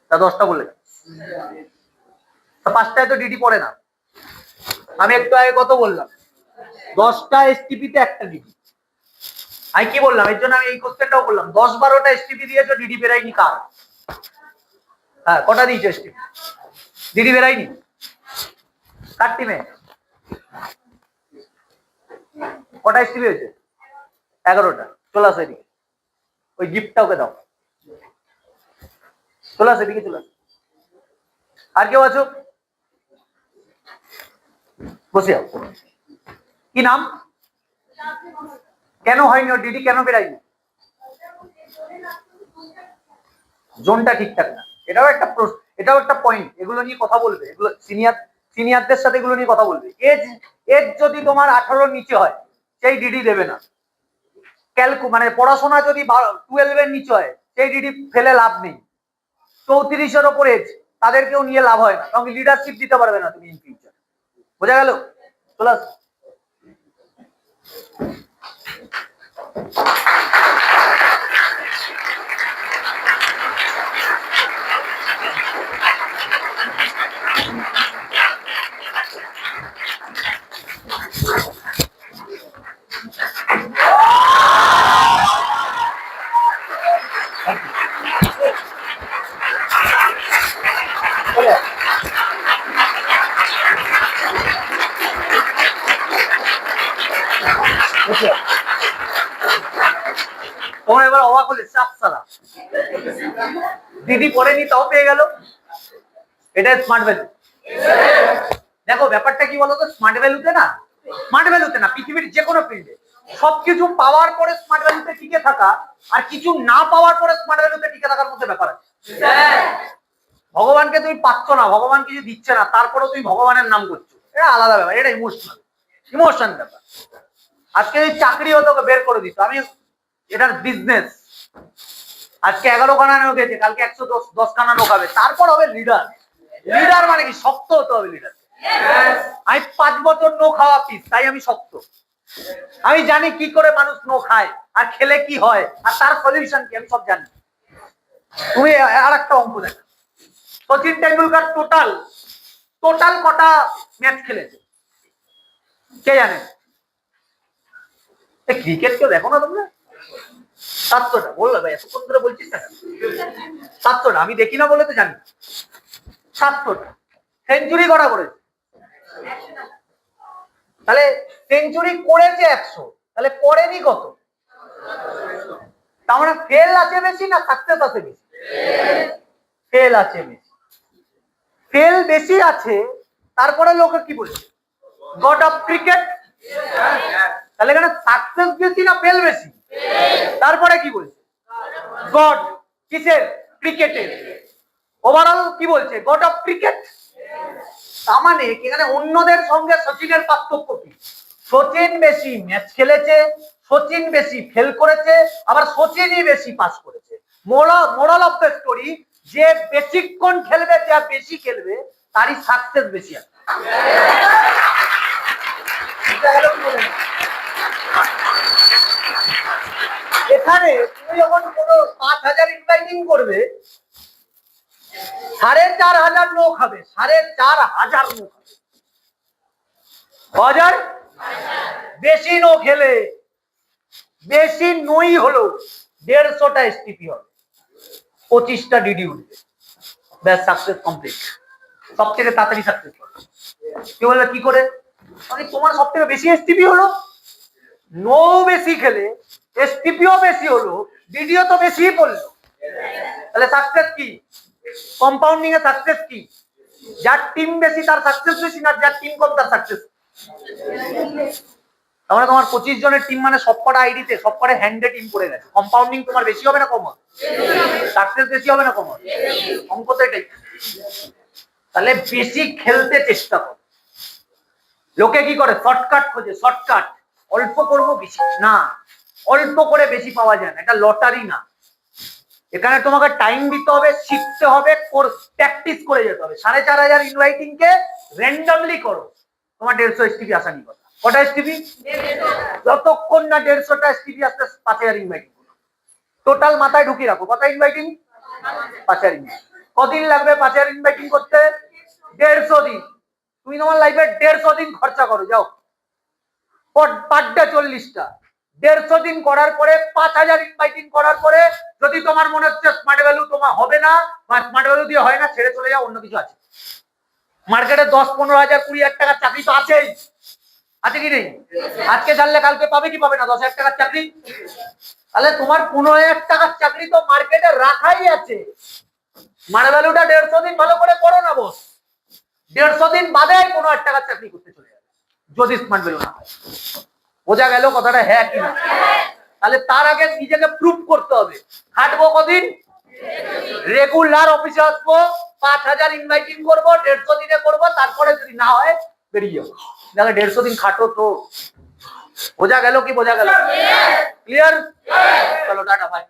তা 10টা বলে। 5টায় তো ডিডি পড়ে না। আমি একটু আগে কত বললাম? 10টা এসটিপি তে একটা ডিডি। আমি কি বললাম? এর জন্য আমি এই কোশ্চেনটাও বললাম। 10-12টা এসটিপি দিয়েছো, ডিডি বেরায়নি কার? হ্যাঁ, কটা দিয়েছো এসটিপি? ডিডি বেরায়নি কার টিমে? কটা এসটিপি হয়েছে? 11টা। চলে আসো এদিকে, ওই গিফটটা ওকে দাও। চলে আসো এদিকে, চলে আসো। আর কেউ আছো? বসে যাও। কি নাম? কেন হয়নি ওর ডিডি? কেন বেরায়নি? জোনটা ঠিকঠাক না। এটাও একটা পয়েন্ট। এগুলো নিয়ে কথা বলবে, এগুলো সিনিয়রদের সাথে এগুলো নিয়ে কথা বলবে। এজ যদি তোমার 18 নিচে হয় সেই ডিডি দেবে না। মানে পড়াশোনা যদি 12 এর নিচে হয় সেই ডিডি ফেলে লাভ নেই। 34-এর ওপর এজ তাদেরকেও নিয়ে লাভ হয় না, কারণ লিডারশিপ দিতে পারবে না তুমি ইন ফিউচার। বোঝা গেল? চলো। তোমরা এবার অবাক হলে, চাপ সালা দিদি পড়েনি তাও পেয়ে গেল। এটা স্মার্ট ভ্যালু। দেখো ব্যাপারটা কি বলতো, স্মার্ট ভ্যালুতে না, পৃথিবীর যে কোনো ফিল্ডে সবকিছু পাওয়ার পরে স্মার্ট ভ্যালুতে টিকে থাকা আর কিছু না পাওয়ার পরে স্মার্ট ভ্যালুতে টিকে থাকার মধ্যে ব্যাপার আছে। ভগবানকে তুমি পাচ্ছ না, ভগবান কিছু দিচ্ছে না, তারপরে তুমি ভগবানের নাম করছো, এটা আলাদা ব্যাপার। এটা ইমোশন ব্যাপার। আজকে যদি চাকরি হতো বের করে দিত, আমি এটার বিজনেস। আজকে 11 খানা লোক গেছে, কালকে 110 খানা লোক হবে, তারপর হবে লিডার। লিডার মানে কি? শক্ত হতে হবে লিডার। আমি 5 বছর নো খাওয়া পিস, তাই আমি শক্ত। আমি জানি কি করে মানুষ নো খায় আর খেলে কি হয় আর তার সলিউশন কি, আমি সব জানি। তুমি আর একটা অঙ্ক দেখো, সচিন টেন্ডুলকার টোটাল কটা ম্যাচ খেলেছে কে জানে? ক্রিকেট কেউ দেখো না তোমরা? 700টা বললো ভাই, এতক্ষণ ধরে বলছিস না। 700টা আমি দেখি না বলে তো জানি। 700টা। সেঞ্চুরি কটা করেছে? তাহলে সেঞ্চুরি করেছে 100, তাহলে করেনি কত? তার মানে ফেল আছে বেশি না সাকসেস আছে বেশি? ফেল আছে বেশি। ফেল বেশি আছে, তারপরে লোকে কি বলছে? God of cricket. তাহলে এখানে সাকসেস বেশি না ফেল বেশি? তারপরে কি বলছে? গড কিসের? ক্রিকেটের। ওভারঅল কি বলছে? God of cricket. তার মানে এখানে অন্যদের সঙ্গে সচিনের পার্থক্য কি? সচিন বেশি ম্যাচ খেলেছে, সচিন বেশি ফেল করেছে, আবার সচিনই বেশি পাস করেছে। মোরাল অফ দ্য স্টোরি, যে বেশিক্ষণ খেলবে, যে বেশি খেলবে, তারই সাকসেস বেশি আছে। এখানে তুমি যখন কোনো 5,000 ইনভাইটিং করবে, 4,500 লোক হবে, 4,500 লোক হবে। 1000 বেশি নো খেলে, বেশি নই হলো 150টা এসটিপি হবে, 25টা ডিডি উঠবে, ব্যাস সাকসেস কমপ্লিট। সব থেকে তাড়াতাড়ি সাকসেস হবে। কি বলবে কি করে? মানে তোমার সব থেকে বেশি এসটিপি হলো, নো বেশি খেলে এসটিপিও বেশি হলো, ডিডিও তো বেশি পড়লো, তাহলে সাকসেস কি? কম্পাউন্ডিং এ সাকসেস কি? যার টিম বেশি তার সাকসেস বেশি, না যার টিম কম তার সাকসেস? তাহলে তোমার 25 জনের টিম মানে সবকটা আইডিতে সবকটা হ্যান্ডে টিম করে গেছে, কম্পাউন্ডিং তোমার বেশি হবে না কম হবে? সাকসেস বেশি হবে না কম হবে? অঙ্ক তো এটাই। তাহলে বেশি খেলতে চেষ্টা করো। লোকে কি করে? শর্টকাট খোঁজে, শর্টকাট, অল্প করবো বেশি না, অল্প করে বেশি পাওয়া যায় না, এটা লটারি না। এখানে তোমাকে টাইম দিতে হবে, শিখতে হবে, প্র্যাকটিস করে যেতে হবে। 4,500 ইনভাইটিং কে র্যান্ডমলি করো, তোমার 150 এসটিপি আসানি কথা। কটা এসটিপি? যতক্ষণ না 150টা এসটিপি আসতে 5,000 ইনভাইটিং করো। টোটাল মাথায় ঢুকিয়ে রাখো, কত ইনভাইটিং? 5,000 ইনভাইটিং। কদিন লাগবে 5,000 ইনভাইটিং করতে? 150 দিন। তুমি তোমার লাইফে 150 দিন খরচা করো, যাও পার ডে 40টা। 150 দিন করার পরে 5,000 ইনভাইটিং করার পরে যদি তোমার মনে হচ্ছে স্মার্ট ভ্যালু তোমার হবে না বা স্মার্ট ভ্যালু দিয়ে হয় না, ছেড়ে চলে যাও, অন্য কিছু আছে। মার্কেটে 10-15,000 20,000 টাকার চাকরি তো আছেই, আছে কি নেই? আজকে জানলে কালকে পাবে কি পাবে না 10,000 টাকার চাকরি? তাহলে তোমার 15,000 টাকার চাকরি তো মার্কেটে রাখাই আছে। স্মার্ট ভ্যালুটা 150 দিন ভালো করে করো না বস, 150 দিন বাদে 15,000 টাকার চাকরি করতে চলে যাবে যদি স্মার্ট ভ্যালু না হয়। বোঝা গেল কথাটা? হ্যাঁ কি না? তাহলে তার আগে নিজেকে প্রুভ করতে হবে। খাটবো কদিন? রেগুলার অফিসে আসবো, 5,000 ইনভাইটিং করবো, 150 দিনে করবো, তারপরে যদি না হয় বেরিয়ে যাবো। দেখো 150 দিন খাটো তো। বোঝা গেল কি বোঝা গেল? ক্লিয়ার? চলো টাটা, বাই।